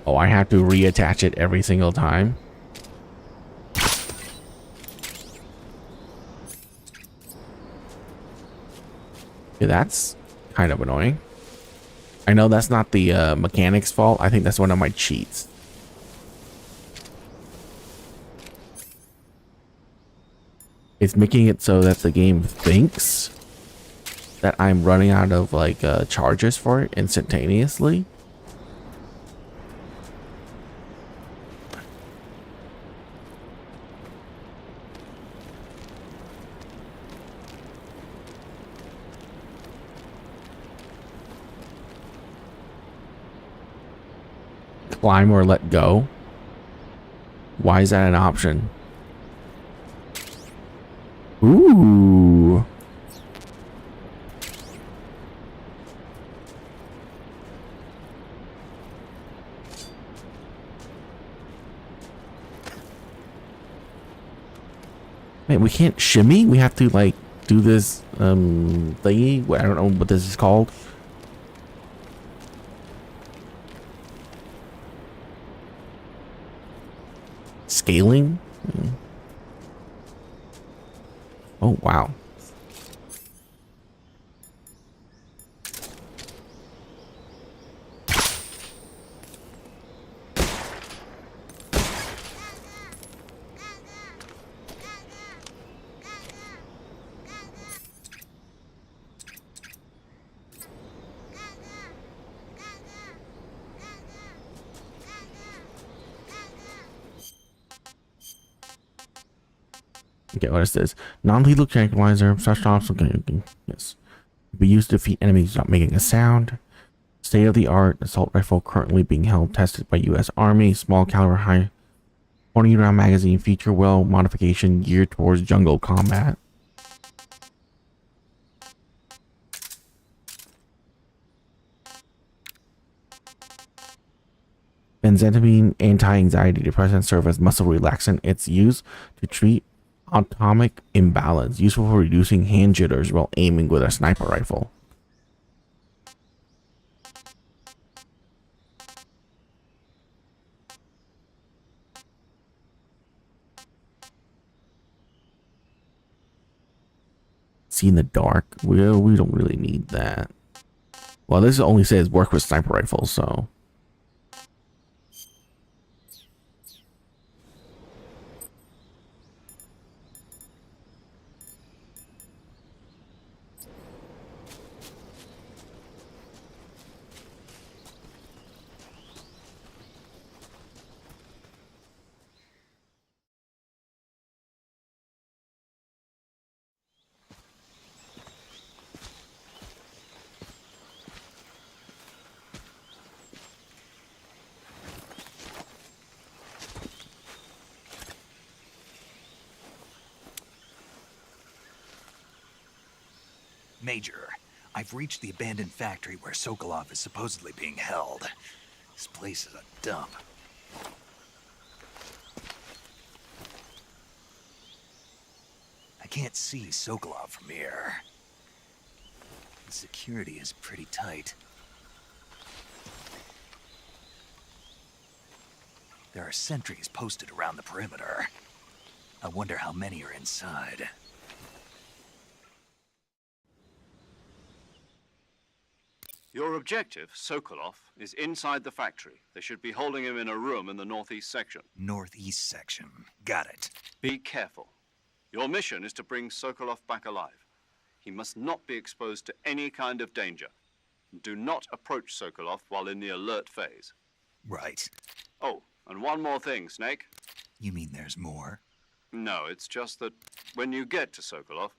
Oh, I have to reattach it every single time? Yeah, that's kind of annoying. I know that's not the mechanic's fault. I think that's one of my cheats. It's making it so that the game thinks that I'm running out of like charges for it instantaneously. Climb or let go. Why is that an option? Ooh. Man, we can't shimmy? We have to like do this thingy? I don't know what this is called. Scaling? Oh, wow. Okay, what is this? Non-lethal tranquilizer. Such obstacle. Yes. Be used to defeat enemies without making a sound. State-of-the-art assault rifle currently being held tested by U.S. Army. Small caliber, high 20 round magazine. Feature well modification geared towards jungle combat. Benzathine anti-anxiety depressants serve as muscle relaxant. It's used to treat autonomic imbalance, useful for reducing hand jitters while aiming with a sniper rifle. See in the dark? Well, we don't really need that. Well, this only says work with sniper rifles, so. Major, I've reached the abandoned factory where Sokolov is supposedly being held. This place is a dump. I can't see Sokolov from here. The security is pretty tight. There are sentries posted around the perimeter. I wonder how many are inside. Your objective, Sokolov, is inside the factory. They should be holding him in a room in the northeast section. Northeast section. Got it. Be careful. Your mission is to bring Sokolov back alive. He must not be exposed to any kind of danger. Do not approach Sokolov while in the alert phase. Right. Oh, and one more thing, Snake. You mean there's more? No, it's just that when you get to Sokolov,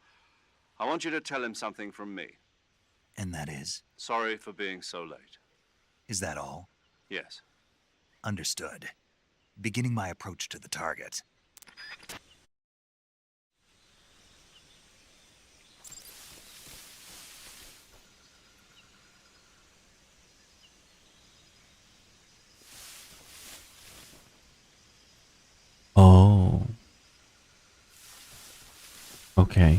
I want you to tell him something from me. And that is? Sorry for being so late. Is that all? Yes. Understood. Beginning my approach to the target. Oh. Okay.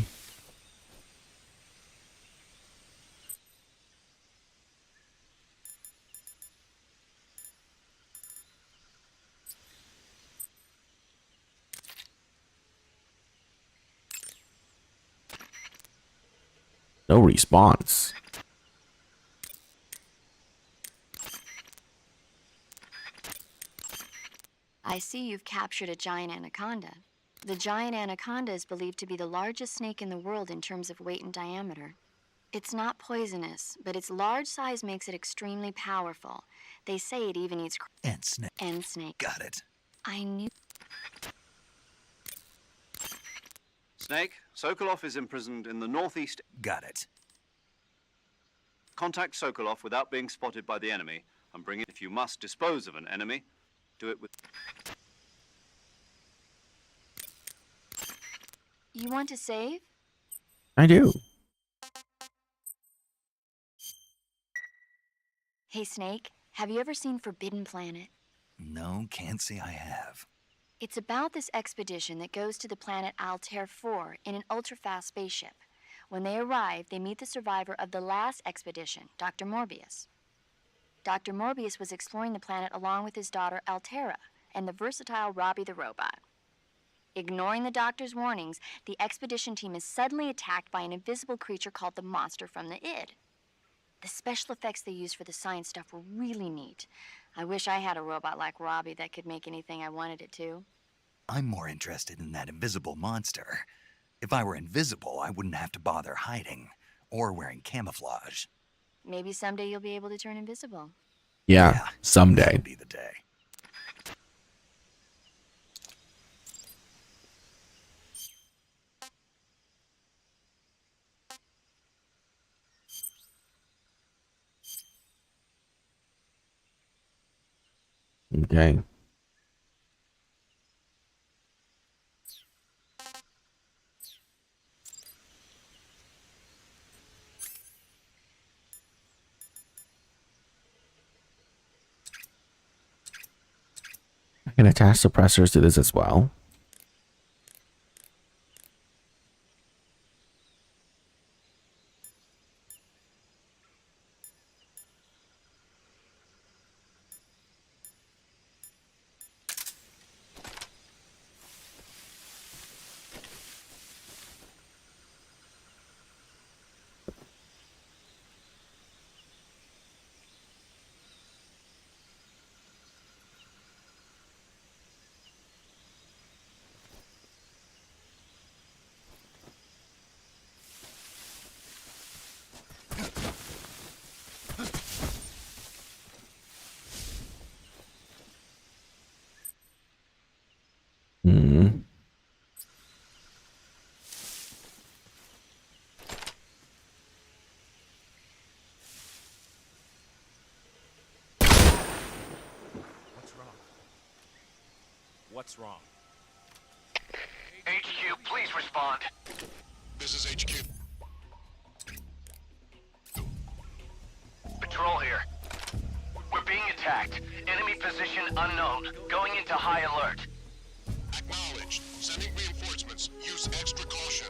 No response. I see you've captured a giant anaconda. The giant anaconda is believed to be the largest snake in the world in terms of weight and diameter. It's not poisonous, but its large size makes it extremely powerful. They say it even eats And snake. and snake. Got it. I knew. Snake, Sokolov is imprisoned in the northeast. Got it. Contact Sokolov without being spotted by the enemy, and bring it. If you must dispose of an enemy, do it with... You want to save? I do. Hey, Snake, have you ever seen Forbidden Planet? No, can't say I have. It's about this expedition that goes to the planet Altair 4 in an ultra-fast spaceship. When they arrive, they meet the survivor of the last expedition, Dr. Morbius. Dr. Morbius was exploring the planet along with his daughter Altera and the versatile Robbie the robot. Ignoring the doctor's warnings, the expedition team is suddenly attacked by an invisible creature called the Monster from the Id. The special effects they used for the science stuff were really neat. I wish I had a robot like Robbie that could make anything I wanted it to. I'm more interested in that invisible monster. If I were invisible, I wouldn't have to bother hiding or wearing camouflage. Maybe someday you'll be able to turn invisible. Yeah, someday. That'd be the day. Okay. I can attach suppressors to this as well. Hmm. What's wrong? What's wrong? HQ, please respond. This is HQ. Patrol here. We're being attacked. Enemy position unknown. Going into high alert. Acknowledged. Sending reinforcements. Use extra caution.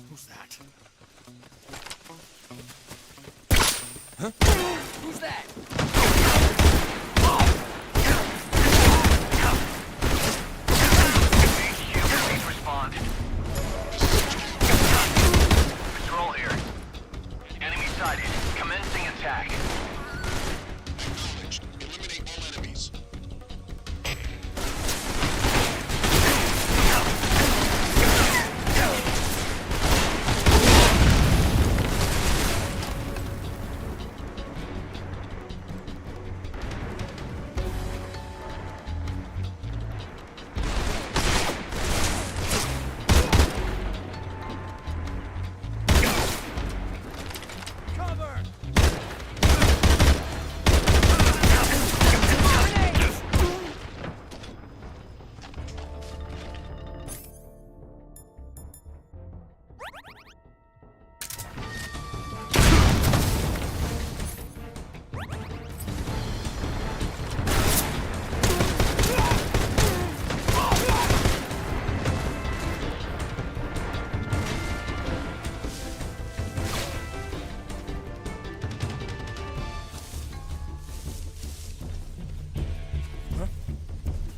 Who's that? Who's that? HQ, please respond. Patrol here. Enemy sighted. Commencing attack. Acknowledged. Eliminate all enemies.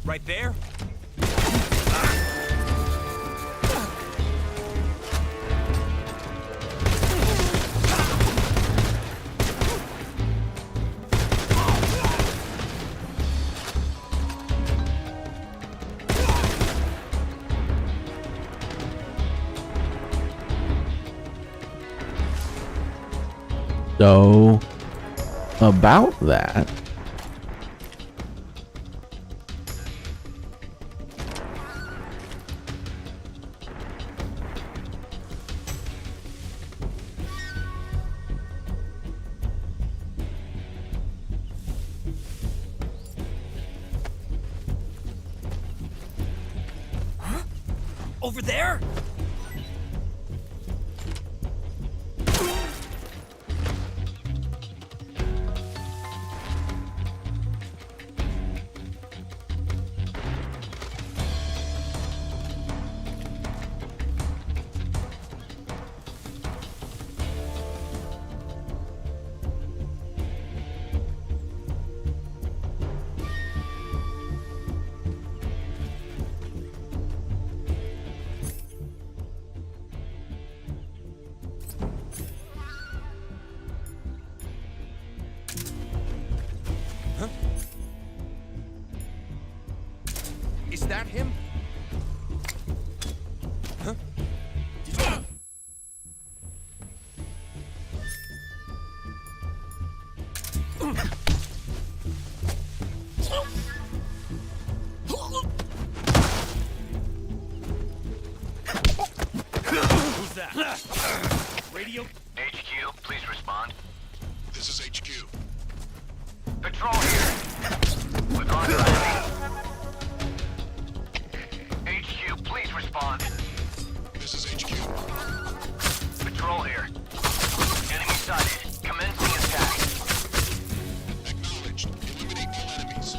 Right there? So, about that, Over there? Is that him? Huh? Did you... Who's that? Radio? HQ, please respond. This is HQ. Patrol here. We're on to enemy. HQ, please respond. This is HQ. Patrol here. Enemy sighted. Commencing attack. Acknowledged. Eliminate all enemies.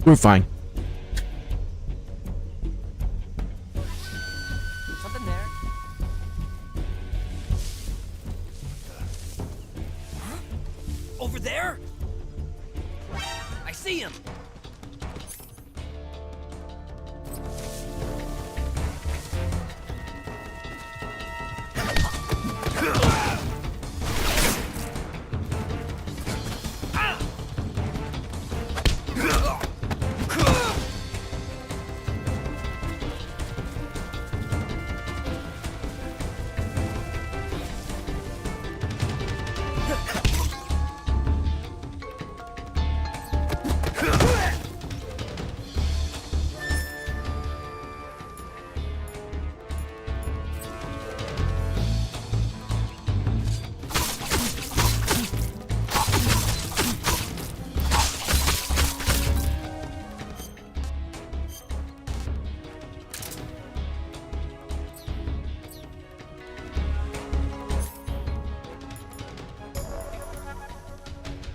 we're fine. Something there? Huh? Over there? I see him.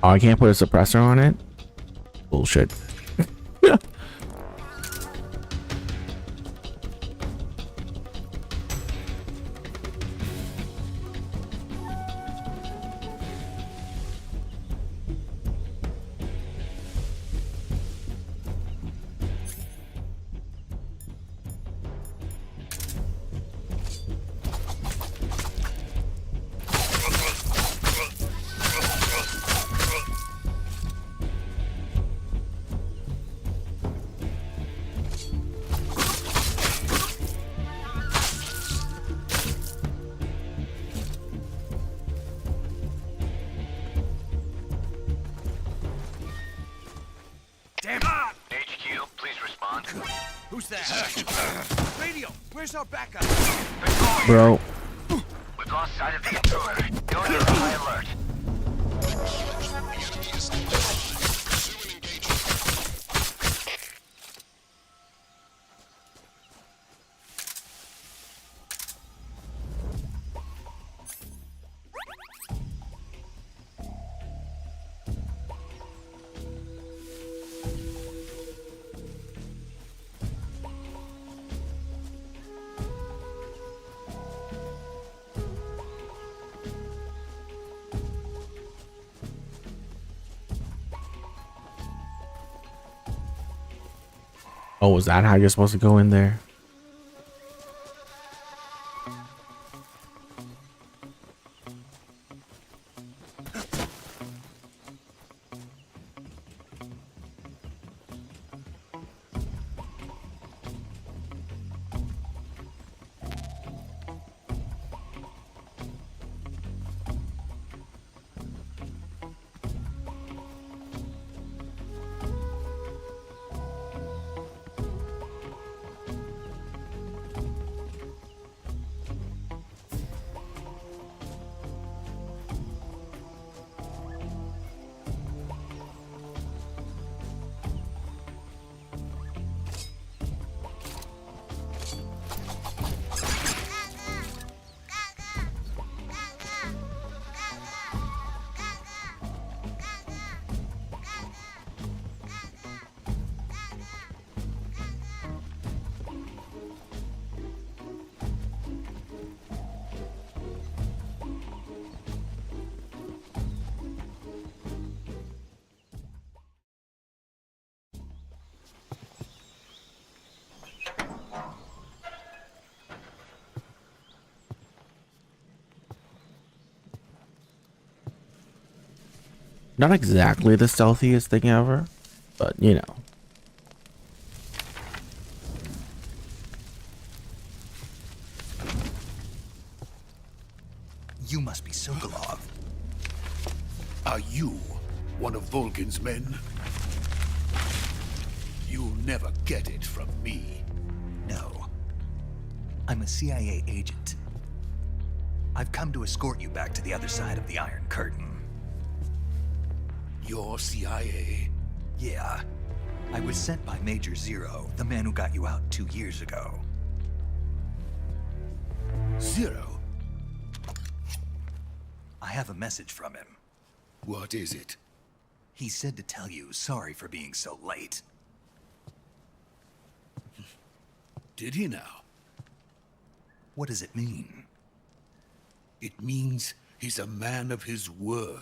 Oh, I can't put a suppressor on it. Bullshit. HQ, please respond. Who's that? Radio, where's our backup? Bro. We've lost sight of the intruder. Going into high alert. Oh, is that how you're supposed to go in there? Not exactly the stealthiest thing ever, but you know. You must be Sokolov. Are you one of Volgin's men? You'll never get it from me. No. I'm a CIA agent. I've come to escort you back to the other side of the Iron Curtain. You're CIA? Yeah. I was sent by Major Zero, the man who got you out 2 years ago. Zero? I have a message from him. What is it? He said to tell you sorry for being so late. Did he now? What does it mean? It means he's a man of his word.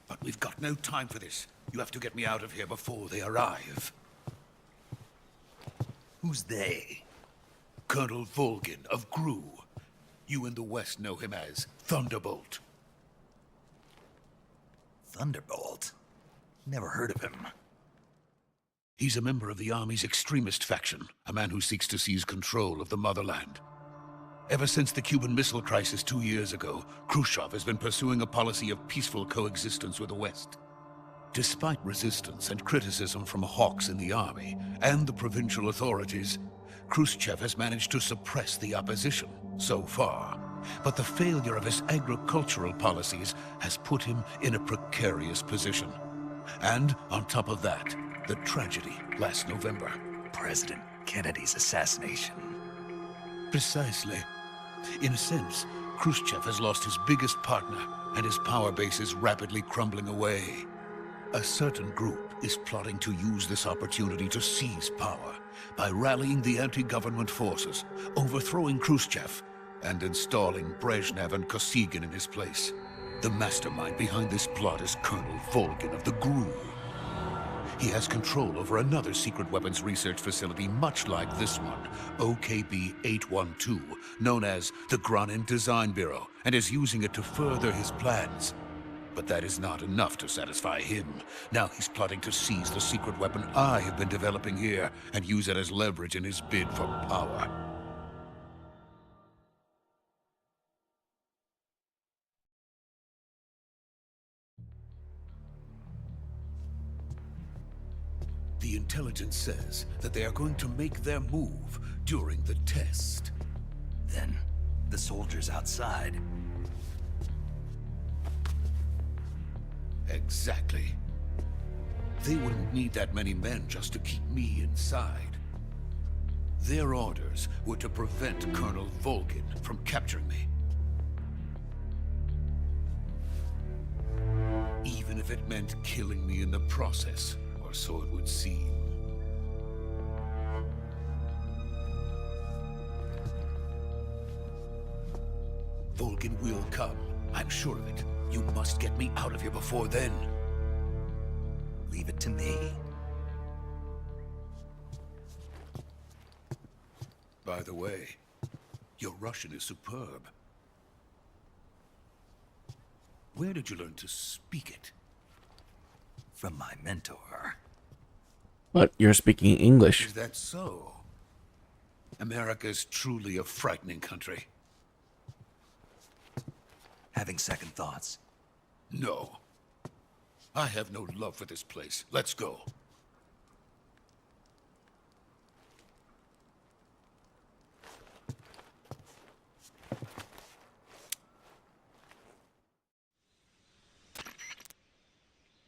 But we've got no time for this. You have to get me out of here before they arrive. Who's they? Colonel Volgin of GRU. You in the West know him as Thunderbolt. Thunderbolt? Never heard of him. He's a member of the Army's extremist faction, a man who seeks to seize control of the motherland. Ever since the Cuban Missile Crisis 2 years ago, Khrushchev has been pursuing a policy of peaceful coexistence with the West. Despite resistance and criticism from hawks in the army and the provincial authorities, Khrushchev has managed to suppress the opposition so far. But the failure of his agricultural policies has put him in a precarious position. And on top of that, the tragedy last November. President Kennedy's assassination. Precisely. In a sense, Khrushchev has lost his biggest partner, and his power base is rapidly crumbling away. A certain group is plotting to use this opportunity to seize power by rallying the anti-government forces, overthrowing Khrushchev, and installing Brezhnev and Kosygin in his place. The mastermind behind this plot is Colonel Volgin of the GRU. He has control over another secret weapons research facility much like this one, OKB-812, known as the Granin Design Bureau, and is using it to further his plans. But that is not enough to satisfy him. Now he's plotting to seize the secret weapon I have been developing here and use it as leverage in his bid for power. The intelligence says that they are going to make their move during the test. Then, the soldiers outside. Exactly. They wouldn't need that many men just to keep me inside. Their orders were to prevent Colonel Volgin from capturing me. Even if it meant killing me in the process, or so it would seem. Volgin will come. I'm sure of it. You must get me out of here before then. Leave it to me. By the way, your Russian is superb. Where did you learn to speak it? From my mentor. But you're speaking English. Is that so? America is truly a frightening country. Having second thoughts. No. I have no love for this place. Let's go.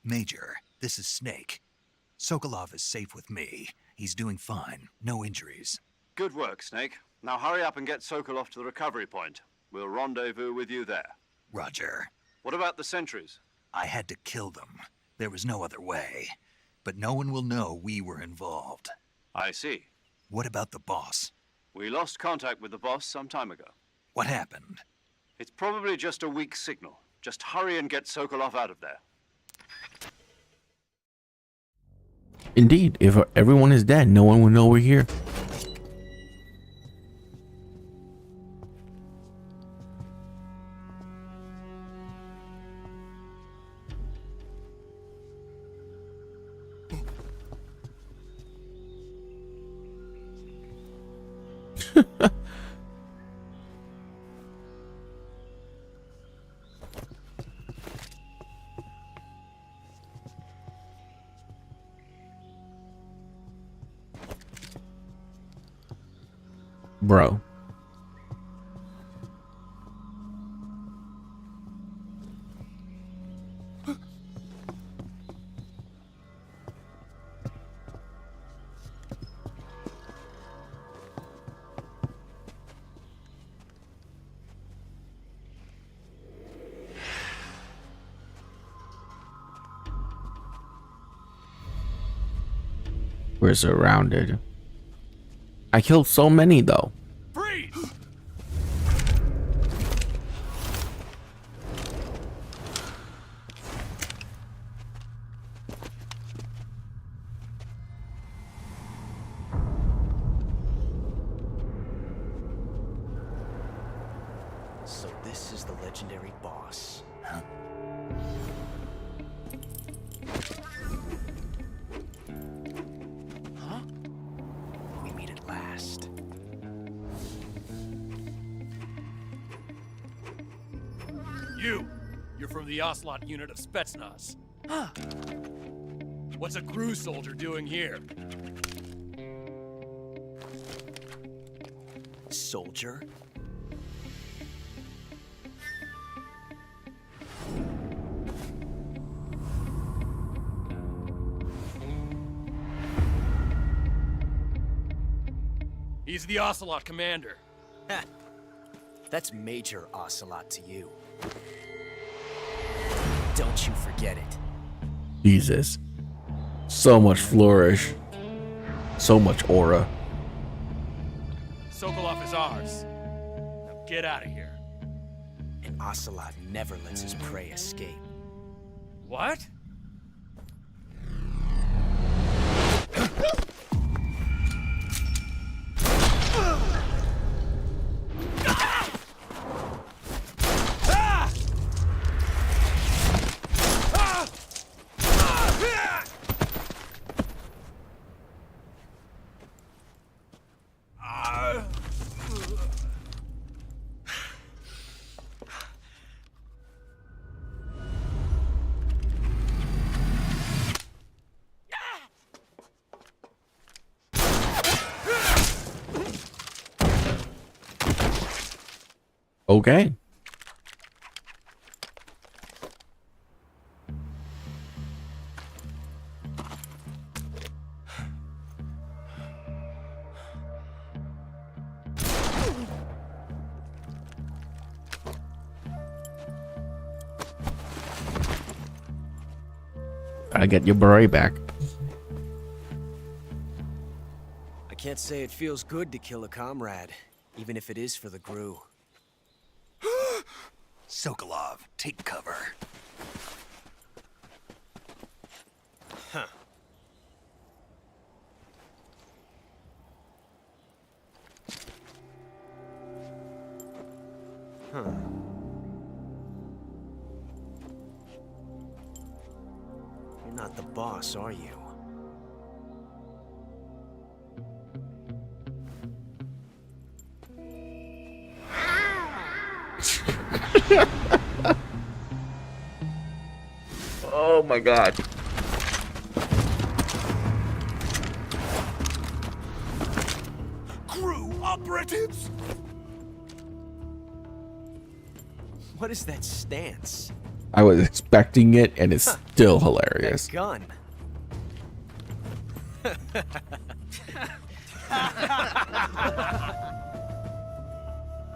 Major, this is Snake. Sokolov is safe with me. He's doing fine. No injuries. Good work, Snake. Now hurry up and get Sokolov to the recovery point. We'll rendezvous with you there. Roger. What about the sentries? I had to kill them. There was no other way. But no one will know we were involved. I see. What about the boss? We lost contact with the boss some time ago. What happened? It's probably just a weak signal. Just hurry and get Sokolov out of there. Indeed, if everyone is dead, no one will know we're here. Bro. We're surrounded. I killed so many though. Freeze! So this is the legendary boss. Huh? Huh? We meet at last. You're from the Ocelot unit of Spetsnaz. Huh. What's a GRU soldier doing here? Soldier? He's the Ocelot commander. That's major ocelot to you. Don't you forget it. Jesus. So much flourish. So much aura. Sokolov is ours. Now get out of here. An ocelot never lets his prey escape. What? Okay. Gotta get your beret back. I can't say it feels good to kill a comrade, even if it is for the GRU. Sokolov, take cover. Huh. Huh. You're not the boss, are you? Oh my god. GRU operatives! What is that stance? I was expecting it and it's still hilarious. That gun.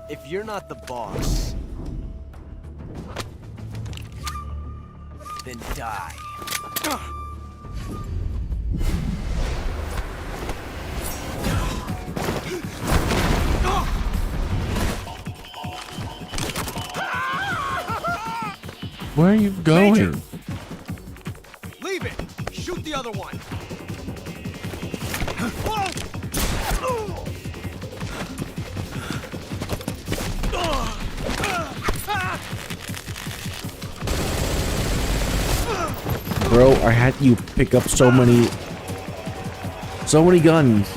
If you're not the boss, then die. Where are you going? Major. Leave it! Shoot the other one! Bro, I had you pick up so many guns.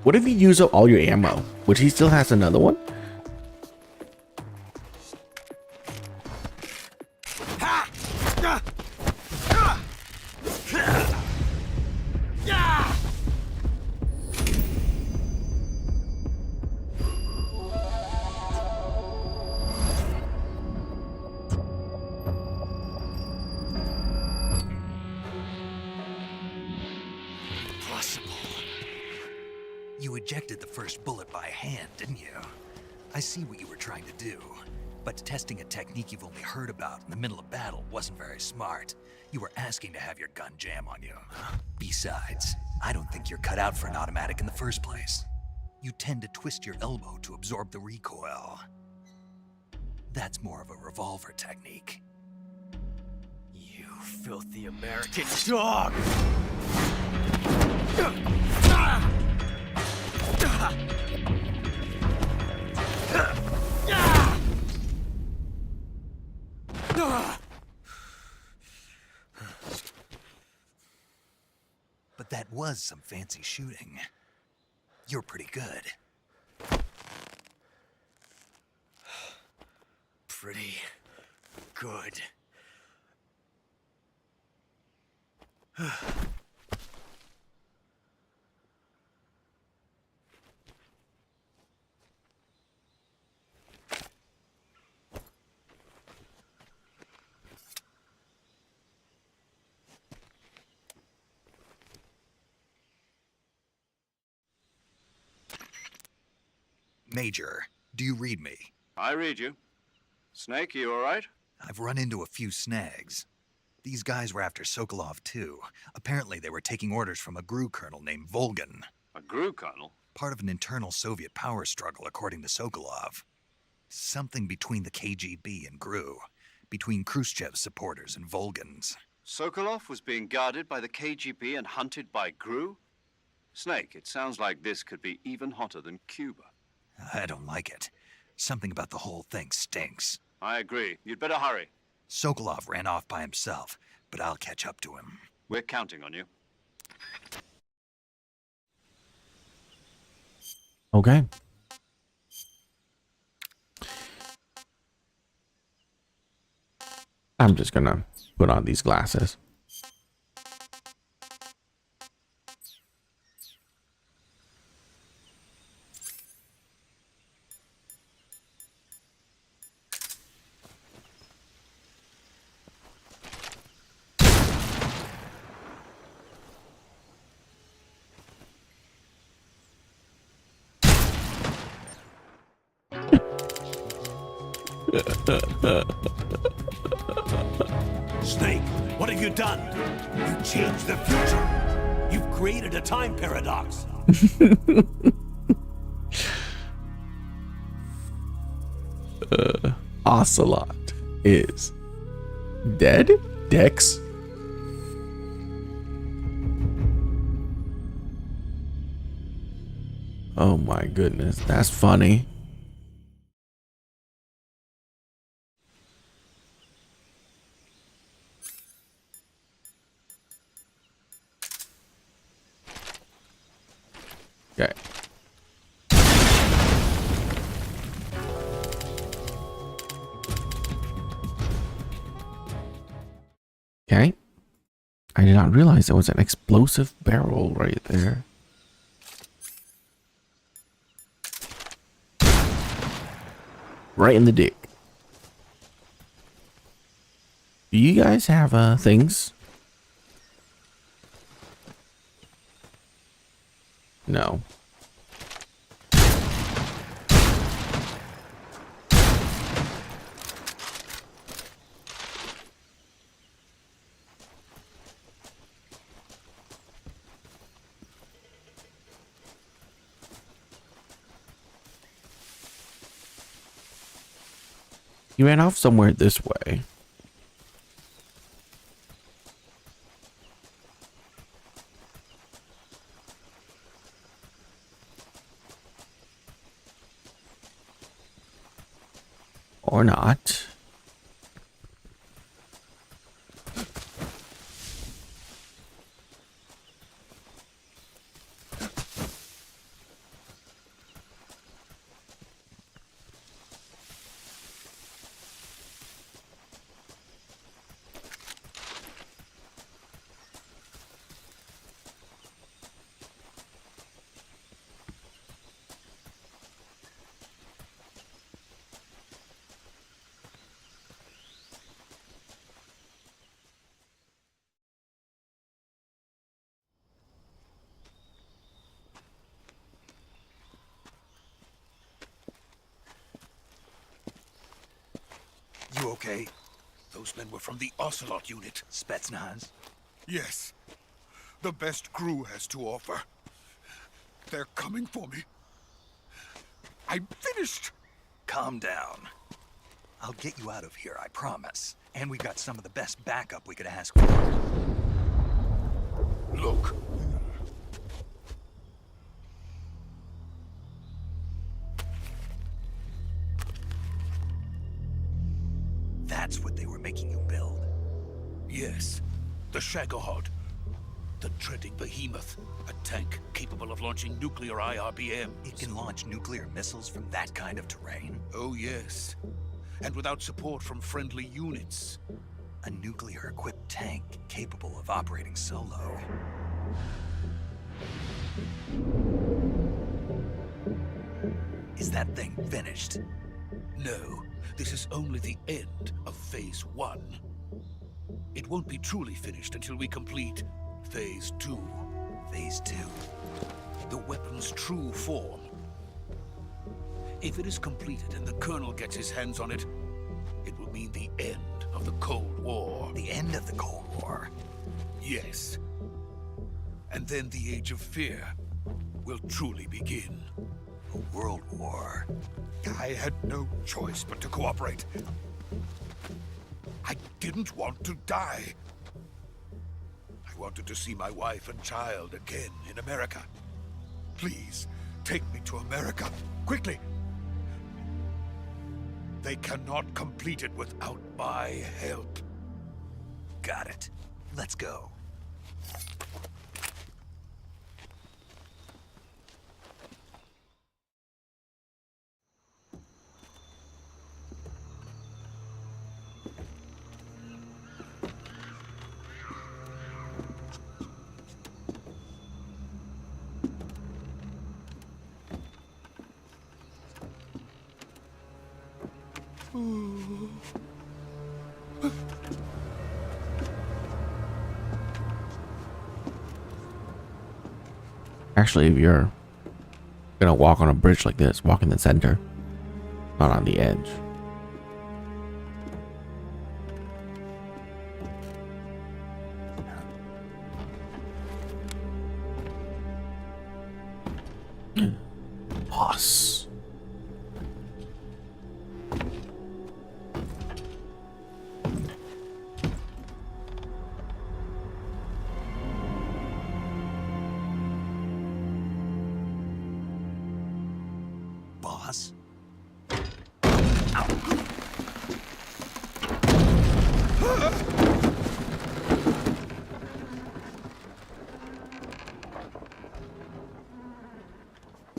What if you use up all your ammo? Which he still has another one? You ejected the first bullet by hand, didn't you? I see what you were trying to do, but testing a technique you've only heard about in the middle of battle wasn't very smart. You were asking to have your gun jam on you. Besides, I don't think you're cut out for an automatic in the first place. You tend to twist your elbow to absorb the recoil. That's more of a revolver technique. You filthy American dog! But that was some fancy shooting. You're pretty good. Pretty good. Major, do you read me? I read you. Snake, you all right? I've run into a few snags. These guys were after Sokolov too. Apparently they were taking orders from a GRU colonel named Volgan. A GRU colonel? Part of an internal Soviet power struggle, according to Sokolov. Something between the KGB and GRU. Between Khrushchev's supporters and Volgan's. Sokolov was being guarded by the KGB and hunted by GRU? Snake, it sounds like this could be even hotter than Cuba. I don't like it. Something about the whole thing stinks. I agree. You'd better hurry. Sokolov ran off by himself, but I'll catch up to him. We're counting on you. Okay. I'm just gonna put on these glasses. Snake, what have you done? You changed the future. You've created a time paradox. Ocelot is dead? Dex? Oh my goodness, that's funny. Okay. Okay. I did not realize there was an explosive barrel right there. Right in the dick. Do you guys have things? No. He ran off somewhere this way. Or not. You okay? Those men were from the Ocelot unit. Spetsnaz? Yes. The best GRU has to offer. They're coming for me. I'm finished. Calm down. I'll get you out of here, I promise. And we got some of the best backup we could ask for. Look. That's what they were making you build? Yes. The Shagohod. The treading behemoth. A tank capable of launching nuclear IRBMs. It can launch nuclear missiles from that kind of terrain? Oh, yes. And without support from friendly units. A nuclear-equipped tank capable of operating solo. Is that thing finished? No. This is only the end of Phase 1. It won't be truly finished until we complete Phase 2. Phase 2? The weapon's true form. If it is completed and the Colonel gets his hands on it, it will mean the end of the Cold War. The end of the Cold War? Yes. And then the Age of Fear will truly begin. A world war. I had no choice but to cooperate. I didn't want to die. I wanted to see my wife and child again in America. Please, take me to America, quickly. They cannot complete it without my help. Got it. Let's go. Actually, if you're gonna walk on a bridge like this, walk in the center, not on the edge. Boss. Boss?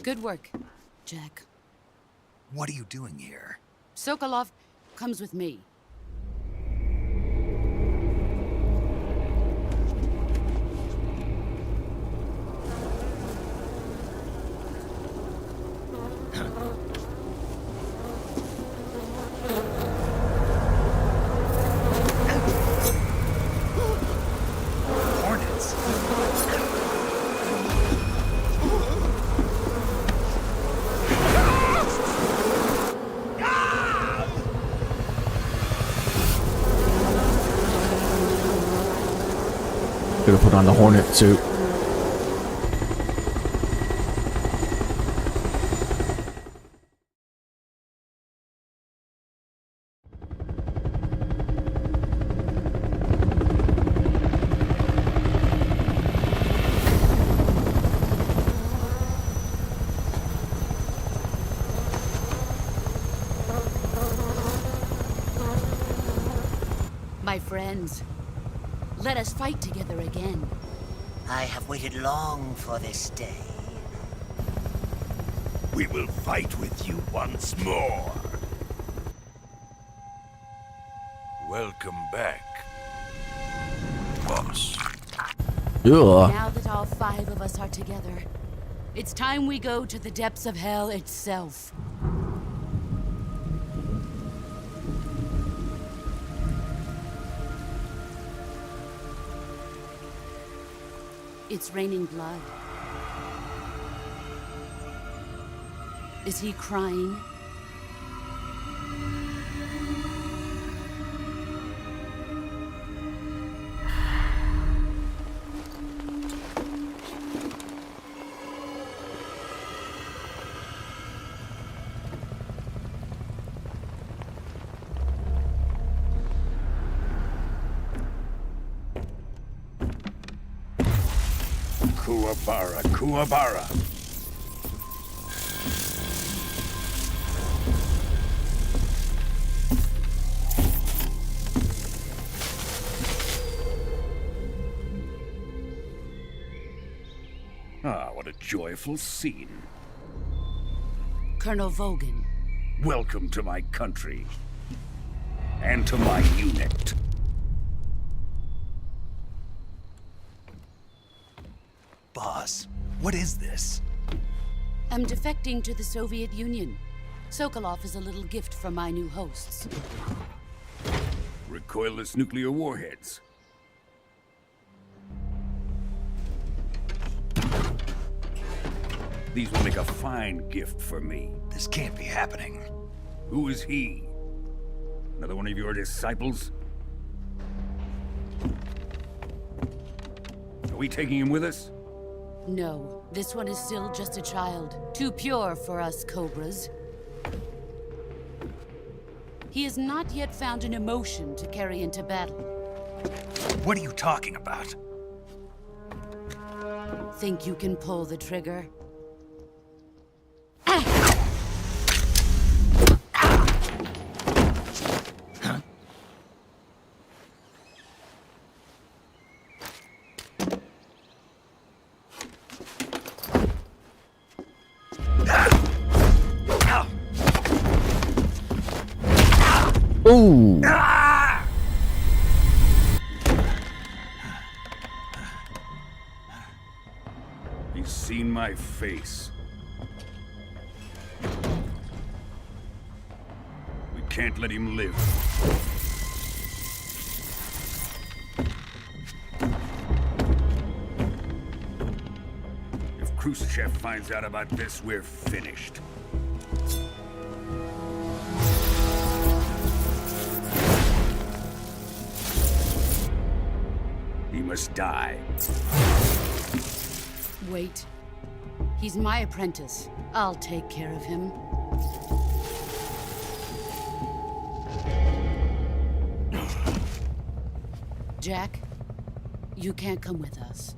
Good work, Jack. What are you doing here? Sokolov comes with me. Hornets? Could have put on the Hornet suit. My friends, let us fight together again. I have waited long for this day. We will fight with you once more. Welcome back, boss. Yeah. Now that all 5 of us are together, it's time we go to the depths of hell itself. It's raining blood. Is he crying? Kuwabara, Kuwabara. Ah, what a joyful scene. Colonel Vogan. Welcome to my country. And to my unit. Boss, what is this? I'm defecting to the Soviet Union. Sokolov is a little gift from my new hosts. Recoilless nuclear warheads. These will make a fine gift for me. This can't be happening. Who is he? Another one of your disciples? Are we taking him with us? No, this one is still just a child. Too pure for us Cobras. He has not yet found an emotion to carry into battle. What are you talking about? Think you can pull the trigger? Ooh. He's seen my face. We can't let him live. If Khrushchev finds out about this, we're finished. He must die. Wait. He's my apprentice. I'll take care of him. Jack, you can't come with us.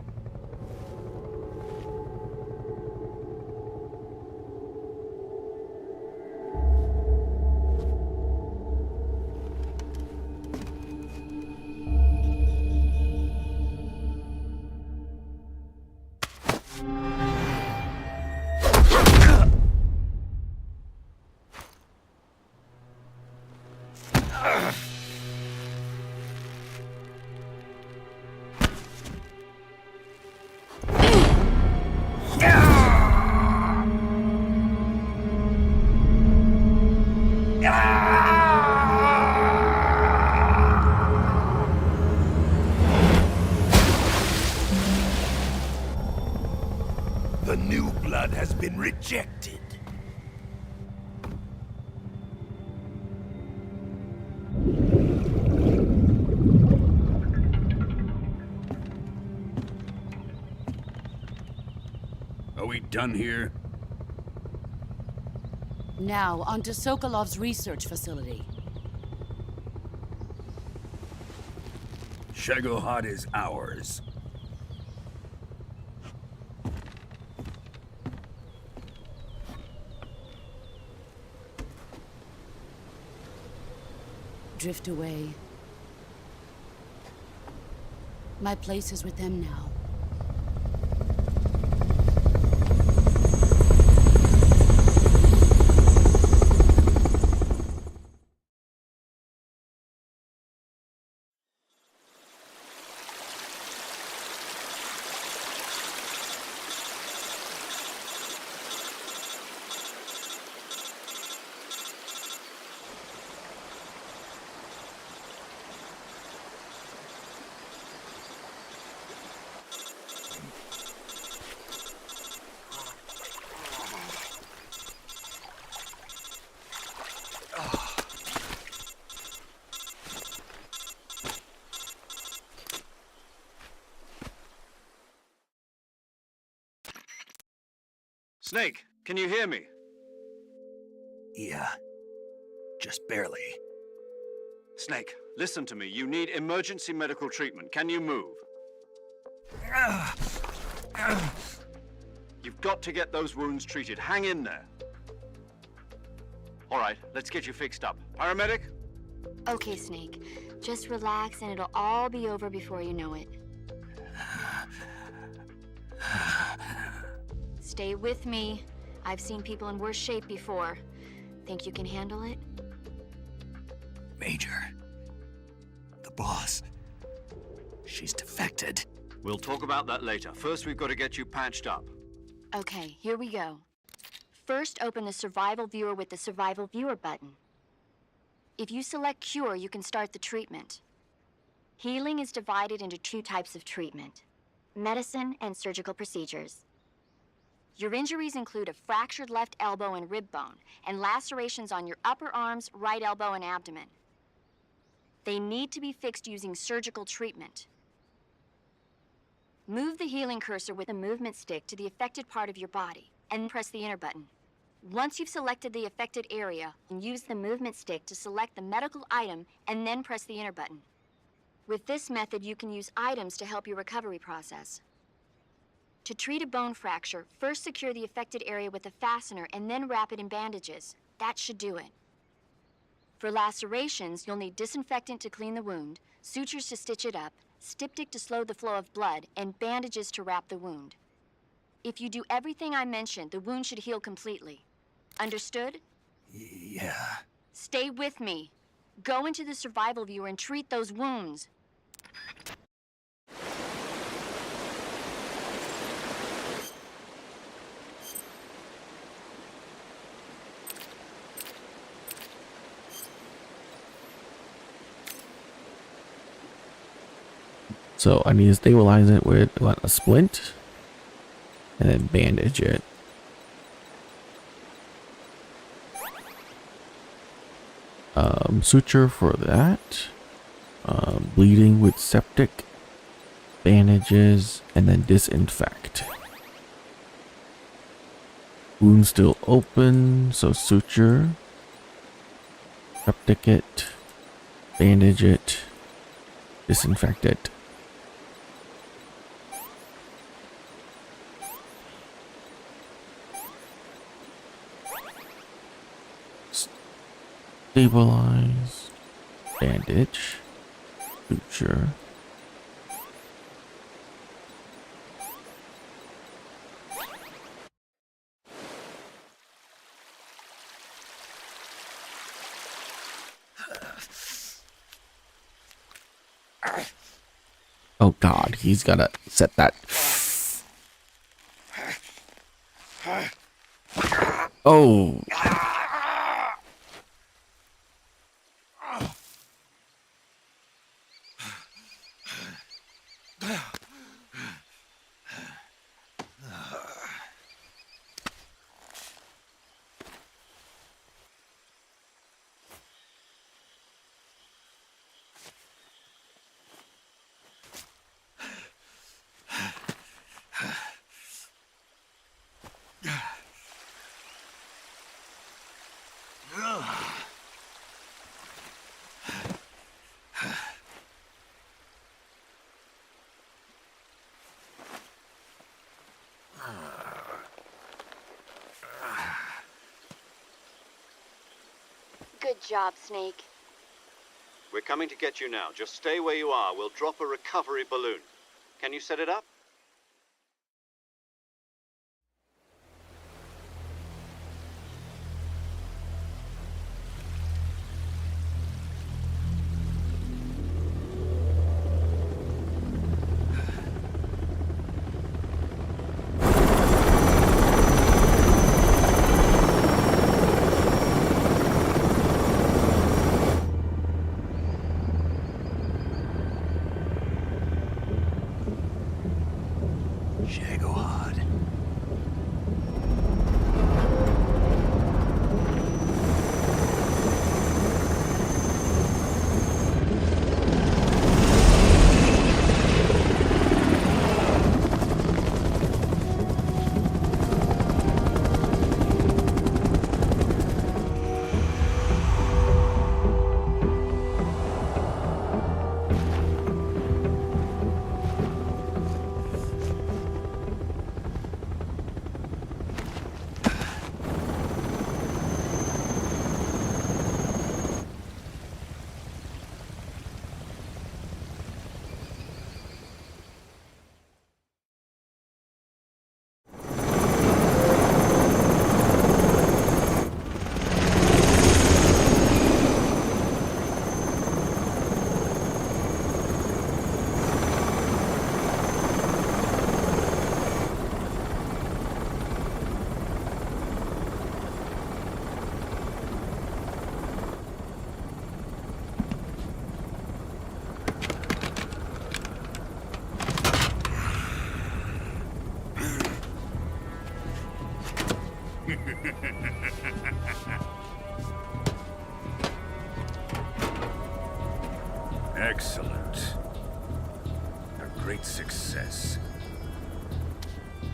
The new blood has been rejected. Are we done here? Now, onto Sokolov's research facility. Shagohod is ours. Drift away. My place is with them now. Snake, can you hear me? Yeah. Just barely. Snake, listen to me. You need emergency medical treatment. Can you move? You've got to get those wounds treated. Hang in there. All right, let's get you fixed up. Paramedic? Okay, Snake. Just relax and it'll all be over before you know it. Stay with me. I've seen people in worse shape before. Think you can handle it? Major. The boss. She's defected. We'll talk about that later. First, we've got to get you patched up. Okay, here we go. First, open the Survival Viewer with the Survival Viewer button. If you select Cure, you can start the treatment. Healing is divided into two types of treatment: medicine and surgical procedures. Your injuries include a fractured left elbow and rib bone, and lacerations on your upper arms, right elbow, and abdomen. They need to be fixed using surgical treatment. Move the healing cursor with the movement stick to the affected part of your body, and press the enter button. Once you've selected the affected area, use the movement stick to select the medical item, and then press the enter button. With this method, you can use items to help your recovery process. To treat a bone fracture, first secure the affected area with a fastener and then wrap it in bandages. That should do it. For lacerations, you'll need disinfectant to clean the wound, sutures to stitch it up, styptic to slow the flow of blood, and bandages to wrap the wound. If you do everything I mentioned, the wound should heal completely. Understood? Yeah. Stay with me. Go into the survival viewer and treat those wounds. So I need to stabilize it with what, a splint, and then bandage it. Suture for that. Bleeding with septic, bandages, and then disinfect. Wound still open, so suture, septic it, bandage it, disinfect it. Stabilize, bandage, suture. Oh God, he's gotta set that. Oh. Good job, Snake. We're coming to get you now. Just stay where you are. We'll drop a recovery balloon. Can you set it up?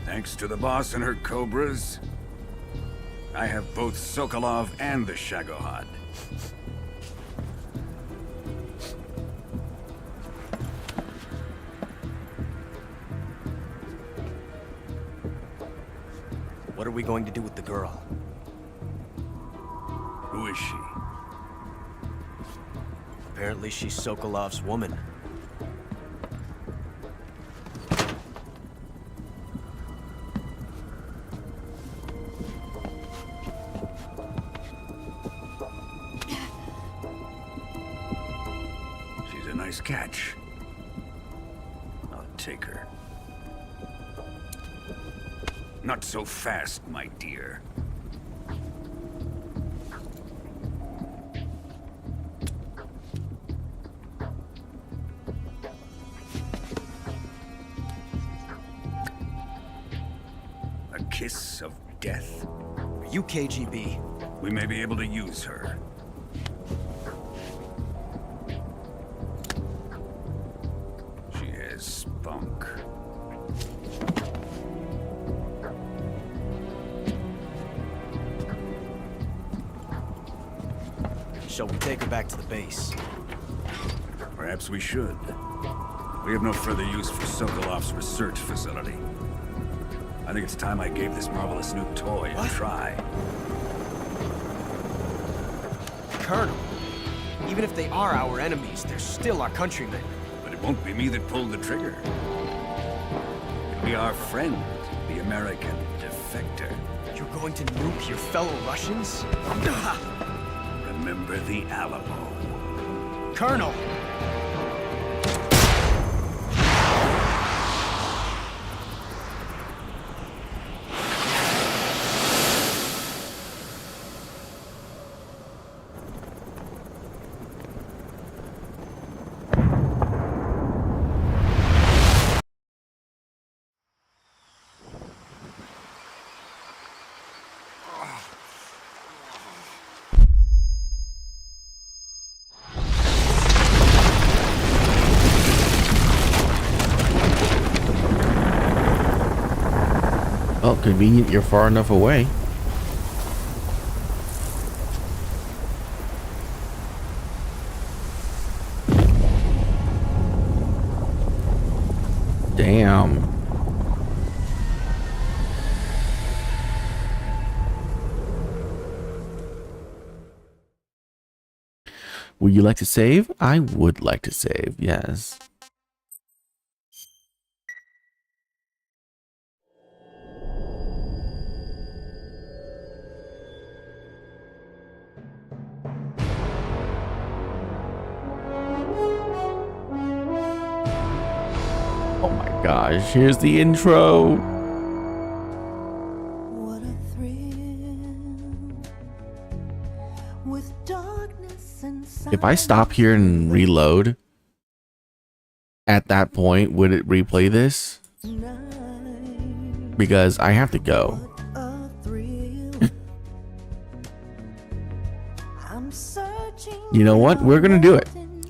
Thanks to the boss and her cobras, I have both Sokolov and the Shagohod. What are we going to do with the girl? Who is she? Apparently she's Sokolov's woman. She's a nice catch. I'll take her. Not so fast, my dear. A kiss of death? Are you KGB? We may be able to use her. She has spunk. Shall we take her back to the base? Perhaps we should. We have no further use for Sokolov's research facility. I think it's time I gave this marvelous new toy a try. Colonel, even if they are our enemies, they're still our countrymen. But it won't be me that pulled the trigger. It'll be our friend, the American defector. You're going to nuke your fellow Russians? Remember the Alamo. Colonel! Well, convenient you're far enough away. Damn. Would you like to save? I would like to save, yes. Oh my gosh, here's the intro. What a thrill with darkness inside. If I stop here and reload, at that point, would it replay this? Because I have to go. You know what? We're gonna do it.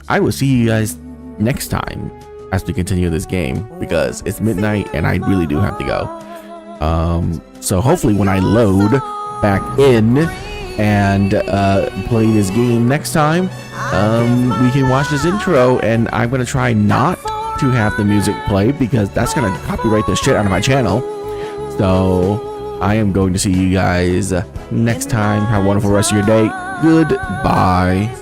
I will see you guys next time as we continue this game, because it's midnight and I really do have to go. So hopefully when I load back in and play this game next time, we can watch this intro, and I'm gonna try not to have the music play because that's gonna copyright the shit out of my channel. So I am going to see you guys next time. Have a wonderful rest of your day. Goodbye.